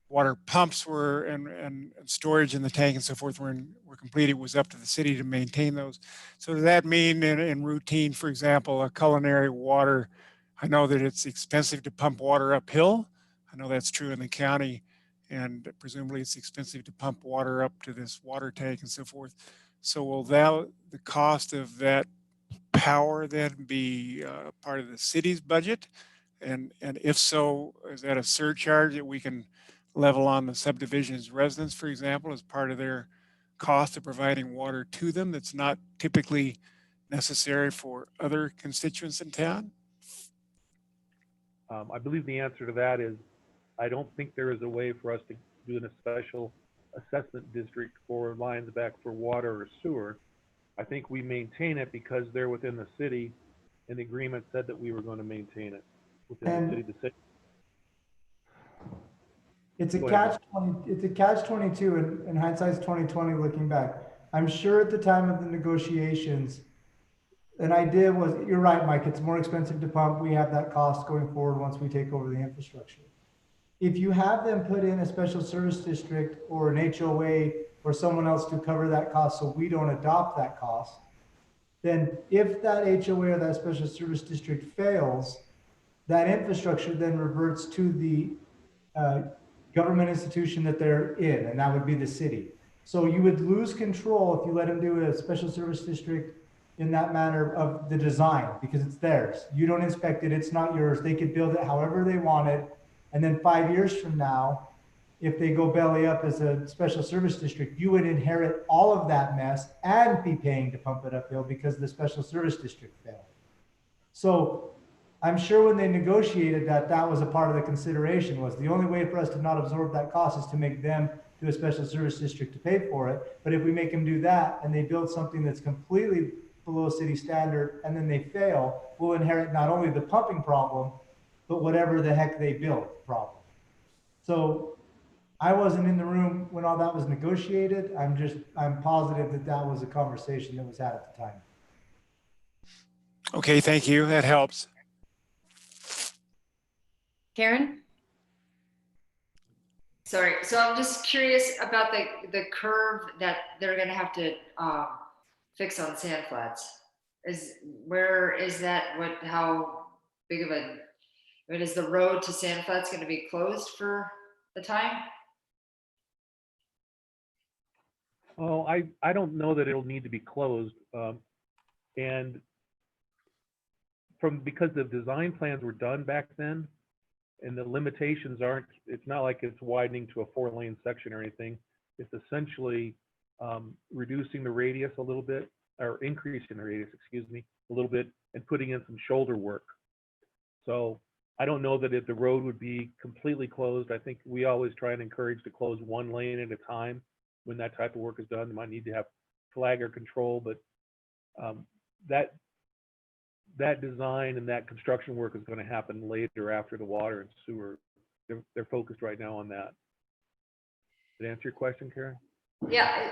Speaker 5: water pumps were and storage in the tank and so forth were completed, it was up to the city to maintain those. So does that mean in routine, for example, a culinary water, I know that it's expensive to pump water uphill. I know that's true in the county, and presumably it's expensive to pump water up to this water tank and so forth. So will the cost of that power then be part of the city's budget? And if so, is that a surcharge that we can level on the subdivision's residents, for example, as part of their cost of providing water to them that's not typically necessary for other constituents in town?
Speaker 12: I believe the answer to that is, I don't think there is a way for us to do a special assessment district for Lions Back for water or sewer. I think we maintain it because they're within the city, and the agreement said that we were going to maintain it within the city. The city.
Speaker 3: It's a
Speaker 12: Go ahead.
Speaker 3: catch-22 in hindsight's 2020 looking back. I'm sure at the time of the negotiations, an idea was, you're right, Mike, it's more expensive to pump. We have that cost going forward once we take over the infrastructure. If you have them put in a special service district or an HOA or someone else to cover that cost so we don't adopt that cost, then if that HOA or that special service district fails, that infrastructure then reverts to the government institution that they're in, and that would be the city. So you would lose control if you let them do a special service district in that manner of the design, because it's theirs. You don't inspect it, it's not yours. They could build it however they want it. And then 5 years from now, if they go belly up as a special service district, you would inherit all of that mess and be paying to pump it uphill because the special service district failed. So I'm sure when they negotiated that, that was a part of the consideration, was the only way for us to not absorb that cost is to make them do a special service district to pay for it. But if we make them do that and they build something that's completely below city standard and then they fail, we'll inherit not only the pumping problem, but whatever the heck they built problem. So I wasn't in the room when all that was negotiated. I'm positive that that was a conversation that was had at the time.
Speaker 5: Okay, thank you. That helps.
Speaker 2: Karen?
Speaker 6: Sorry, so I'm just curious about the curve that they're gonna have to fix on Sand Flats. Where is that? How big of a, I mean, is the road to Sand Flats gonna be closed for the time?
Speaker 12: Oh, I don't know that it'll need to be closed. And because the design plans were done back then, and the limitations aren't, it's not like it's widening to a 4-lane section or anything. It's essentially reducing the radius a little bit, or increasing the radius, excuse me, a little bit, and putting in some shoulder work. So I don't know that if the road would be completely closed. I think we always try and encourage to close 1 lane at a time when that type of work is done. They might need to have flagger control, but that design and that construction work is going to happen later after the water and sewer. They're focused right now on that. Did I answer your question, Karen?
Speaker 6: Yeah,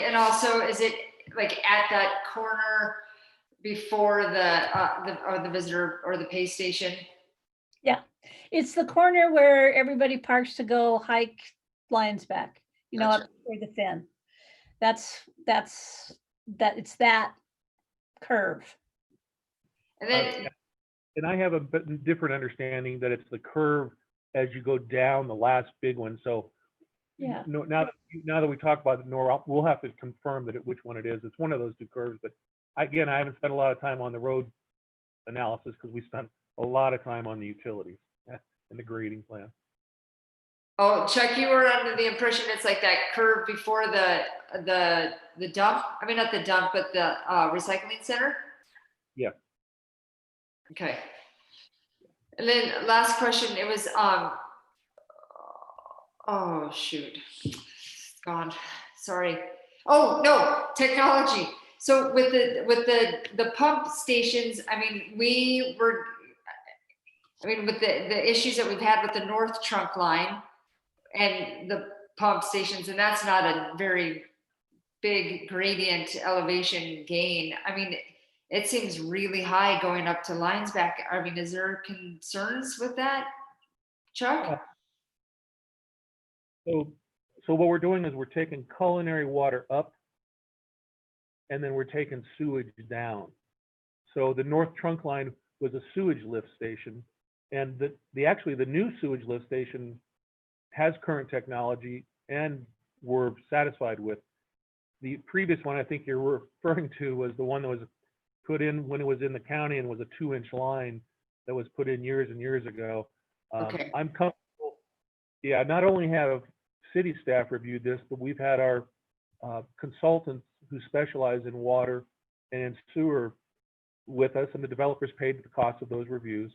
Speaker 6: and also, is it like at that corner before the visitor or the pay station?
Speaker 11: Yeah, it's the corner where everybody parks to go hike Lions Back, you know,
Speaker 6: Gotcha.
Speaker 11: up where the fin. It's that curve.
Speaker 6: And then,
Speaker 12: And I have a different understanding that it's the curve as you go down the last big one. So
Speaker 11: Yeah.
Speaker 12: no, now that we talk about it, Nora, we'll have to confirm which one it is. It's one of those 2 curves. But again, I haven't spent a lot of time on the road analysis because we spent a lot of time on the utilities and the grading plan.
Speaker 6: oh, Chuck, you were under the impression it's like that curve before the dump. I mean, not the dump, but the recycling center.
Speaker 12: Yeah.
Speaker 6: Okay. And then last question, it was, oh shoot, it's gone, sorry. Oh, no, technology. So with the pump stations, I mean, with the issues that we've had with the north trunk line and the pump stations, and that's not a very big gradient elevation gain. I mean, it seems really high going up to Lions Back. I mean, is there concerns with that, Chuck?
Speaker 12: So what we're doing is we're taking culinary water up, and then we're taking sewage down. So the north trunk line was a sewage lift station, and the new sewage lift station has current technology, and we're satisfied with. The previous one I think you're referring to was the one that was put in when it was in the county and was a 2-inch line that was put in years and years ago.
Speaker 6: Okay.
Speaker 12: I'm comfortable. Yeah, not only have city staff reviewed this, but we've had our consultants who specialize in water and in sewer with us, and the developers paid the cost of those reviews,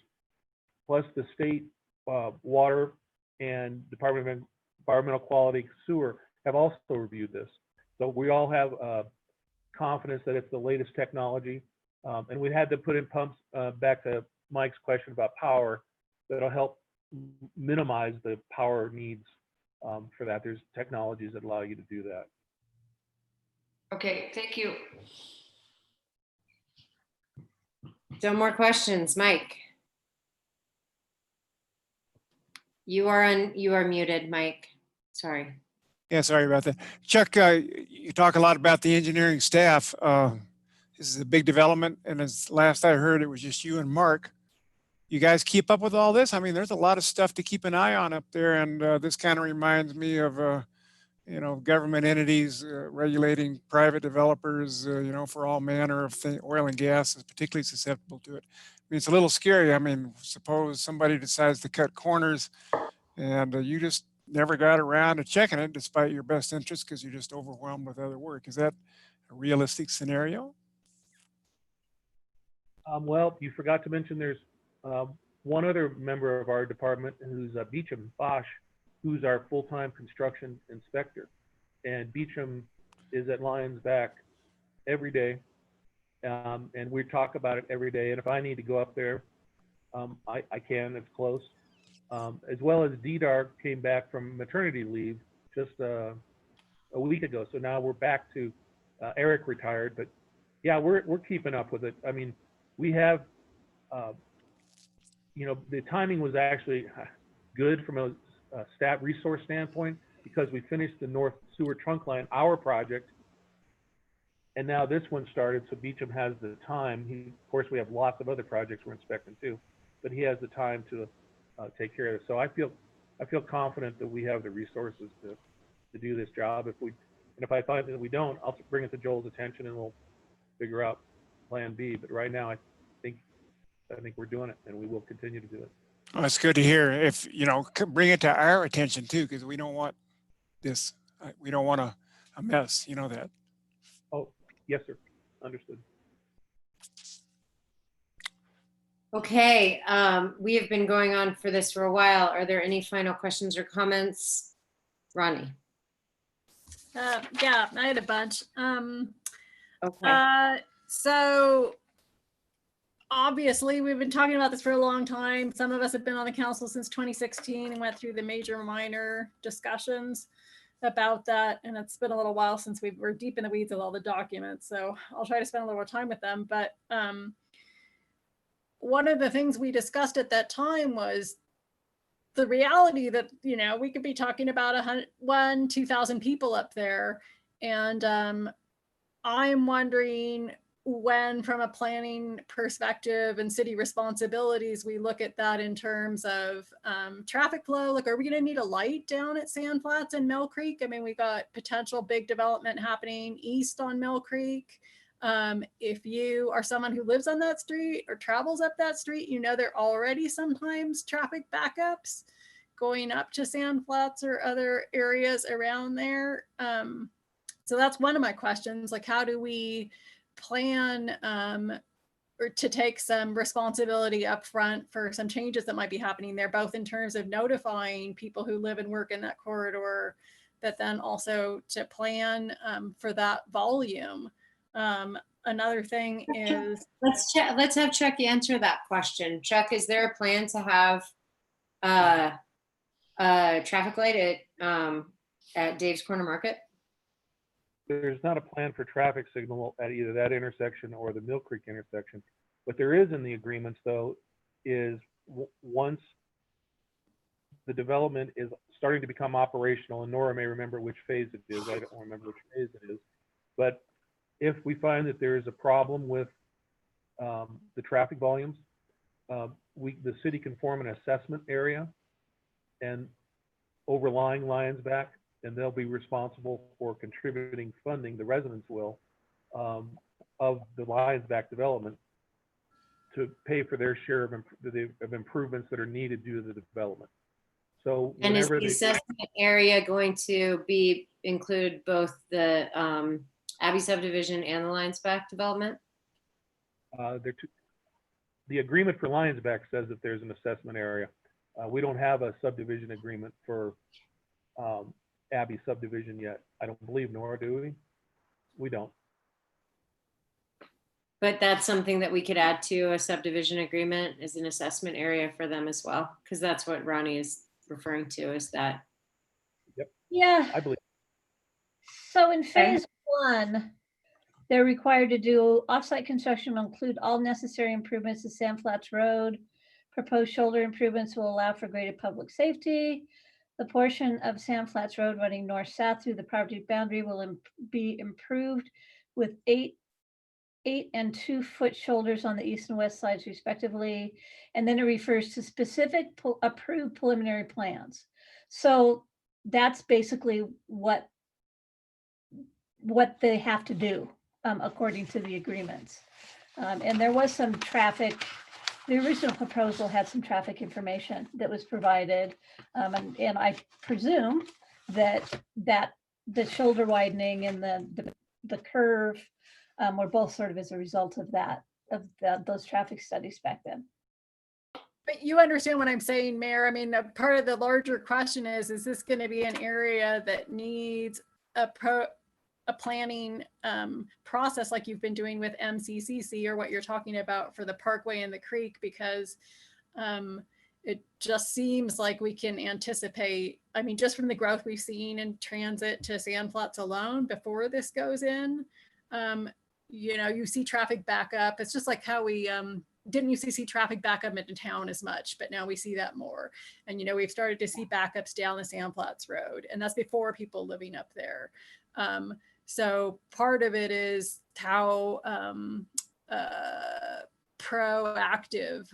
Speaker 12: plus the state water and Department of Environmental Quality sewer have also reviewed this. So we all have confidence that it's the latest technology. And we had to put in pumps, back to Mike's question about power, that'll help minimize the power needs for that. There's technologies that allow you to do that.
Speaker 6: Okay, thank you.
Speaker 2: No more questions, Mike. You are muted, Mike. Sorry.
Speaker 5: Yeah, sorry about that. Chuck, you talk a lot about the engineering staff. This is a big development, and as last I heard, it was just you and Mark. You guys keep up with all this? I mean, there's a lot of stuff to keep an eye on up there, and this kind of reminds me of, you know, government entities regulating private developers, you know, for all manner of things. Oil and gas is particularly susceptible to it. I mean, it's a little scary. I mean, suppose somebody decides to cut corners, and you just never got around to checking it despite your best interest because you're just overwhelmed with other work. Is that a realistic scenario?
Speaker 12: Well, you forgot to mention there's one other member of our department who's Beecham Bosch, who's our full-time construction inspector. And Beecham is at Lions Back every day. And we talk about it every day. And if I need to go up there, I can, it's close. As well as DDAR came back from maternity leave just a week ago. So now we're back to, Eric retired, but yeah, we're keeping up with it. I mean, we have, you know, the timing was actually good from a staff resource standpoint because we finished the North Sewer Trunk Line, our project, and now this one started. So Beecham has the time. Of course, we have lots of other projects we're inspecting too, but he has the time to take care of it. So I feel confident that we have the resources to do this job. If I find that we don't, I'll bring it to Joel's attention and we'll figure out plan B. But right now, I think we're doing it, and we will continue to do it.
Speaker 5: Well, it's good to hear. If, you know, bring it to our attention too, because we don't want this, we don't want a mess, you know that.
Speaker 12: Oh, yes, sir. Understood.
Speaker 2: Okay, we have been going on for this for a while. Are there any final questions or comments? Ronnie?
Speaker 4: Yeah, I had a bunch.
Speaker 2: Okay.
Speaker 4: So obviously we've been talking about this for a long time. Some of us have been on the council since 2016 and went through the major minor discussions about that. And it's been a little while since we're deep in the weeds of all the documents. So I'll try to spend a little more time with them. But one of the things we discussed at that time was the reality that, you know, we could be talking about 2,000 people up there. And I'm wondering when, from a planning perspective and city responsibilities, we look at that in terms of traffic flow. Like, are we going to need a light down at Sand Flats and Mill Creek? I mean, we got potential big development happening east on Mill Creek. If you are someone who lives on that street or travels up that street, you know, there are already sometimes traffic backups going up to Sand Flats or other areas around there. So that's one of my questions. Like, how do we plan or to take some responsibility up front for some changes that might be happening there, both in terms of notifying people who live and work in that corridor, but then also to plan for that volume. Another thing is,
Speaker 2: let's have Chuck answer that question. Chuck, is there a plan to have a traffic light at Dave's Corner Market?
Speaker 12: There's not a plan for traffic signal at either that intersection or the Mill Creek intersection. What there is in the agreements, though, is once the development is starting to become operational, and Nora may remember which phase it is, I don't remember which phase it is, but if we find that there is a problem with the traffic volumes, the city can form an assessment area and overlying Lions Back, and they'll be responsible for contributing funding, the residents will, of the Lions Back development to pay for their share of improvements that are needed due to the development. So
Speaker 2: And is
Speaker 12: whenever
Speaker 2: the
Speaker 12: they,
Speaker 2: assessment area going to include both the Abbey subdivision and the Lions Back development?
Speaker 12: the agreement for Lionsback says that there's an assessment area. We don't have a subdivision agreement for Abbey subdivision yet. I don't believe, nor do we? We don't.
Speaker 2: But that's something that we could add to a subdivision agreement, is an assessment area for them as well, because that's what Ronnie is referring to, is that.
Speaker 11: Yeah,
Speaker 12: I believe.
Speaker 11: so in phase one, they're required to do offsite construction will include all necessary improvements to Sand Flats Road. Proposed shoulder improvements will allow for greater public safety. The portion of Sand Flats Road running north-south through the property boundary will be improved with 8 and 2 foot shoulders on the east and west sides respectively. And then it refers to specific approved preliminary plans. So that's basically what they have to do according to the agreements. And there was some traffic. The original proposal had some traffic information that was provided. And I presume that the shoulder widening and the curve were both sort of as a result of that, those traffic studies back then.
Speaker 4: But you understand what I'm saying, Mayor. I mean, a part of the larger question is this going to be an area that needs a planning process like you've been doing with MCCC, or what you're talking about for the Parkway and the Creek? Because it just seems like we can anticipate, I mean, just from the growth we've seen in transit to Sand Flats alone before this goes in, you know, you see traffic back up. It's just like how we didn't used to see traffic back up into town as much, but now we see that more. And, you know, we've started to see backups down the Sand Flats Road, and that's before people living up there. So part of it is how proactive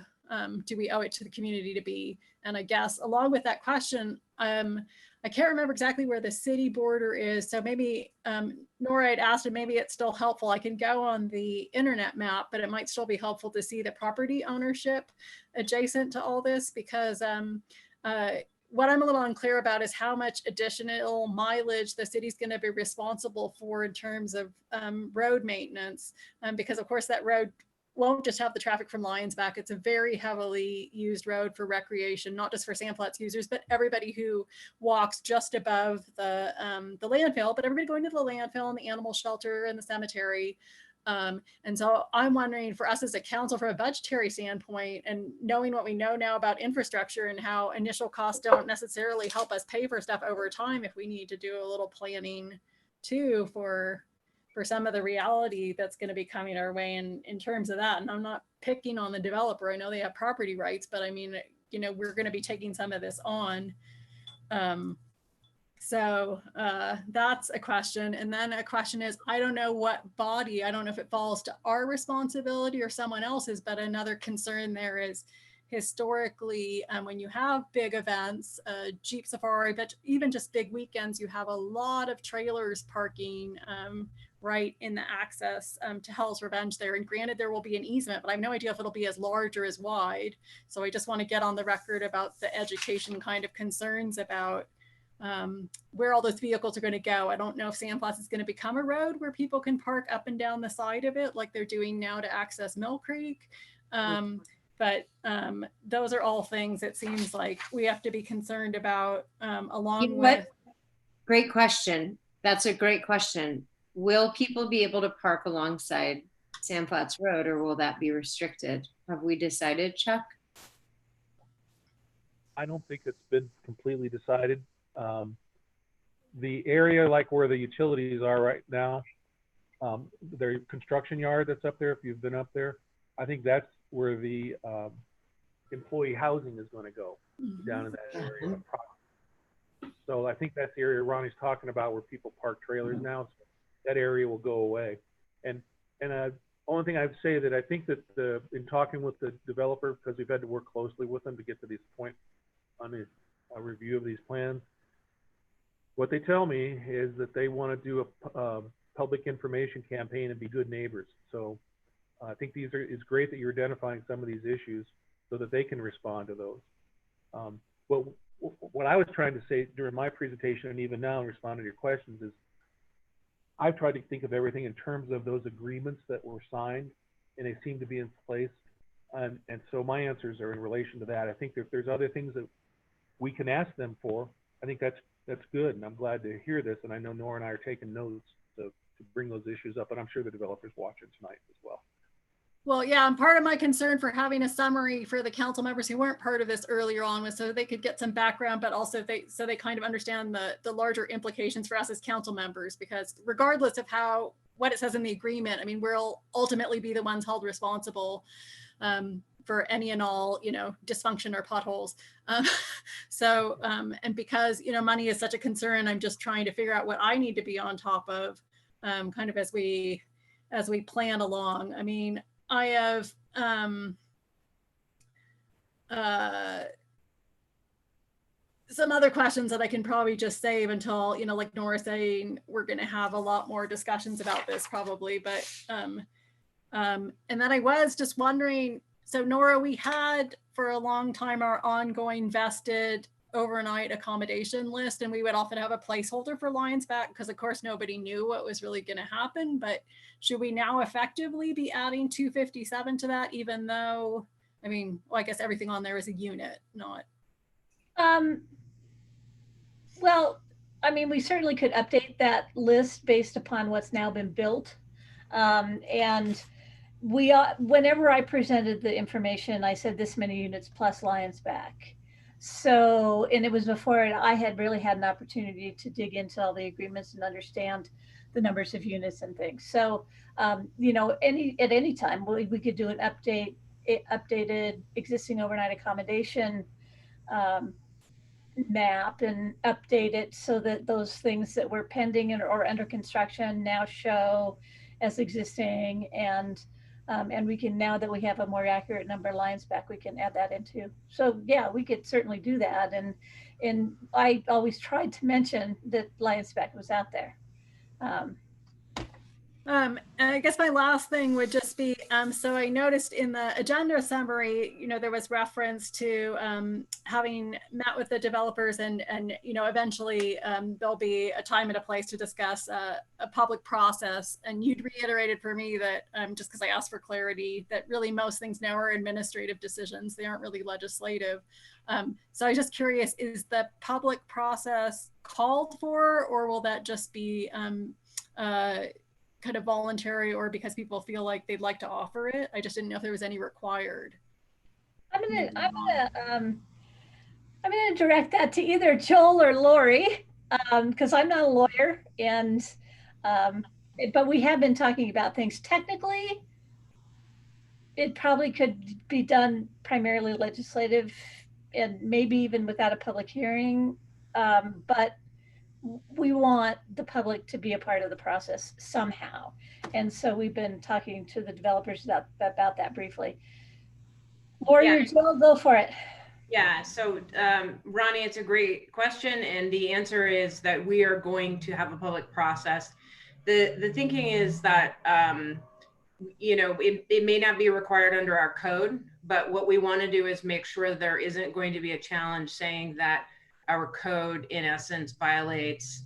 Speaker 4: do we owe it to the community to be? And I guess along with that question, I can't remember exactly where the city border is. So maybe Nora had asked, and maybe it's still helpful. I can go on the internet map, but it might still be helpful to see the property ownership adjacent to all this, because what I'm a little unclear about is how much additional mileage the city's going to be responsible for in terms of road maintenance. Because of course that road won't just have the traffic from Lions Back. It's a very heavily used road for recreation, not just for Sand Flats users, but everybody who walks just above the landfill, but everybody going to the landfill and the animal shelter and the cemetery. And so I'm wondering, for us as a council, from a budgetary standpoint, and knowing what we know now about infrastructure and how initial costs don't necessarily help us pay for stuff over time, if we need to do a little planning too for some of the reality that's going to be coming our way in terms of that. And I'm not picking on the developer. I know they have property rights, but I mean, you know, we're going to be taking some of this on. So that's a question. And then a question is, I don't know what body, I don't know if it falls to our responsibility or someone else's, but another concern there is historically, when you have big events, Jeep Safari, but even just big weekends, you have a lot of trailers parking right in the access to Hell's Revenge there. And granted, there will be an easement, but I have no idea if it'll be as large or as wide. So I just want to get on the record about the education kind of concerns about where all those vehicles are going to go. I don't know if Sand Flats is going to become a road where people can park up and down the side of it like they're doing now to access Mill Creek. But those are all things it seems like we have to be concerned about along with.
Speaker 2: Great question. That's a great question. Will people be able to park alongside Sand Flats Road, or will that be restricted? Have we decided, Chuck?
Speaker 12: I don't think it's been completely decided. The area like where the utilities are right now, their construction yard that's up there, if you've been up there, I think that's where the employee housing is going to go, down in that area. So I think that's the area Ronnie's talking about, where people park trailers now. So that area will go away. And only thing I'd say that I think that in talking with the developer, because we've had to work closely with them to get to this point on a review of these plans, what they tell me is that they want to do a public information campaign and be good neighbors. So I think it's great that you're identifying some of these issues so that they can respond to those. what I was trying to say during my presentation and even now in responding to your questions is I've tried to think of everything in terms of those agreements that were signed and they seem to be in place. And so my answers are in relation to that. I think if there's other things that we can ask them for, I think that's good. And I'm glad to hear this. And I know Nora and I are taking notes to bring those issues up, and I'm sure the developers watching tonight as well.
Speaker 4: Well, yeah, and part of my concern for having a summary for the council members who weren't part of this earlier on was so they could get some background, but also so they kind of understand the larger implications for us as council members, because regardless of what it says in the agreement, I mean, we'll ultimately be the ones held responsible for any and all, dysfunction or potholes. And because, money is such a concern, I'm just trying to figure out what I need to be on top of kind of as we plan along. I mean, I have some other questions that I can probably just save until, like Nora saying, we're going to have a lot more discussions about this probably. But and then I was just wondering, so Nora, we had for a long time our ongoing vested overnight accommodation list, and we would often have a placeholder for Lions Back because of course nobody knew what was really going to happen. But should we now effectively be adding 257 to that, even though, I mean, well, I guess everything on there is a unit, not.
Speaker 11: Well, I mean, we certainly could update that list based upon what's now been built. And whenever I presented the information, I said this many units plus Lions Back. So, and it was before I had really had an opportunity to dig into all the agreements and understand the numbers of units and things. So, at any time we could do an updated existing overnight accommodation map and update it so that those things that were pending or under construction now show as existing, and we can, now that we have a more accurate number of Lions Back, we can add that into. So yeah, we could certainly do that. And I always tried to mention that Lions Back was out there.
Speaker 4: And I guess my last thing would just be, so I noticed in the agenda summary, there was reference to having met with the developers and eventually there'll be a time and a place to discuss a public process. And you'd reiterated for me that just because I asked for clarity, that really most things now are administrative decisions. They aren't really legislative. So I was just curious, is the public process called for, or will that just be kind of voluntary, or because people feel like they'd like to offer it? I just didn't know if there was any required.
Speaker 11: I'm gonna direct that to either Joel or Lori, because I'm not a lawyer, and but we have been talking about things. Technically, it probably could be done primarily legislative and maybe even without a public hearing, but we want the public to be a part of the process somehow. And so we've been talking to the developers about that briefly. Lori or Jill, go for it.
Speaker 13: Yeah, so Ronnie, it's a great question. And the answer is that we are going to have a public process. The thinking is that, it may not be required under our code, but what we want to do is make sure there isn't going to be a challenge saying that our code in essence violates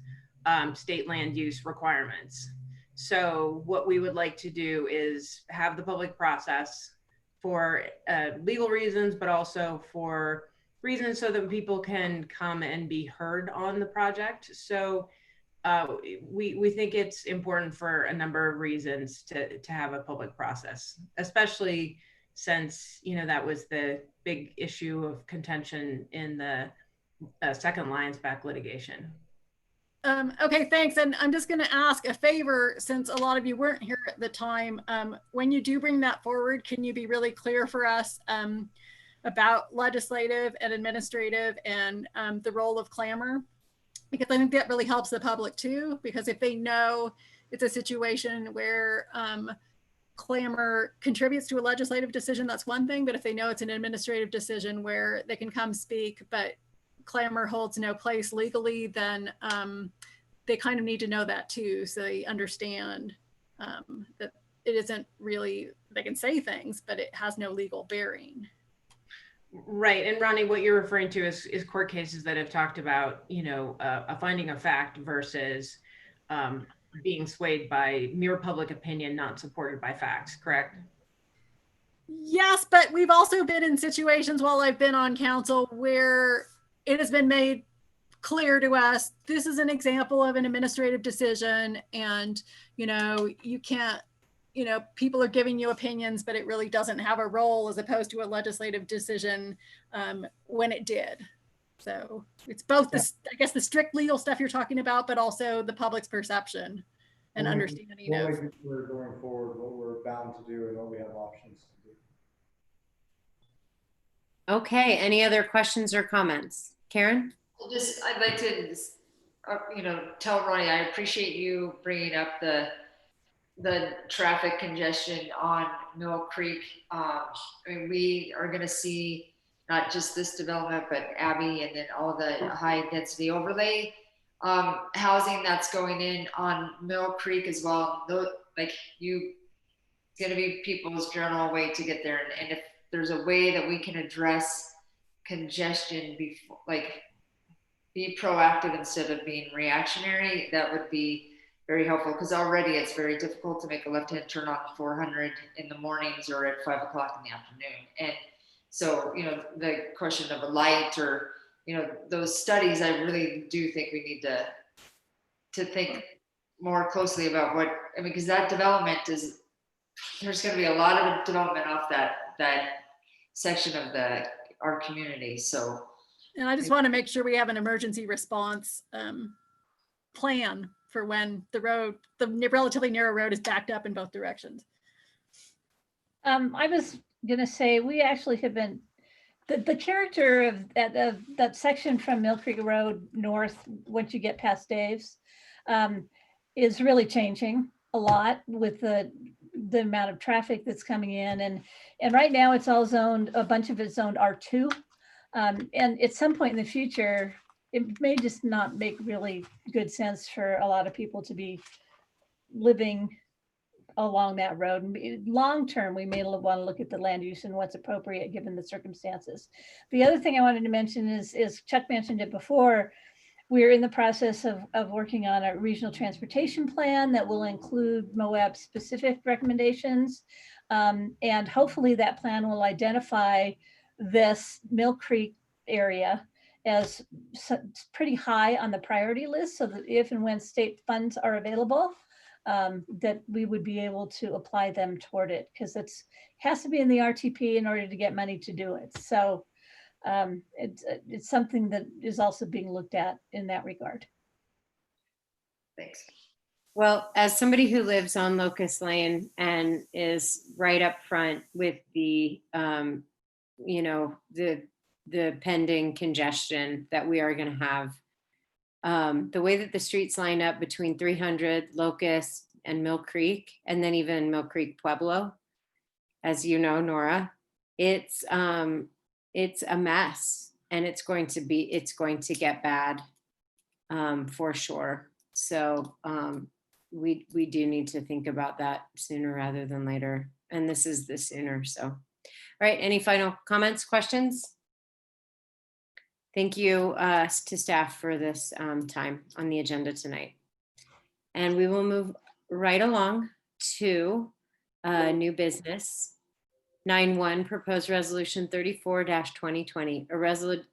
Speaker 13: state land use requirements. So what we would like to do is have the public process for legal reasons, but also for reasons so that people can come and be heard on the project. So we think it's important for a number of reasons to have a public process, especially since, that was the big issue of contention in the second Lions Back litigation.
Speaker 4: Okay, thanks. And I'm just going to ask a favor, since a lot of you weren't here at the time. When you do bring that forward, can you be really clear for us about legislative and administrative and the role of clamor? Because I think that really helps the public too, because if they know it's a situation where clamor contributes to a legislative decision, that's one thing. But if they know it's an administrative decision where they can come speak, but clamor holds no place legally, then they kind of need to know that too, so they understand that it isn't really, they can say things, but it has no legal bearing.
Speaker 13: Right. And Ronnie, what you're referring to is court cases that have talked about, you know, a finding of fact versus being swayed by mere public opinion, not supported by facts, correct?
Speaker 4: Yes, but we've also been in situations while I've been on council where it has been made clear to us, this is an example of an administrative decision, and, you know, you can't, you know, people are giving you opinions, but it really doesn't have a role as opposed to a legislative decision when it did. So it's both this, I guess, the strict legal stuff you're talking about, but also the public's perception and understanding
Speaker 3: We'll
Speaker 4: of.
Speaker 3: make it clear going forward what we're bound to do and what we have options to do.
Speaker 2: Okay, any other questions or comments? Karen?
Speaker 6: I'd like to, you know, tell Ronnie, I appreciate you bringing up the traffic congestion on Mill Creek. I mean, we are going to see not just this development, but Abbey, and then all the high density overlay housing that's going in on Mill Creek as well. Like it's going to be people's general way to get there. And if there's a way that we can address congestion before, like be proactive instead of being reactionary, that would be very helpful, because already it's very difficult to make a left-hand turn on 400 in the mornings or at 5 o'clock in the afternoon. And so, you know, the question of a light, or, you know, those studies, I really do think we need to think more closely about what, I mean, because that development there's going to be a lot of development off that section of our community. So,
Speaker 4: And I just want to make sure we have an emergency response plan for when the relatively narrow road is backed up in both directions.
Speaker 11: I was going to say, we actually have been, the character of that section from Mill Creek Road north, once you get past Dave's, is really changing a lot with the amount of traffic that's coming in. And right now it's all zoned, a bunch of it's zoned R2. And at some point in the future, it may just not make really good sense for a lot of people to be living along that road. And long term, we may want to look at the land use and what's appropriate given the circumstances. The other thing I wanted to mention is Chuck mentioned it before, we're in the process of working on a regional transportation plan that will include Moab specific recommendations. And hopefully that plan will identify this Mill Creek area as pretty high on the priority list, so that if and when state funds are available, that we would be able to apply them toward it, because it has to be in the RTP in order to get money to do it. So it's something that is also being looked at in that regard.
Speaker 6: thanks.
Speaker 2: Well, as somebody who lives on Locust Lane and is right up front with the, you know, the pending congestion that we are going to have, the way that the streets line up between 300 Locust and Mill Creek, and then even Mill Creek Pueblo, as you know, Nora, it's a mess, and it's going to get bad for sure. So we do need to think about that sooner rather than later, and this is the sooner. So, all right, any final comments, questions? Thank you to staff for this time on the agenda tonight. And we will move right along to new business. 9.1, proposed resolution 34-2020, a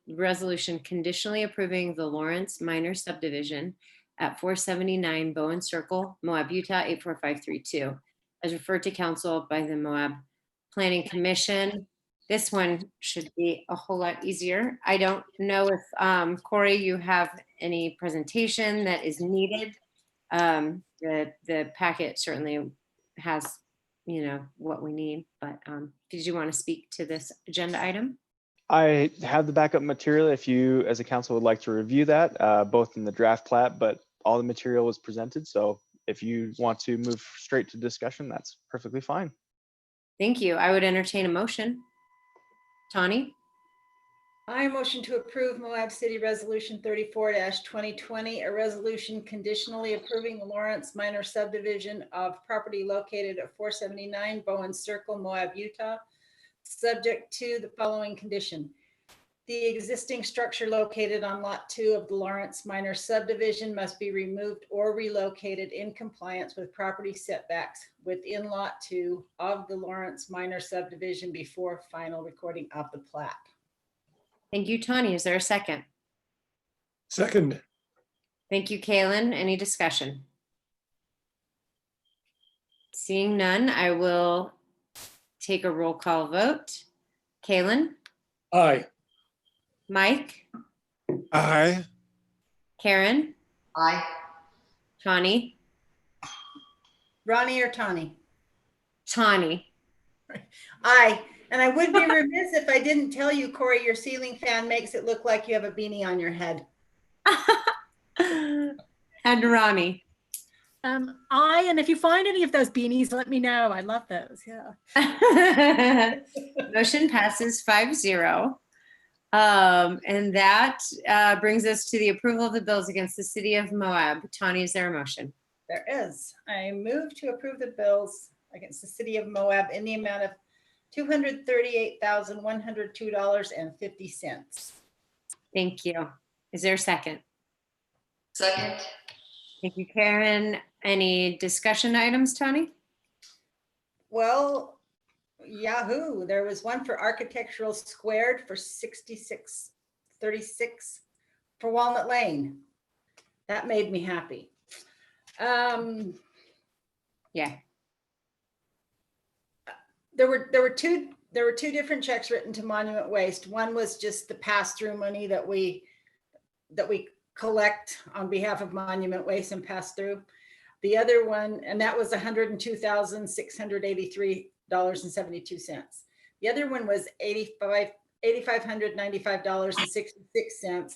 Speaker 2: resolution conditionally approving the Lawrence minor subdivision at 479 Bowen Circle, Moab, Utah 84532, as referred to council by the Moab Planning Commission. This one should be a whole lot easier. I don't know if Corey, you have any presentation that is needed. The packet certainly has, you know, what we need, but did you want to speak to this agenda item?
Speaker 14: I have the backup material if you as a council would like to review that, both in the draft plat, but all the material was presented. So if you want to move straight to discussion, that's perfectly fine.
Speaker 2: Thank you. I would entertain a motion. Tawny?
Speaker 7: I motion to approve Moab City Resolution 34-2020, a resolution conditionally approving the Lawrence minor subdivision of property located at 479 Bowen Circle, Moab, Utah subject to the following condition. The existing structure located on Lot 2 of the Lawrence Minor subdivision must be removed or relocated in compliance with property setbacks within Lot 2 of the Lawrence Minor subdivision before final recording of the plat.
Speaker 2: Thank you, Tawny. Is there a second?
Speaker 9: Second.
Speaker 2: Thank you, Kaylin. Any discussion? Seeing none, I will take a roll call vote. Kaylin,
Speaker 9: Aye.
Speaker 2: Mike,
Speaker 5: Aye.
Speaker 2: Karen,
Speaker 6: Aye.
Speaker 2: Tawny,
Speaker 7: Ronnie or Tawny?
Speaker 2: Tawny.
Speaker 7: Aye. And I would be remiss if I didn't tell you, Corey, your ceiling fan makes it look like you have a beanie on your head.
Speaker 2: And Ronnie.
Speaker 4: And if you find any of those beanies, let me know. I love those. Yeah.
Speaker 2: Motion passes 5-0. And that brings us to the approval of the bills against the city of Moab. Tawny, is there a motion?
Speaker 7: There is. I move to approve the bills against the city of Moab in the amount of $238,102.50.
Speaker 2: Thank you. Is there a second?
Speaker 6: Second.
Speaker 2: Thank you, Karen. Any discussion items, Tawny?
Speaker 7: Well, Yahoo! There was one for architectural squared for $66.36 for Walnut Lane. That made me happy.
Speaker 2: Yeah.
Speaker 7: There were two different checks written to Monument Waste. One was just the pass-through money that we collect on behalf of Monument Waste and pass through. The other one, and that was $102,683.72. The other one was $8,595.66,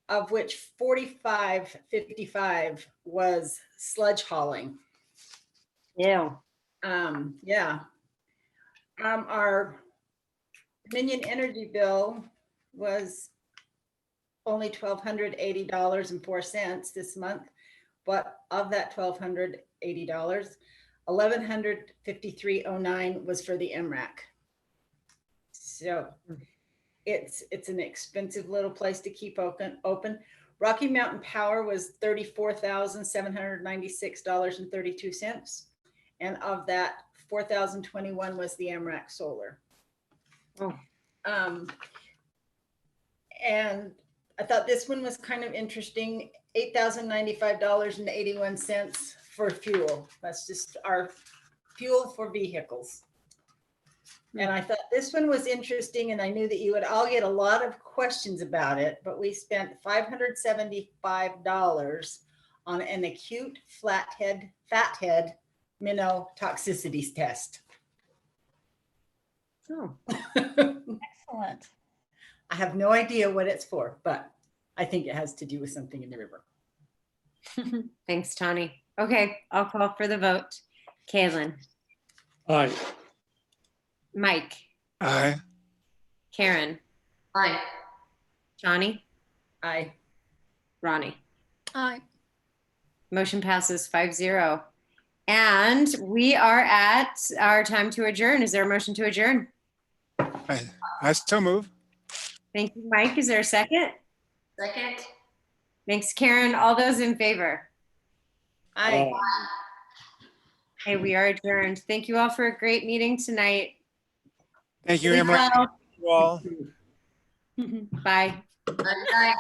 Speaker 7: of which $45.55 was sludge hauling.
Speaker 2: Yeah.
Speaker 7: Yeah. Our Dominion Energy bill was only $1,280.04 this month, but of that $1,280, $1,153.09 was for the MRAC. So it's an expensive little place to keep open. Rocky Mountain Power was $34,796.32, and of that, $4,021 was the MRAC solar.
Speaker 2: Oh.
Speaker 7: And I thought this one was kind of interesting. $8,095.81 for fuel. That's just our fuel for vehicles. And I thought this one was interesting, and I knew that you would all get a lot of questions about it, but we spent $575 on an acute fathead minnow toxicities test.
Speaker 2: Oh.
Speaker 11: Excellent.
Speaker 7: I have no idea what it's for, but I think it has to do with something in the river.
Speaker 2: Thanks, Tawny. Okay, I'll call for the vote. Kaylin,
Speaker 9: Aye.
Speaker 2: Mike,
Speaker 5: Aye.
Speaker 2: Karen,
Speaker 6: Aye.
Speaker 2: Tawny,
Speaker 7: Aye.
Speaker 2: Ronnie.
Speaker 4: Aye.
Speaker 2: Motion passes 5-0. And we are at our time to adjourn. Is there a motion to adjourn?
Speaker 5: I still move.
Speaker 2: Thank you, Mike. Is there a second?
Speaker 6: Second.
Speaker 2: Thanks, Karen. All those in favor?
Speaker 7: Aye.
Speaker 2: Okay, we are adjourned. Thank you all for a great meeting tonight.
Speaker 5: Thank you,
Speaker 2: Sleep
Speaker 5: Emily.
Speaker 2: well.
Speaker 5: You all.
Speaker 2: Bye.
Speaker 6: Good night.